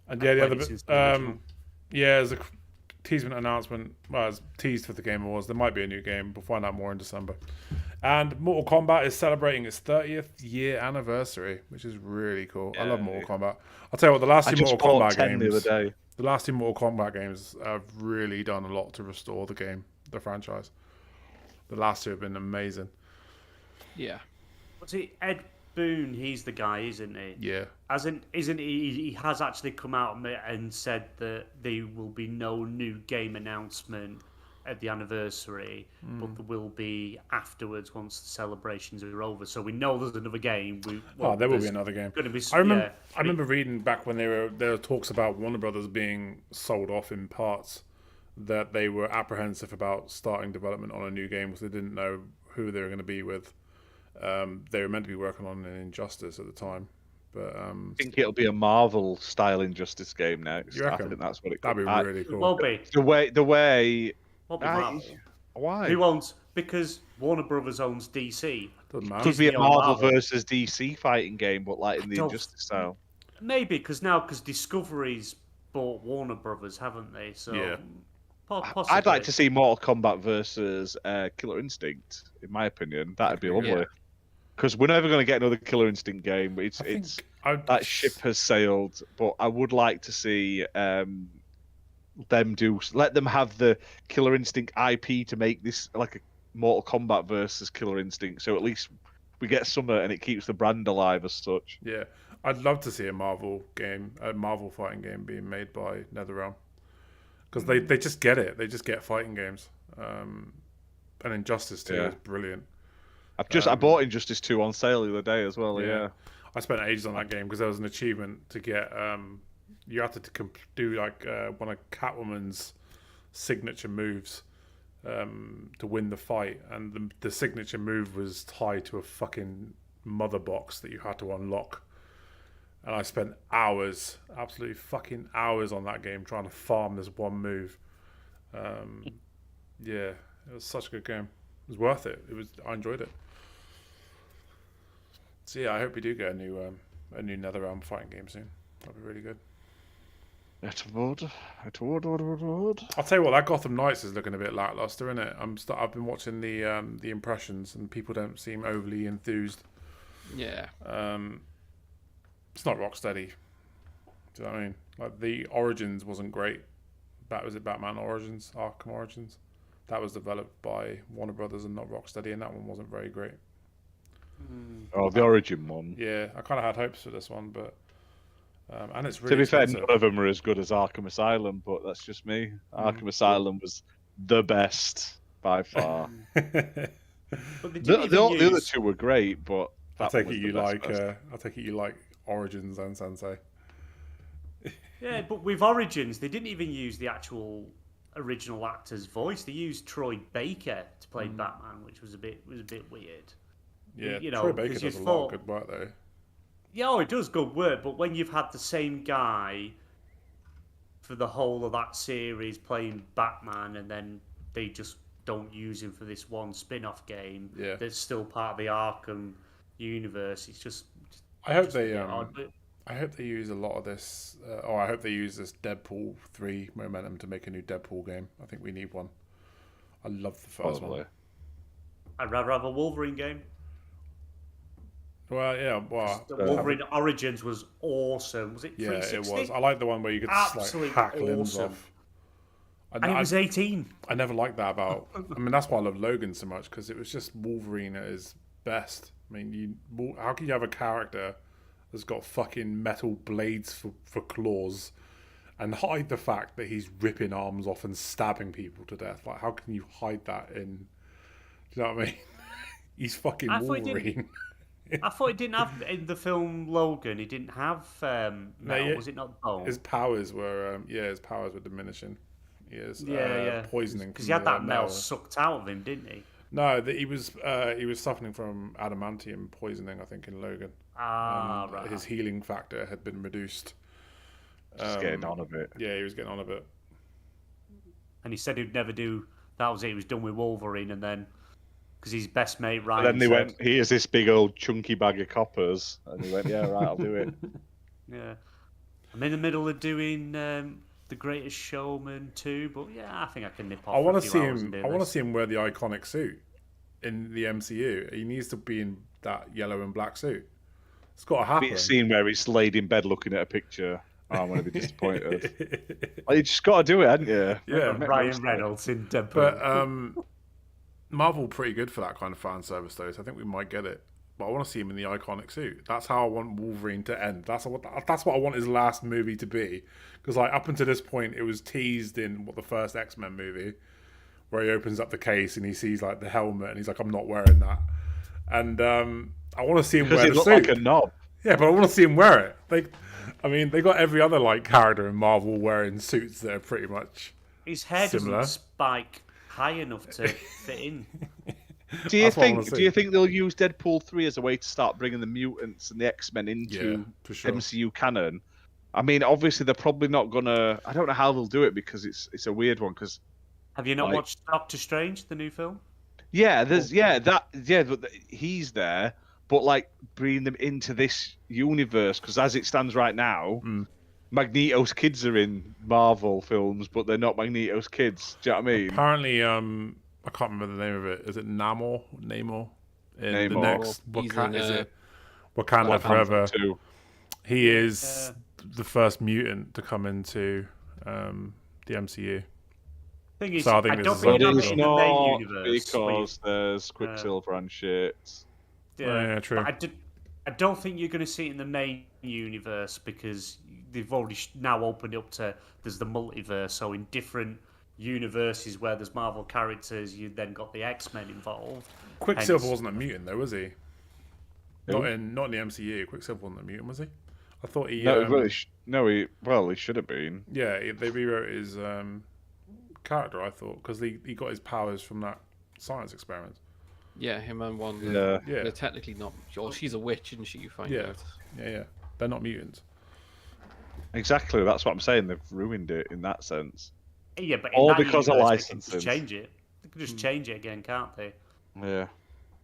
I've yeah, the played other it since bit, the original. yeah, there's a teasement announcement. Well, it's teased for the Game Awards. There might be a new game. We'll find out more in December. And Mortal Kombat is celebrating its 30th year anniversary, which is really cool. I love Mortal Kombat. I'll tell you what, the last I two just Mortal bought Kombat 10 games, the other day. the last two Mortal Kombat games have really done a lot to restore the franchise. The last two have been amazing. Yeah. What's it? Ed Boon, he's the guy, isn't he? Yeah. Isn't he? He has actually come out and said that there will be no new game announcement at the anniversary, but there will be afterwards once the celebrations are over. So we know there's another game. There will be another game. Going to be. I remember reading back when there were talks about Warner Brothers being sold off in parts, that they were apprehensive about starting development on a new game because they didn't know who they were going to be with. They were meant to be working on an Injustice at the time, but I think it'll be a Marvel style Injustice game next. You I reckon? think that's what it That'd could be really cool. It won't be. The way. Won't be Marvel. Why? Who owns? Because Warner Brothers owns DC. Doesn't matter. Could be a Disney or Marvel Marvel. versus DC fighting game, but like in the don't- Injustice style. Maybe because Discovery's bought Warner Brothers, haven't they? So Yeah. Possibly. I'd like to see Mortal Kombat versus Killer Instinct. In my opinion, that'd be lovely. Yeah. Because we're never going to get another Killer Instinct game. That ship has sailed. But I would like to see let them have the Killer Instinct IP to make this like a Mortal Kombat versus Killer Instinct. So at least we get summer and it keeps the brand alive as such. Yeah, I'd love to see a Marvel fighting game being made by NetherRealm, because they just get it. They just get fighting games. And Injustice 2 is brilliant. I bought Injustice 2 on sale the other day as well. Yeah. I spent ages on that game because there was an achievement to get. You had to do like one of Catwoman's signature moves to win the fight, and the signature move was tied to a fucking mother box that you had to unlock. And I spent hours, absolutely fucking hours on that game trying to farm this one move. Yeah, it was such a good game. It was worth it. I enjoyed it. So yeah, I hope we do get a new NetherRealm fighting game soon. That'd be really good. It would. I'll tell you what, that Gotham Knights is looking a bit lackluster, isn't it? I've been watching the impressions, and people don't seem overly enthused. Yeah. It's not Rocksteady. Do you know what I mean? Like the Origins wasn't great. Was it Batman Origins, Arkham Origins? That was developed by Warner Brothers and not Rocksteady, and that one wasn't very great. Oh, the Origin one. Yeah, I kind of had hopes for this one, but and it's really To be fair, expensive. none of them are as good as Arkham Asylum, but that's just me. Arkham Asylum was the best by far. But they the didn't even other use- two were great, but I that take one it was you the best like. first. I take it you like Origins and Sensei. Yeah, but with Origins, they didn't even use the actual original actor's voice. They used Troy Baker to play Batman, which was a bit weird. Yeah, You know, Troy Baker 'cause does you a lot of thought- good work though. Yeah, oh, it does good work, but when you've had the same guy for the whole of that series playing Batman, and then they just don't use him for this one spin-off game Yeah. that's still part of the Arkham universe, it's just I hope just a they bit odd, but- I hope they use a lot of this. I hope they use this Deadpool 3 momentum to make a new Deadpool game. I think we need one. I love the first Probably. one. I'd rather have a Wolverine game. Well, yeah, well, The Wolverine Origins was awesome. Was it yeah, 360? it was. I like the one where you could just like Absolutely hack limbs awesome. off. And it was 18. I never liked that about. I mean, that's why I love Logan so much, because it was just Wolverine at his best. I mean, how can you have a character that's got fucking metal blades for claws, and hide the fact that he's ripping arms off and stabbing people to death? Like, how can you hide that in? Do you know what I mean? He's fucking I thought he Wolverine. I thought it didn't have in the film Logan. He didn't have metal. yeah. Was it not bone? His powers were diminishing. His poisoning because from he had the that metal sucked out of him, didn't he? No, he was suffering from adamantium poisoning, I think, in Logan. Right. His healing factor had been reduced. Just getting on a bit. Yeah, he was getting on a bit. And he said he'd never do. That was it. He was done with Wolverine, and then because his best mate Ryan. And then they said, went, "Here's this big old chunky bag of coppers," and he went, "Yeah, right, I'll do it." Yeah, I'm in the middle of doing The Greatest Showman 2, but yeah, I think I can nip off. I want a to few see hours him. and do I want to this. see him wear the iconic suit in the MCU. He needs to be in that yellow and black suit. It's got to happen. Be a scene where he's laid in bed looking at a picture. Oh, I'm going to be disappointed. You just got to do it, hadn't you? Yeah, Ryan Reynolds in Deadpool. But Marvel pretty good for that kind of fan service, though. So I think we might get it. But I want to see him in the iconic suit. That's how I want Wolverine to end. That's what I want his last movie to be. Because like up until this point, it was teased in the first X-Men movie, where he opens up the case and he sees like the helmet and he's like, "I'm not wearing that." And I want to see him wear the suit. Like a knob. Yeah, but I want to see him wear it. They got every other like character in Marvel wearing suits that are pretty much his hair similar. doesn't spike high enough to fit in. Do you That's what I wanna think? see. Do you think they'll use Deadpool 3 as a way to start bringing the mutants and the X-Men into for sure. MCU canon? I mean, obviously they're probably not gonna. I don't know how they'll do it because it's a weird one. Because Have you not watched Doctor Strange, the new film? but he's there, but like bringing them into this universe because as it stands right now, Magneto's kids are in Marvel films, but they're not Magneto's kids. Do you know what I mean? Apparently, I can't remember the name of it. Is it Namor? In Namor. the next He's in, is it Wakanda Black Forever? Panther 2. He is the first mutant to come into the MCU. Thing is, So I think I this don't is think a you're big not in deal. the main Not universe. because there's Quicksilver and shit. Yeah, true. But I don't think you're going to see it in the main universe because they've already now opened it up to there's the multiverse. So in different universes where there's Marvel characters, you then got the X-Men involved. Quicksilver Hence- wasn't a mutant though, was he? Not in the MCU. Quicksilver wasn't a mutant, was he? I thought he. He should have been. Yeah, they rewrote his character. I thought because he got his powers from that science experiment. Yeah, him and one. Yeah. They're technically not. Or she's a witch, isn't she? You find out. Yeah. They're not mutants. Exactly, that's what I'm saying. They've ruined it in that sense. Yeah, but All in that because of universe, they can licensing. just change it. They can just change it again, can't they? Yeah.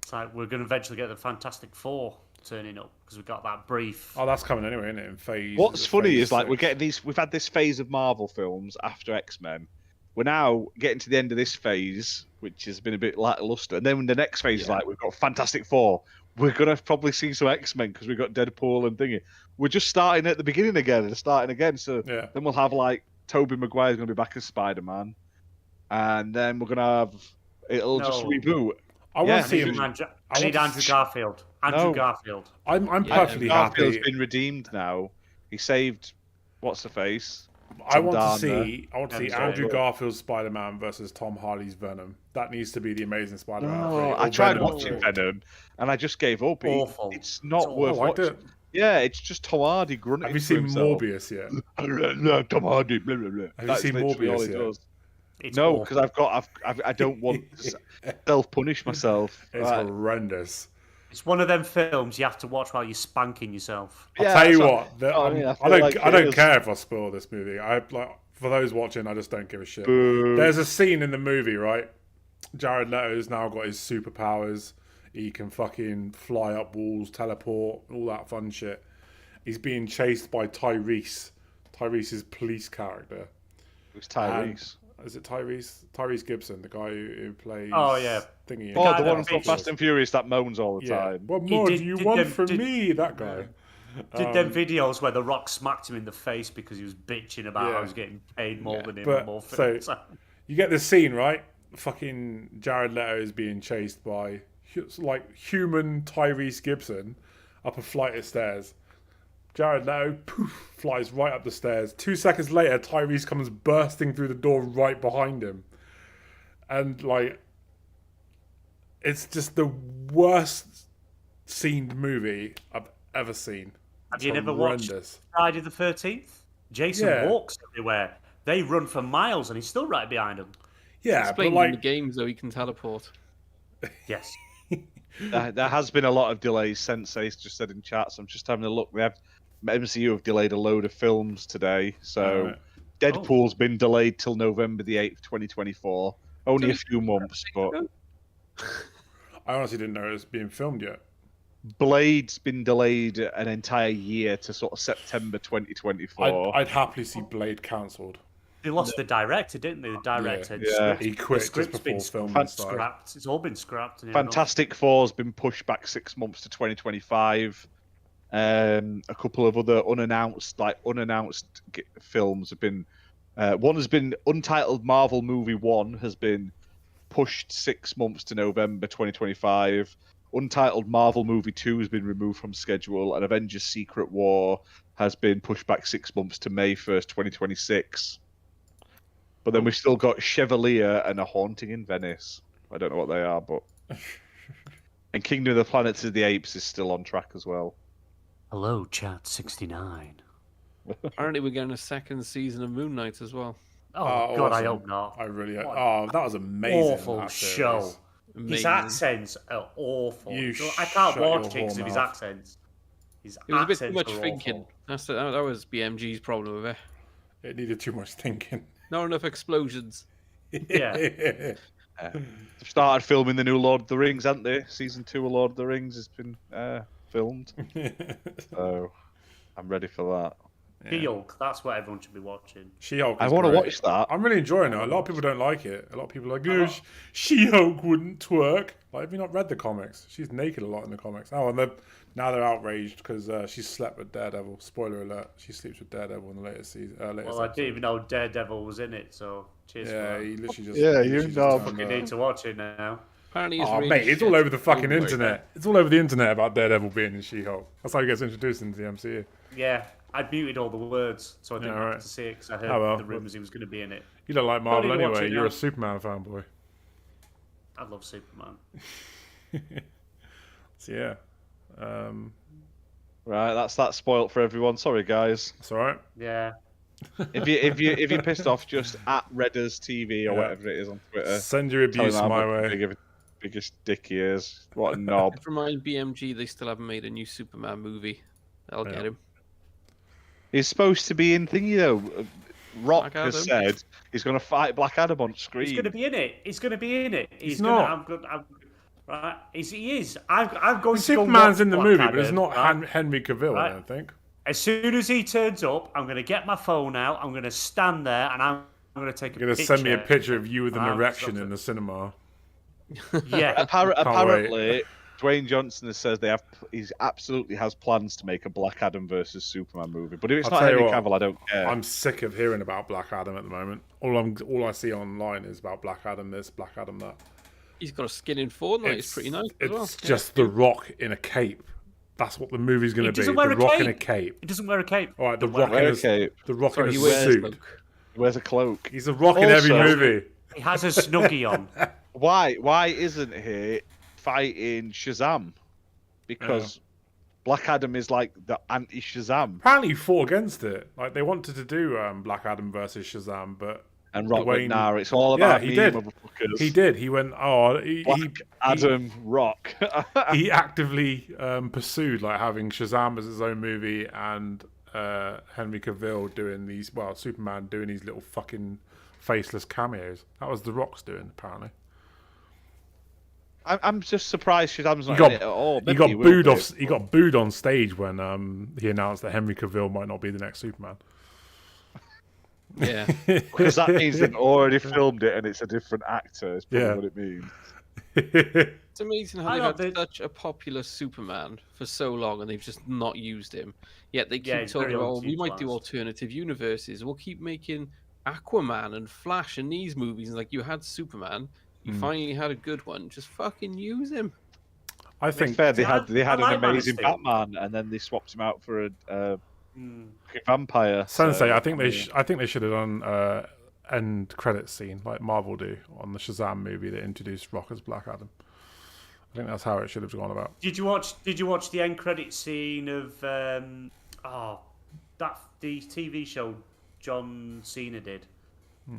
It's like we're going to eventually get the Fantastic Four turning up because we've got that brief. Oh, that's coming anyway, isn't it? In phase. What's funny phase is like we're 6. getting these. We've had this phase of Marvel films after X-Men. We're now getting to the end of this phase, which has been a bit lackluster. And then the next phase is like we've got Fantastic Four. We're gonna probably see some X-Men because we've got Deadpool and thingy. We're just starting at the beginning again and starting again. So Yeah. then we'll have like Tobey Maguire's gonna be back as Spider-Man, and then we're gonna have it'll just reboot. I want to see him. I need Andrew Garfield. Andrew Garfield. I'm perfectly Garfield's happy. been redeemed now. He saved what's the face. I want to Andrew see Andrew Garfield's Spider-Man versus Tom Hardy's Venom. That needs to be the Amazing Spider-Man. Oh, I tried watching Venom, and I just gave up. Awful. It's not I worth liked watching. it. Yeah, it's just Tom Hardy grunting. Have you to seen himself. Morbius yet? No, Tom Hardy. Blah, blah, blah. Have That's you seen literally all Morbius he yet? does. It's No, awful. because I don't want to self-punish myself. It's Right. horrendous. It's one of them films you have to watch while you're spanking yourself. I'll Yeah, tell you that's what. I feel like I it don't is. care if I spoil this movie. For those watching, I just don't give a shit. Boo. There's a scene in the movie, right? Jared Leto's now got his superpowers. He can fucking fly up walls, teleport, all that fun shit. He's being chased by Tyrese. Tyrese's police character. It's Tyrese. Is it Tyrese? Tyrese Gibson, the guy who plays. Oh, yeah. Thingy. Oh, guy the that one from bitches. Fast and Furious that moans all the Yeah. time. What He more did- do you did want them- from did- me? That guy. Did them videos where The Rock smacked him in the face because he was bitching about Yeah. how he was getting paid more than him. But more so films. you get this scene, right? Fucking Jared Leto is being chased by like human Tyrese Gibson up a flight of stairs. Jared Leto poof, flies right up the stairs. 2 seconds later, Tyrese comes bursting through the door right behind him, and like it's just the worst scened movie I've ever seen. Have It's you never watched horrendous. Friday the 13th? Jason Yeah. walks everywhere. They run for miles and he's still right behind them. Yeah, but Explain in the like game so he can teleport. Yes. There has been a lot of delays. Sensei's just said in chat, so I'm just having a look. MCU have delayed a load of films today. So Alright. Deadpool's been delayed till November the 8th, 2024. Only a few months, but I honestly didn't know it was being filmed yet. Blade's been delayed an entire year to sort of September 2024. I'd happily see Blade cancelled. They lost the director, didn't they? The director. Yeah. He quit The script's just before been filming started. scrapped. It's all been scrapped. Fantastic Four's been pushed back 6 months to 2025. A couple of other unannounced films have been. One has been Untitled Marvel Movie 1 has been pushed 6 months to November 2025. Untitled Marvel Movie 2 has been removed from schedule, and Avengers Secret War has been pushed back 6 months to May 1st, 2026. But then we've still got Chevalier and A Haunting in Venice. I don't know what they are, but... And Kingdom of the Planets of the Apes is still on track as well. Hello, Chat 69. Apparently, we're getting a second season of Moon Knight as well. Oh, God, I hope not. I really. Oh, that was amazing. Awful that show. series. Amazing. His accents are awful. You I can't shut watch your it because of his whore mouth. accents. His It was a bit too accents much are thinking. awful. That was BMG's problem with it. It needed too much thinking. Not enough explosions. Yeah. They've started filming the new Lord of the Rings, haven't they? Season 2 of Lord of the Rings has been filmed. So I'm ready for that. She-Hulk, that's what everyone should be watching. She-Hulk. I want to watch that. I'm really enjoying it. A lot of people don't like it. A lot of people are like, oh, She-Hulk wouldn't twerk. Like, have you not read the comics? She's naked a lot in the comics. Oh, and now they're outraged because she slept with Daredevil. Spoiler alert: she sleeps with Daredevil in the latest season. Well, I didn't even know Daredevil was in it, so cheers for that. he literally just. Yeah, he you literally know. just Fucking need to watch it now. Apparently, it's Oh, really mate, it's shit. all over the fucking Oh, my internet. It's all over the internet about Daredevil being in She-Hulk. That's how he gets introduced into the MCU. Yeah, I muted all the words, so I didn't Yeah, have right. to see it because I heard Oh, well. the rumours he was going to be in it. You don't like Marvel Don't need to watch anyway. it You're now. a Superman fanboy. I love Superman. So yeah, Right, that's that spoilt for everyone. Sorry, guys. it's all right. Yeah. If you're pissed off, just at Redders TV or whatever it is on Twitter. Send your Tell him abuse how my much way. biggest dick he is. What a knob. Never mind BMG, they still haven't made a new Superman movie. I'll get him. He's supposed to be in thingy though. Rock Black has Adam? said he's going to fight Black Adam on screen. He's going to be in it. He's going to be in it. He's gonna, not. I'm good. Right? He is. I'm going to Superman's go in the watch movie, Black but it's Adam, not right? Henry Cavill. I Right. don't think. As soon as he turns up, I'm going to get my phone out. I'm going to stand there and I'm going to take a You're gonna picture. send me a picture of you with an Wow, erection that's in the cinema. Yeah. Apparently, Dwayne Johnson has said he absolutely has plans to make a Black Adam versus Superman movie. But if it's I'll not tell you Henry what, Cavill, I don't care. I'm sick of hearing about Black Adam at the moment. All I see online is about Black Adam this, Black Adam that. He's got a skin in Fortnite. It's pretty nice as It's well. just The Rock in a cape. That's what the movie's going to be. doesn't The wear a Rock cape. in a cape. He doesn't wear a cape. All right, The Doesn't Rock wear in a a cape. The Rock Sorry, in he a wears suit. smoke. He wears a cloak. He's a Rock in every Also- movie. He has a snuggie on. Why isn't he fighting Shazam? Because Black Adam is like the anti-Shazam. Apparently, he fought against it. Like they wanted to do Black Adam versus Shazam, but And Rock Dwayne- nah, it's all about he me, did. motherfuckers. he did. He went. Oh, Black Adam Rock. he actively pursued like having Shazam as his own movie and Henry Cavill doing these. Well, Superman doing these little fucking faceless cameos. That was The Rock's doing apparently. I'm just surprised Shazam's He not got in it at all. he Maybe got will booed be. off. He got booed on stage when he announced that Henry Cavill might not be the next Superman. Yeah. Because that means they've already filmed it and it's a different actor. Is probably Yeah. what it means. It's amazing how I they've love had it. such a popular Superman for so long and they've just not used him. Yet they Yeah, keep he's talking very about, oh, we might do underutilized. alternative universes. We'll keep making Aquaman and Flash in these movies. And like, you had Superman, you finally had a good one. Just fucking use him. I To be think fair, they I had an like Man of amazing Steel. Batman and then they swapped him out for a Hmm. vampire. Sensei. so, I think they should have done end credits scene like Marvel do on the Shazam movie that introduced Rock as Black Adam. I think that's how it should have gone about. Did you watch the end credit scene of the TV show John Cena did? Oh,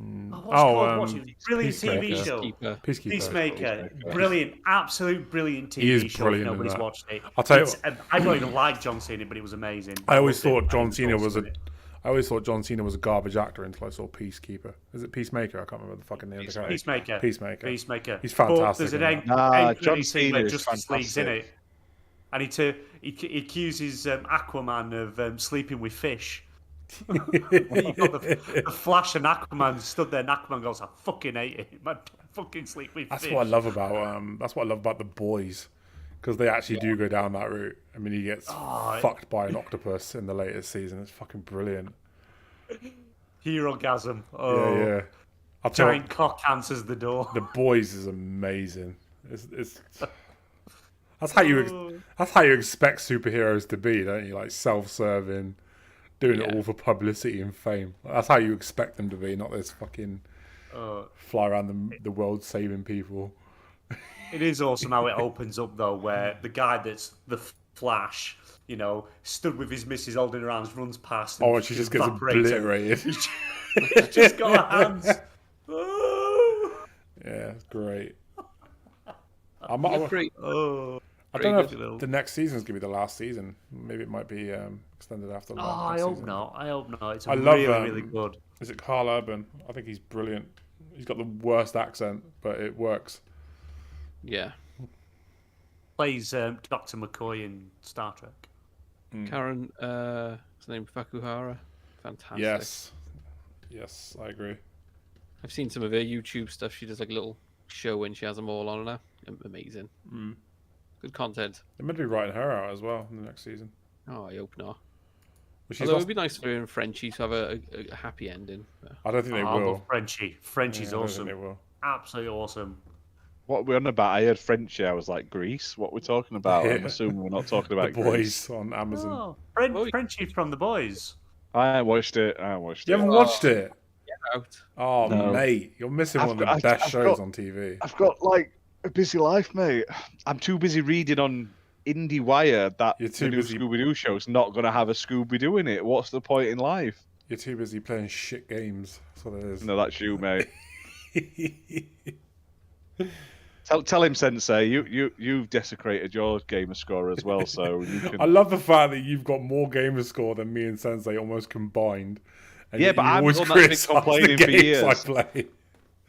what's it called? Watch it. Brilliant TV Peacemaker. show. Keeper. Peacekeeper. Peacemaker. Brilliant, absolute brilliant He is TV show. brilliant If in nobody's that. watched it. I'll tell you I don't even like John Cena, but it was amazing. I always loved thought him. John was Cena awesome was in it. I always thought John Cena was a garbage actor until I saw Peacekeeper. Is it Peacemaker? I can't remember the fucking name of the character. Peacemaker. He's fantastic. But there's an end John credit scene Cena where is Justice League's in fantastic. it. And he accuses Aquaman of sleeping with fish. You've got the Flash and Aquaman stood there, and Aquaman goes, "I fucking hate it, man. I fucking sleep with That's fish." what I love about the boys, because they actually do go down that route. I mean, he gets fucked by an octopus in the latest season. It's fucking brilliant. Hero-gasm. Oh, Yeah. I'll tell you, giant cock answers the door. The Boys is amazing. It's that's how you expect superheroes to be, don't you? Like self-serving, doing it all for publicity and fame. That's how you expect them to be, not this fucking fly around the world saving people. It is awesome how it opens up though, where the guy that's the Flash, you know, stood with his missus holding her hands, runs past. And she just gets obliterated. She's just got her hands. Yeah, it's great. I don't know if the next season's gonna be the last season. Maybe it might be extended after. I hope season. not. I hope not. It's really good. Is it Carl Urban? I think he's brilliant. He's got the worst accent, but it works. Yeah. Plays Dr. McCoy in Star Trek. Karen, his name Fakuhara. Fantastic. Yes, I agree. I've seen some of her YouTube stuff. She does like a little show when she has them all on her. Amazing. Good content. They're meant to be writing her out as well in the next season. Oh, I hope not. But Although it would be nice for her and Frenchie to have a happy ending. I don't think they I will. love Frenchie. Frenchie's awesome. They will. Absolutely awesome. What are we on about? I heard Frenchie. I was like, Greece? What we're talking about? I'm assuming we're not talking about The Greece. Boys on Amazon. Oh, Frenchie from The Boys. I watched it. You haven't watched it? Out. Oh, No. mate. You're missing one of the best shows on TV. I've got like a busy life, mate. I'm too busy reading on IndieWire that You're the too new busy. Scooby-Doo show's not going to have a Scooby-Doo in it. What's the point in life? You're too busy playing shit games. That's what it is. No, that's you, mate. Tell him, Sensei. You've desecrated your gamer score as well, so you can. I love the fact that you've got more gamer score than me and Sensei almost combined. And Yeah, yet but you I'm always the one that's been criticise complaining the for games years. I play.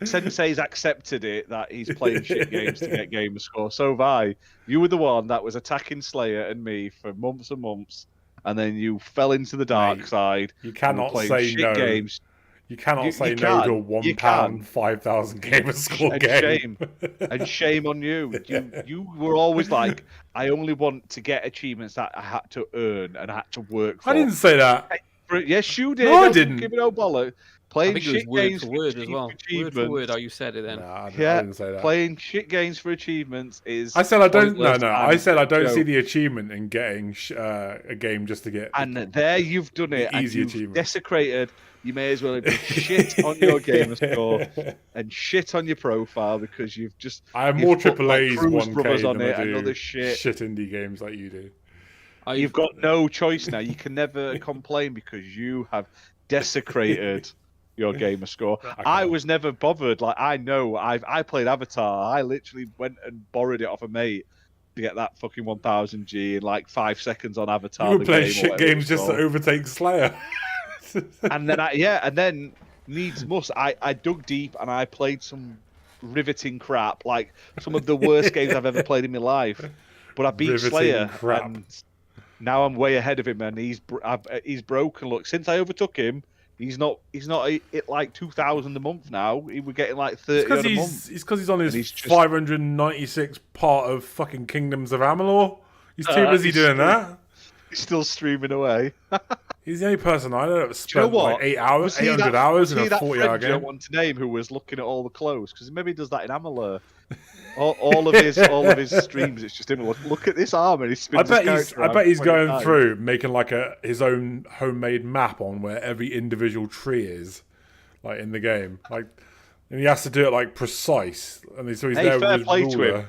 Sensei's accepted it that he's playing shit games to get gamer score. So have I. You were the one that was attacking Slayer and me for months and months, and then you fell into the dark Mate, side. You cannot playing say shit no. games. You cannot say you no can. to a You £1 can. 5,000 gamer score And game. shame on you. You were always like, I only want to get achievements that I had to earn and I had to work for. I didn't say that. Yes, you did. No, I Don't didn't. Give it no bollock. I Playing think it was shit word games for for word as well. Word for achievements. word, how you said it then. I Yeah, didn't say that. playing shit games for achievements is. I said I don't. pointless No. and I said I don't joke. see the achievement in getting a game just to get. And there you've done it. And easy you've achievement. desecrated. You may as well have done shit on your gamer score and shit on your profile because you've just. I have you've more put, like, AAA's Cruise 1K Brothers on than it I and do other shit. indie games like you do. You've got no choice now. You can never complain because you have desecrated your gamer score. I was never bothered. Like I know, I played Avatar. I literally went and borrowed it off a mate to get that fucking 1000G in like 5 seconds on Avatar. You were the playing game, or shit whatever games it's just to called. overtake Slayer. And then needs must. I dug deep and I played some riveting crap, like some of the worst games I've ever played in my life. But I beat Riveting Slayer, crap. and now I'm way ahead of him, and he's broken. Look, since I overtook him, he's not at like 2,000 a month now. He was getting like 30 a month. It's because he's on his And he's just- 596 part of fucking Kingdoms of Amalur. He's too busy he's doing still- that. He's still streaming away. He's the only person I know that Do you know spent what? like 8 hours, Was he 800 that- hours was in he a that 40-hour friend you don't game. want to name who was looking at all the clothes? Because maybe he does that in Amalur. all of his streams, it's just him. Look at this armor. He spins I his character bet around he's 20 going times. through making like his own homemade map on where every individual tree is, like in the game. Like, and he has to do it like precise. And so he's Hey, there with fair his play to ruler. him.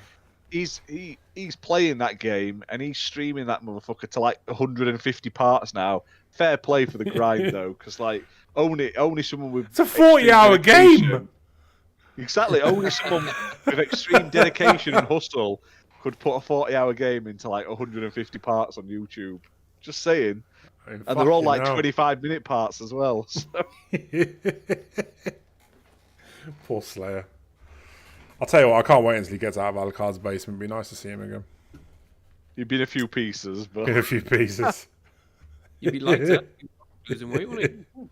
He's playing that game and he's streaming that motherfucker to like 150 parts now. Fair play for the grind though, because like only someone with It's a extreme 40-hour dedication- game. Exactly, only someone with extreme dedication and hustle could put a 40-hour game into like 150 parts on YouTube. Just saying. I mean, And they're all like fucking 25-minute parts as well. So. hell. Poor Slayer. I'll tell you what, I can't wait until he gets out of Alucard's basement. It'd be nice to see him again. You've been a few pieces, but In a few pieces. You'd be lighter. Losing weight, wouldn't you?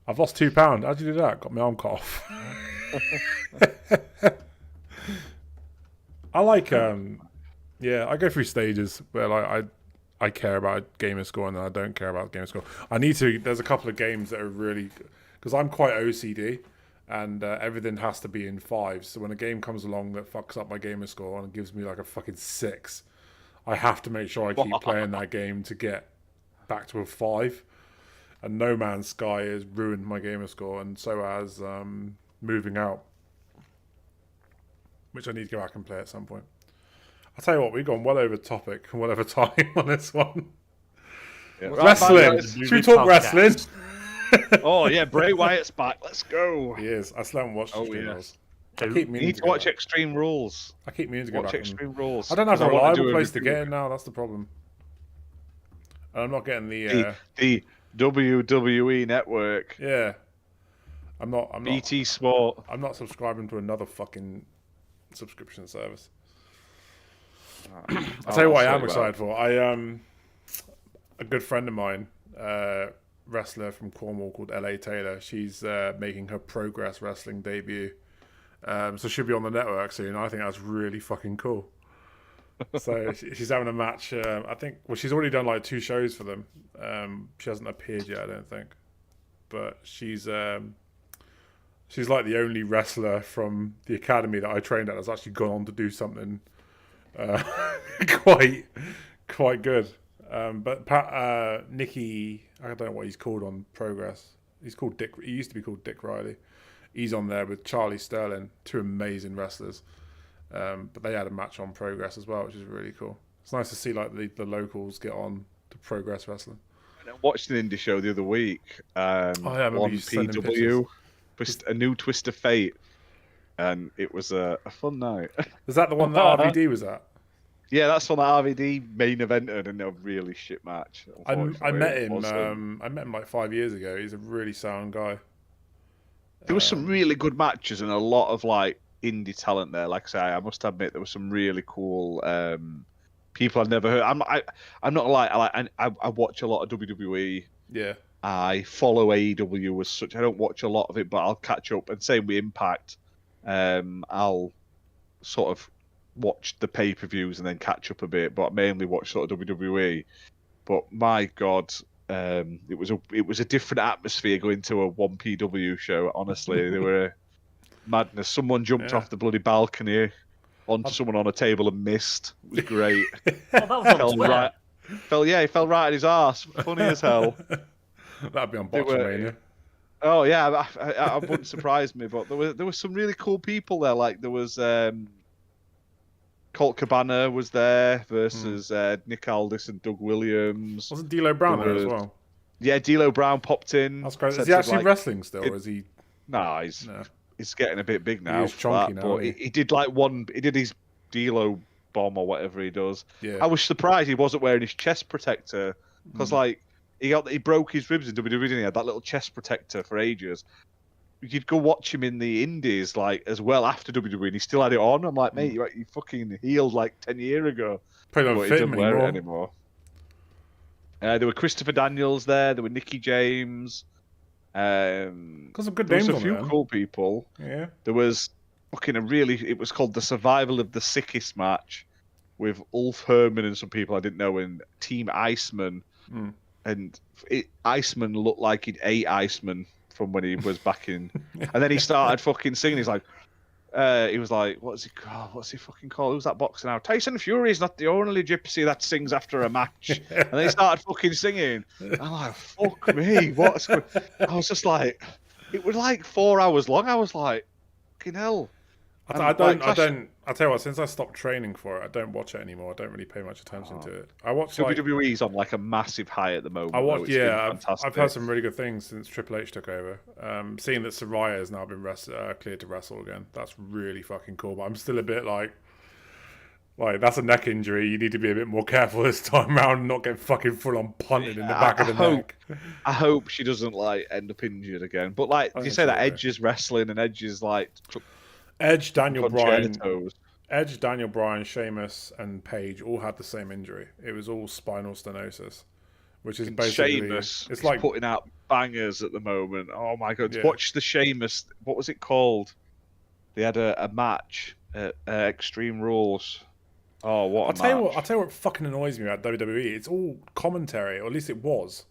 I've lost £2. How'd you do that? Got my arm cut off. I like, yeah, I go through stages where like I care about gamer score and then I don't care about gamer score. There's a couple of games that are really, because I'm quite OCD and everything has to be in 5s. So when a game comes along that fucks up my gamer score and gives me like a fucking 6, I have to make sure I keep playing that game to get back to a 5. And No Man's Sky has ruined my gamer score, and so has Moving Out, which I need to go back and play at some point. I'll tell you what, we've gone well over topic and well over time on this one. Yeah. Wrestling! Should we talk wrestling? Oh yeah, Bray Wyatt's back. Let's go. He is. I still haven't watched Extreme Rules. I keep You meaning need to watch Extreme Rules. I keep meaning to go Watch back. Extreme Rules. I don't have a 'cause I wanna do reliable place to review. get in now. That's the problem. And I'm not getting the WWE Network. yeah. I'm not. BT Sport. I'm not subscribing to another fucking subscription service. I'll tell you what I am excited for. A good friend of mine, wrestler from Cornwall called LA Taylor. She's making her Progress Wrestling debut. So she'll be on the network soon. I think that's really fucking cool. So she's having a match. I think. Well, she's already done like 2 shows for them. She hasn't appeared yet, I don't think. But she's like the only wrestler from the academy that I trained at that's actually gone on to do something quite good. But Nicky, I don't know what he's called on Progress. He's called Dick. He used to be called Dick Riley. He's on there with Charlie Sterling, 2 amazing wrestlers. But they had a match on Progress as well, which is really cool. It's nice to see like the locals get on to Progress Wrestling. I watched an indie show the other week. On PW, a new Twist of Fate, and it was a fun night. Was that the one that RVD was at? Yeah, that's on the RVD main evented, and a really shit match. I met him. I met him like 5 years ago. He's a really sound guy. There was some really good matches and a lot of like indie talent there. Like I say, I must admit there was some really cool people I've never heard. I'm not like I watch a lot of WWE. Yeah. I follow AEW as such. I don't watch a lot of it, but I'll catch up. And same with Impact. I'll sort of watch the pay-per-views and then catch up a bit, but mainly watch sort of WWE. But my God, it was a different atmosphere going to a 1PW show. Honestly, there were madness. Someone jumped off the bloody balcony onto someone on a table and missed. It was great. That was on Twitter. He fell right at his arse. Funny as hell. That'd be on Botchamania. Oh yeah, I wouldn't surprise me. But there was some really cool people there. Like there was Colt Cabana was there versus Nick Aldis and Doug Williams. Wasn't D'Lo Brown there as well? Yeah, D'Lo Brown popped in. That's crazy. Is he actually wrestling still, or is he? Nah, he's getting a bit big now. He's chunky now. But he did he did his D'Lo bomb or whatever he does. Yeah. I was surprised he wasn't wearing his chest protector because like he broke his ribs in WWE, didn't he? He had that little chest protector for ages. You'd go watch him in the Indies like as well after WWE, and he still had it on. I'm like, mate, you fucking healed like 10 years ago. Probably don't fit him wear it anymore. There were Christopher Daniels there. There were Nicky James. Got some good There names was on a few there. cool people. Yeah. There was it was called the Survival of the Sickest match with Ulf Herman and some people I didn't know, and Team Iceman. And Iceman looked like he'd ate Iceman from when he was back in. And then he started fucking singing. He's like, he was like, what's he called? What's he fucking called? Who's that boxer now? Tyson Fury is not the only gypsy that sings after a match. And then he started fucking singing. I'm like, fuck me. What's going I was just like, it was like 4 hours long. I was like, fucking hell. I tell you what, since I stopped training for it, I don't watch it anymore. I don't really pay much attention to it. I watch WWE's on like a massive high at the moment. I've heard some really good things since Triple H took over. Seeing that Saraya has now been cleared to wrestle again, that's really fucking cool. But I'm still a bit like, Like, that's a neck injury. You need to be a bit more careful this time around and not get fucking full on punted in the back of the neck. I hope she doesn't like end up injured again. But like you say, that Edge is wrestling and Edge is like Edge, Daniel Bryan, toes. Sheamus, and Paige all had the same injury. It was all spinal stenosis, which is basically Sheamus. It's like putting out bangers at the moment. Oh my god! Yeah. Watch the Sheamus. What was it called? They had a match at Extreme Rules. Oh, what! I'll tell you what fucking annoys me about WWE. It's all commentary, or at least it was.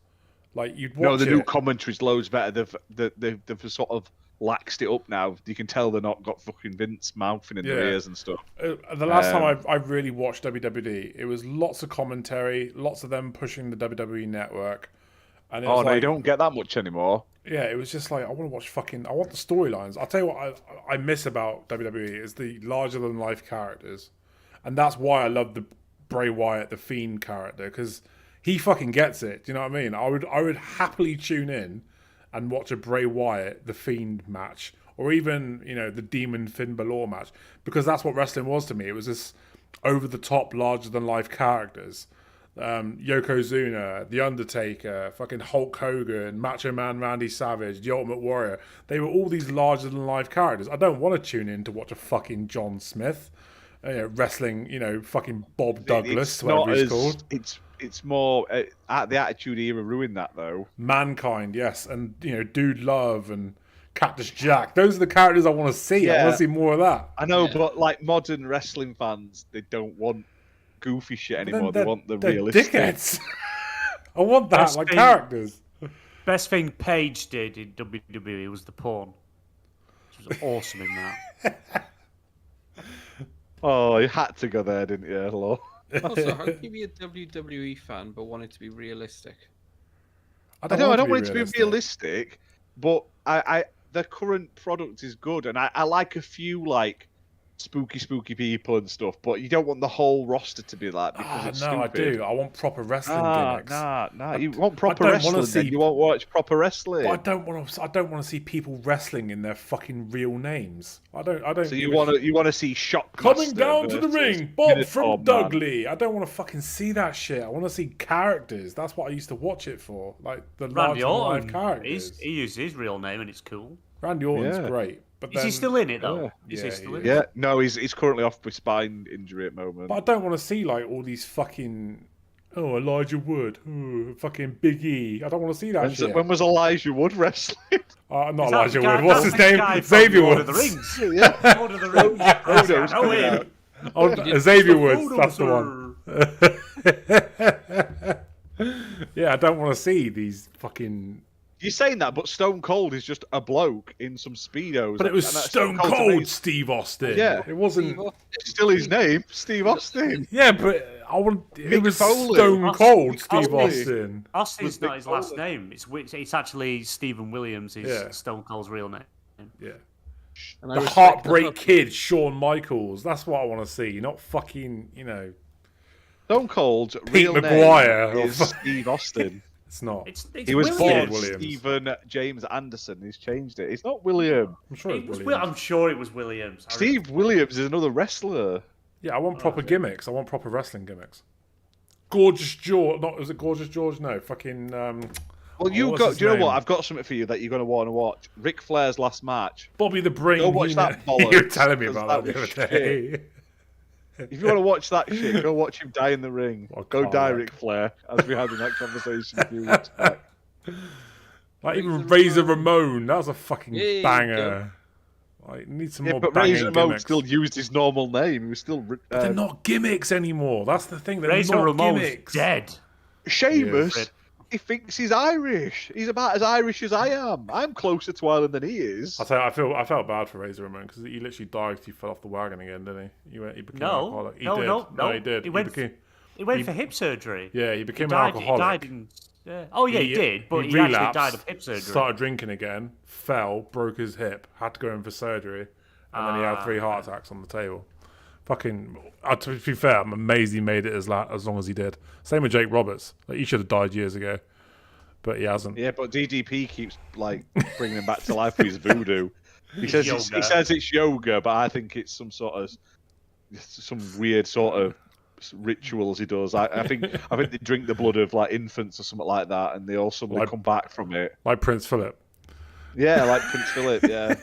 Like you'd watch the new commentary's loads better. They've sort of laxed it up now. You can tell they're not got fucking Vince mouthing in their ears and stuff. The last time I really watched WWE, it was lots of commentary, lots of them pushing the WWE network. And no, you don't get that much anymore. Yeah, it was just like I want to watch I want the storylines. I'll tell you what I miss about WWE is the larger than life characters. And that's why I love the Bray Wyatt, the Fiend character, because he fucking gets it. Do you know what I mean? I would happily tune in and watch a Bray Wyatt, the Fiend match, or even, the Demon Finn Balor match, because that's what wrestling was to me. It was this over-the-top, larger-than-life characters. Yokozuna, The Undertaker, fucking Hulk Hogan, Macho Man Randy Savage, The Ultimate Warrior. They were all these larger-than-life characters. I don't want to tune in to watch a fucking John Smith. Wrestling, fucking Bob Douglas, whatever he's called. It's more the Attitude Era ruined that though. Mankind, yes, and Dude Love and Cactus Jack. Those are the characters I want to see. I want to see more of that. I know, but like modern wrestling fans, they don't want goofy shit anymore. They want the realistic. Dickheads. I want that, characters. Best thing Paige did in WWE was the porn. She was awesome in that. Oh, you had to go there, didn't you? Hello. Also, how can you be a WWE fan but want it to be realistic? I don't want it to be realistic, but the current product is good, and I like a few like spooky people and stuff, but you don't want the whole roster to be like because it's stupid. I do. I want proper wrestling gimmicks. Nah. You want proper wrestling, then you won't watch proper wrestling. I don't want to see people wrestling in their fucking real names. I don't. So you want to see Shockmaster coming down to the ring, Bob from Dudley. I don't want to fucking see that shit. I want to see characters. That's what I used to watch it for, like the larger than life characters. He used his real name, and it's cool. Randy Orton's great. But is he still in it though? Yeah. Is he still in it? Yeah, no, he's currently off with spine injury at the moment. But I don't want to see like all these fucking Elijah Wood, fucking Big E. I don't want to see that shit. When was Elijah Wood wrestling? Not Elijah Wood. What's his name? Xavier Woods. Lord of the Rings. Yeah, Lord of the Rings. Xavier Woods. That's the one. Yeah, I don't want to see these fucking. You're saying that, but Stone Cold is just a bloke in some Speedos. But it was Stone Cold Steve Austin. Yeah. It wasn't... It's still his name, Steve Austin. Yeah, but it was Stone Cold Steve Austin. Austin's not his last name. It's actually Stephen Williams is Stone Cold's real name. Yeah. And the Heartbreak Kid, Shawn Michaels. That's what I want to see, not fucking, Stone Cold's Pete real McGuire name is Steve Austin. It's not. He was born Stephen James Anderson. He's changed it. It's not William. I'm sure it was Williams. I'm sure it was Williams. Steve Williams is another wrestler. Yeah, I want proper gimmicks. I want proper wrestling gimmicks. Gorgeous George. Was it Gorgeous George? No, fucking. Well, do you know what? I've got something for you that you're going to want to watch. Ric Flair's last match. Bobby the Brain. Go watch that bollocks. You were telling me about that the other day. If you want to watch that shit, go watch him die in the ring. Go die, Ric Flair, as we had in that conversation a few weeks back. Like even Razor Ramon, that was a fucking banger. Like, need some more banging Razor Ramon still used his normal name. He was still. But they're not gimmicks anymore. That's the thing. They're Razor not Ramon's gimmicks. Dead. Sheamus. He thinks he's Irish. He's about as Irish as I am. I'm closer to Ireland than he is. I felt bad for Razor Ramon because he literally died because he fell off the wagon again, didn't he? He became an alcoholic. No, he did. He went for hip surgery. Yeah, he became an alcoholic. He did, but he actually died of hip surgery. Started drinking again, fell, broke his hip, had to go in for surgery, and then he had 3 heart attacks on the table. Fucking, to be fair, I'm amazed he made it as long as he did. Same with Jake Roberts. Like, he should have died years ago, but he hasn't. Yeah, but DDP keeps bringing him back to life with his voodoo. He says it's yoga, but I think it's some sort of some weird sort of rituals he does. I think they drink the blood of like infants or something like that, and they all suddenly come back from it. Like Prince Philip. Yeah, like Prince Philip. Yeah.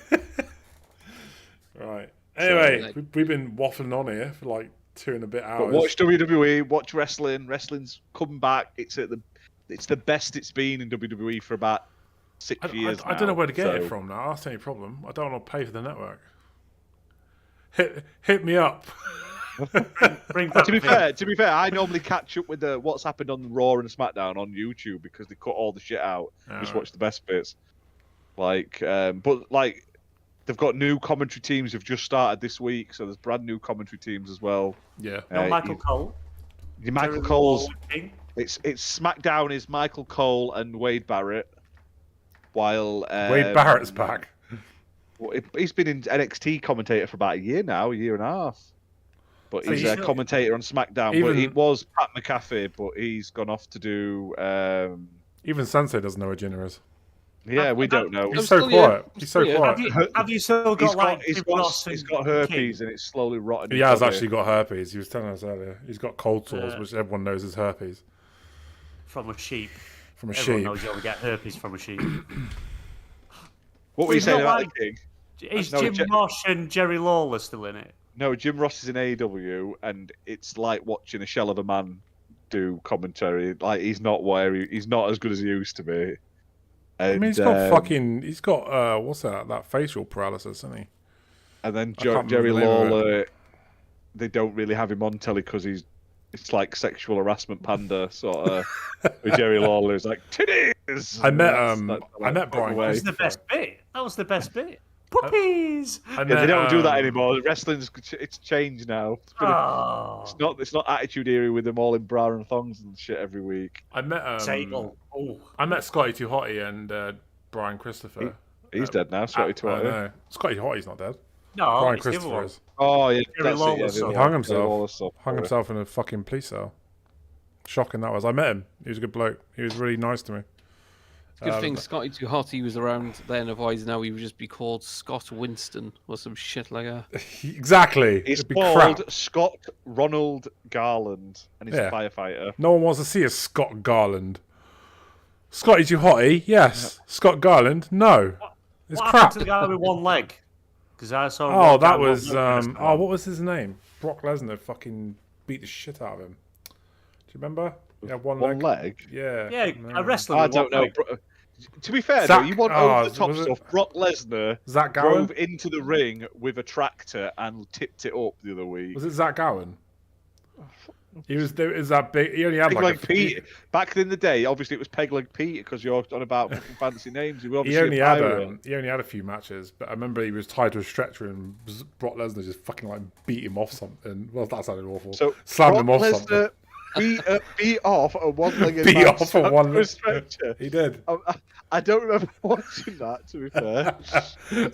Right. Anyway, we've been waffling on here for like 2 and a bit hours. But watch WWE, watch wrestling. Wrestling's coming back. It's the best it's been in WWE for about 6 years. I don't know where to get it from now. That's the only problem. I don't want to pay for the network. Hit me up. To be fair, I normally catch up with what's happened on Raw and SmackDown on YouTube because they cut all the shit out. Just watch the best bits. But they've got new commentary teams who've just started this week, so there's brand new commentary teams as well. Yeah. Michael Cole. Michael Cole's. It's SmackDown is Michael Cole and Wade Barrett, while Wade Barrett's back. He's been in NXT commentator for about a year now, a year and a half. But he's a commentator on SmackDown. But it was Pat McAfee, but he's gone off to do. Even Sensei doesn't know who Jinner is. Yeah, we don't know. He's so quiet. He's so quiet. Have you still got he's got herpes and it's slowly rotting. He has actually got herpes. He was telling us earlier. He's got cold sores, which everyone knows is herpes. From a sheep. From a Everyone sheep. knows you only get herpes from a sheep. What were you saying about the gig? Is Jim Ross and Jerry Lawler still in it? No, Jim Ross is in AEW, and it's like watching a shell of a man do commentary. Like he's not as good as he used to be. And, I mean, he's got what's that facial paralysis, isn't he? And then Jerry Lawler, they don't really have him on telly because it's like sexual harassment panda sort of. With Jerry Lawler is like titties. I met Brian. That was the best bit. That was the best bit. Puppies. They don't do that anymore. It's changed now. It's not Attitude Era with them all in bra and thongs and shit every week. I met I met Scotty Too Hottie and Brian Christopher. He's dead now. Scotty Too Hottie. No, Scotty Too Hottie's not dead. No, Brian Christopher is. Oh yeah, he hung himself. Hung himself in a fucking police cell. Shocking that was. I met him. He was a good bloke. He was really nice to me. Good thing Scotty Too Hottie was around then, otherwise now he would just be called Scott Winston or some shit like that. Exactly. He's called Scott Ronald Garland, and he's a firefighter. No one wants to see a Scott Garland. Scotty Too Hottie, yes. Yeah. Scott Garland, no. It's what crap. happened to the guy with one leg? Because I saw. Oh, that was what was his name? Brock Lesnar fucking beat the shit out of him. Do you remember? He had one leg. Yeah. Yeah, a wrestler. I don't know. To be fair, though, you want over the top stuff. Brock Lesnar drove into the ring with a tractor and tipped it up the other week. Was it Zach Gowen? He was that big. He only had Peg Leg Pete. Back in the day, obviously it was Peg Leg Pete because you're on about fucking fancy names. He only had a few matches, but I remember he was tied to a stretcher and Brock Lesnar just fucking like beat him off something. Well, that sounded awful. So slammed him off something. Beat off a one-legged beat man off a one-legged stretcher. He did. I don't remember watching that. To be fair,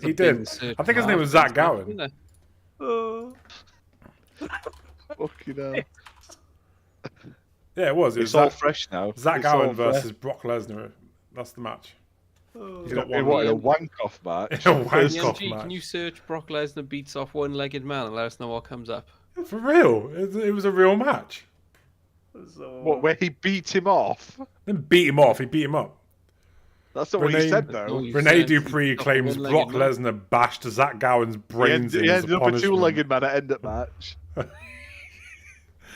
he did. I think his name was Zach Gowen. Fucking hell. Yeah, it was. It's all fresh now. Zach Gowen versus Brock Lesnar. That's the match. He's got a wank-off match. A wank-off match. Can you search Brock Lesnar beats off one-legged man and let us know what comes up? For real? It was a real match. What, where he beat him off? Didn't beat him off, he beat him up. That's not what he said, though. Rene Dupree claims Brock Lesnar bashed Zach Gowen's brains in as a punishment. He ended up a two-legged man at end of match.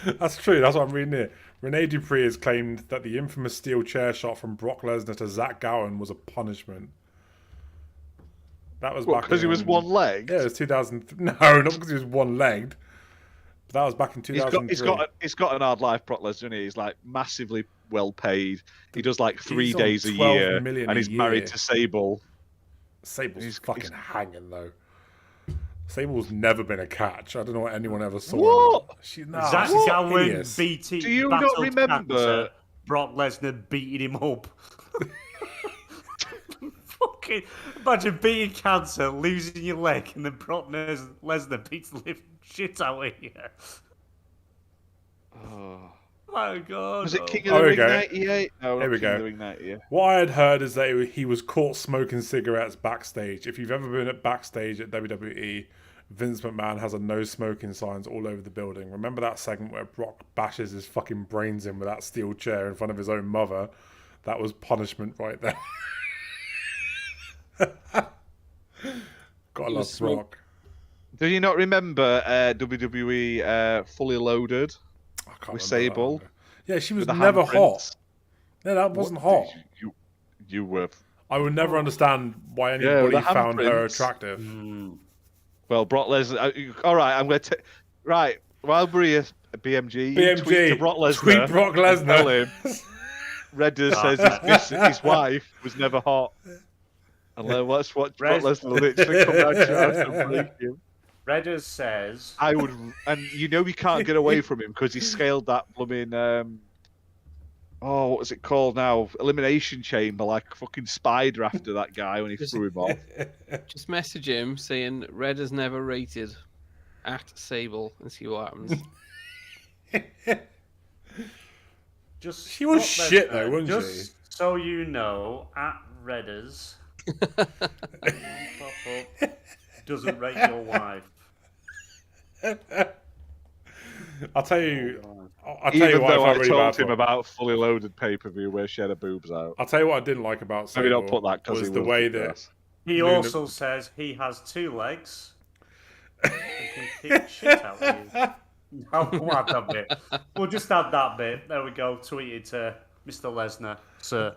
That's true, that's what I'm reading here. Rene Dupree has claimed that the infamous steel chair shot from Brock Lesnar to Zach Gowen was a punishment. That was back because he was one-legged? Yeah, it was 2000. No, not because he was one-legged. That was back in 2003. He's got an hard life, Brock Lesnar, isn't he? He's like massively well paid. He does like 3 days a year, and he's married to Sable. Sable's fucking hanging though. Sable's never been a catch. I don't know what anyone ever saw. What? Zach Gowen beating. Do you not remember Brock Lesnar beating him up? Fucking imagine beating cancer, losing your leg, and then Brock Lesnar beats the living shit out of you. Oh my god! Was it King of the Ring 98? No, there we go. King of the Ring 98. What I had heard is that he was caught smoking cigarettes backstage. If you've ever been at backstage at WWE, Vince McMahon has a no smoking signs all over the building. Remember that segment where Brock bashes his fucking brains in with that steel chair in front of his own mother? That was punishment right there. Gotta love Brock. Do you not remember WWE Fully Loaded I can't with remember Sable? that. Yeah, she was With the never hot. handprints? No, that wasn't hot. You were. I would never understand why anybody found her attractive. Well, Brock Lesnar. All right, I'm going to. Right, while we're here, BMG, you tweet to Brock Lesnar. Tweet Brock Lesnar. Tell him. Redder says his wife was never hot. And let's watch Brock Lesnar literally come down to your house and break him. Redders says I would, and you know we can't get away from him because he scaled that blooming what was it called now? Elimination chamber, like a fucking spider after that guy when he threw him off. Just message him saying Redders never rated at Sable and see what happens. She was shit though, wasn't she? Just so you know, at Redders doesn't rate your wife. I'll tell you. I'll tell Even you what though I really told bad him for. about Fully Loaded pay-per-view where she had her boobs out. I'll tell you what I didn't like about Sable. Maybe don't put that because was the way that He also says he has 2 legs. And can kick shit out of you. No, we'll add that bit. We'll just add that bit. There we go. Tweeted to Mr. Lesnar, sir.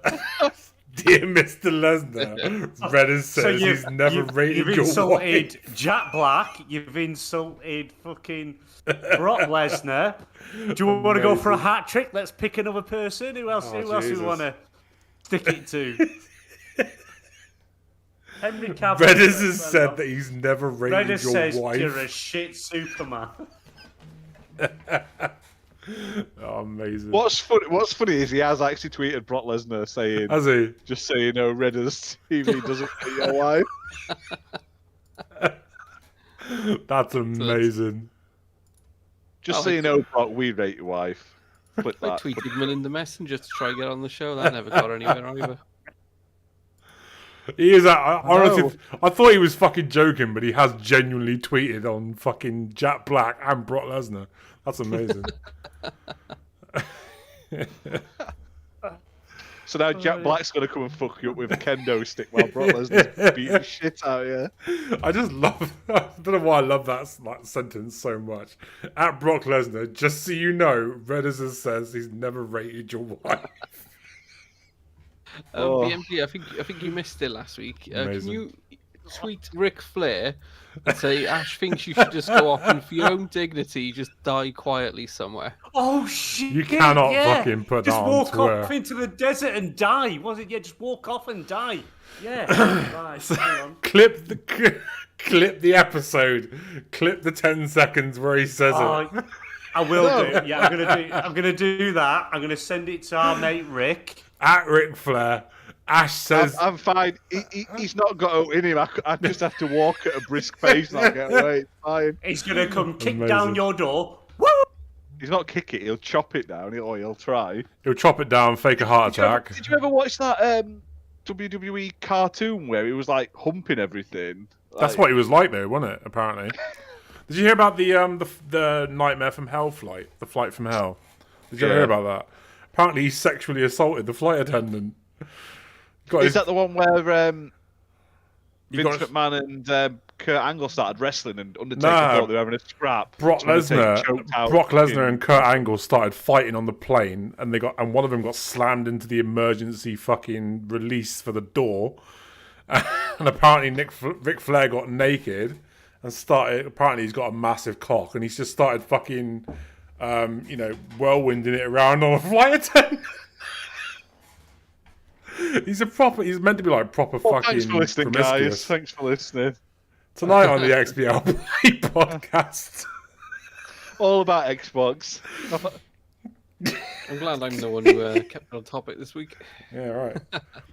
Dear Mr. Lesnar, Reddit says he's never rated you've your insulted wife. Jack Black. You've insulted fucking Brock Lesnar. Do you want to go for a hat trick? Let's pick another person. Who else? Who else do we want to stick it to? Henry Cavill. Reddit has said that he's never rated Reddit your says wife. you're a shit Superman. Oh, amazing. What's funny is he has actually tweeted Brock Lesnar saying, Has he? just so you know, Reddit's TV doesn't rate your wife. That's amazing. Just so you know, Brock, we rate your wife. Click I that. tweeted Melinda Messenger to try and get on the show. That never got anywhere either. He is. Honestly, I thought he was fucking joking, but he has genuinely tweeted on fucking Jack Black and Brock Lesnar. That's amazing. So now Jack Black's going to come and fuck you up with a kendo stick while Brock Lesnar's beating the shit out of you. I just love. I don't know why I love that sentence so much. At Brock Lesnar, just so you know, Reddit says he's never rated your wife. BMG, I think you missed it last week. Can you tweet Ric Flair and say Ash thinks you should just go off and for your own dignity just die quietly somewhere? Oh shit! You cannot fucking put just that on walk Twitter. off into the desert and die. Was it? Yeah, just walk off and die. Yeah. Right. Hang on. Clip the episode. Clip the 10 seconds where he says it. I will do. Yeah, I'm gonna do that. I'm gonna send it to our mate Rick. At Ric Flair, Ash says, I'm fine. He's not got it in him. I just have to walk at a brisk pace and I'll get away. It's fine. He's gonna come kick Amazing. down your door. Woo! He's not kick it. He'll chop it down, or he'll try. he'll chop it down, fake a heart attack. Did you ever watch that WWE cartoon where he was like humping everything? That's what he was like, though, wasn't it? Apparently. Did you hear about the Nightmare from Hell flight? The flight from hell. Did you ever hear about that? Apparently, he sexually assaulted the flight attendant. Is that the one where Vince McMahon and Kurt Angle started wrestling and Undertaker thought they were having a scrap? Brock Lesnar and Kurt Angle started fighting on the plane, and one of them got slammed into the emergency fucking release for the door. And apparently, Ric Flair got naked and started. Apparently, he's got a massive cock, and he's just started fucking. Whirlwinding it around on a flight attendant. He's meant to be like proper fucking. Thanks for listening, promiscuous. guys. Thanks for listening. Tonight on the XBL podcast. All about Xbox. I'm glad I'm the one who kept on topic this week. Yeah, right.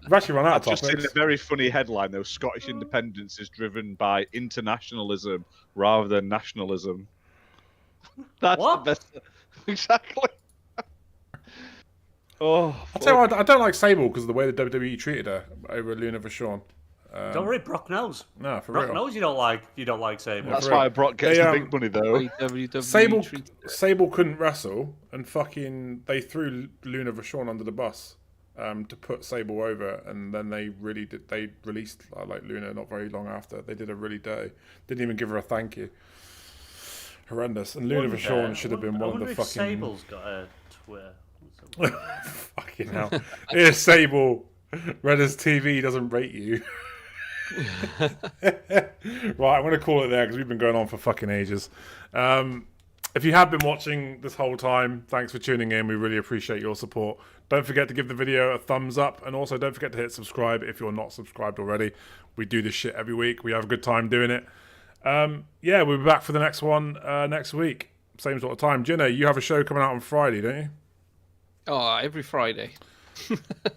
We've actually run out of Just topics. seen a very funny headline though. Scottish independence is driven by internationalism rather than nationalism. That's What? the best. Exactly. I'll tell you what, I don't like Sable because of the way the WWE treated her over Luna Vachon. Don't worry, Brock knows. No, for Brock real. knows you don't like Sable. That's real. why Brock gets They, the big money though. WWE Sable couldn't wrestle, and fucking they threw Luna Vachon under the bus to put Sable over, and then they released like Luna not very long after. They did a really dirty. Didn't even give her a thank you. Horrendous. And Luna Vachon should have been one of the fucking. Sable's got a Twitter. Fucking hell. Here's Sable. Reddit's TV doesn't rate you. Right, I'm going to call it there because we've been going on for fucking ages. If you have been watching this whole time, thanks for tuning in. We really appreciate your support. Don't forget to give the video a thumbs up, and also don't forget to hit subscribe if you're not subscribed already. We do this shit every week. We have a good time doing it. Yeah, we'll be back for the next one next week. Same sort of time. Ginna, you have a show coming out on Friday, don't you? Oh, every Friday.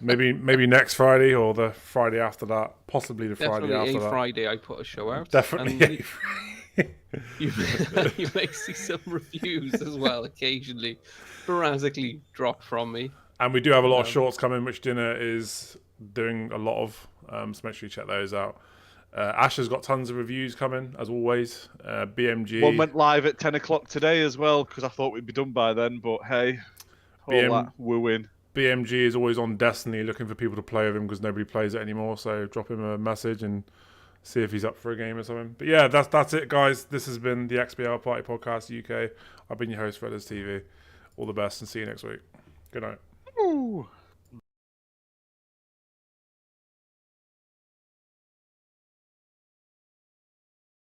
maybe next Friday or the Friday after that. Possibly the Friday Definitely after a that. Friday I put a show out. Definitely. You may see some reviews as well occasionally, sporadically drop from me. And we do have a lot of shorts coming, which Ginna is doing a lot of. So make sure you check those out. Ash has got tons of reviews coming, as always. BMG. One went live at 10 o'clock today as well, because I thought we'd be done by then, but hey, all that wooing. BMG is always on Destiny looking for people to play with him because nobody plays it anymore. So drop him a message and see if he's up for a game or something. But yeah, that's it, guys. This has been the XBL Party Podcast UK. I've been your host, Reddit's TV. All the best and see you next week. Good night. Ooh.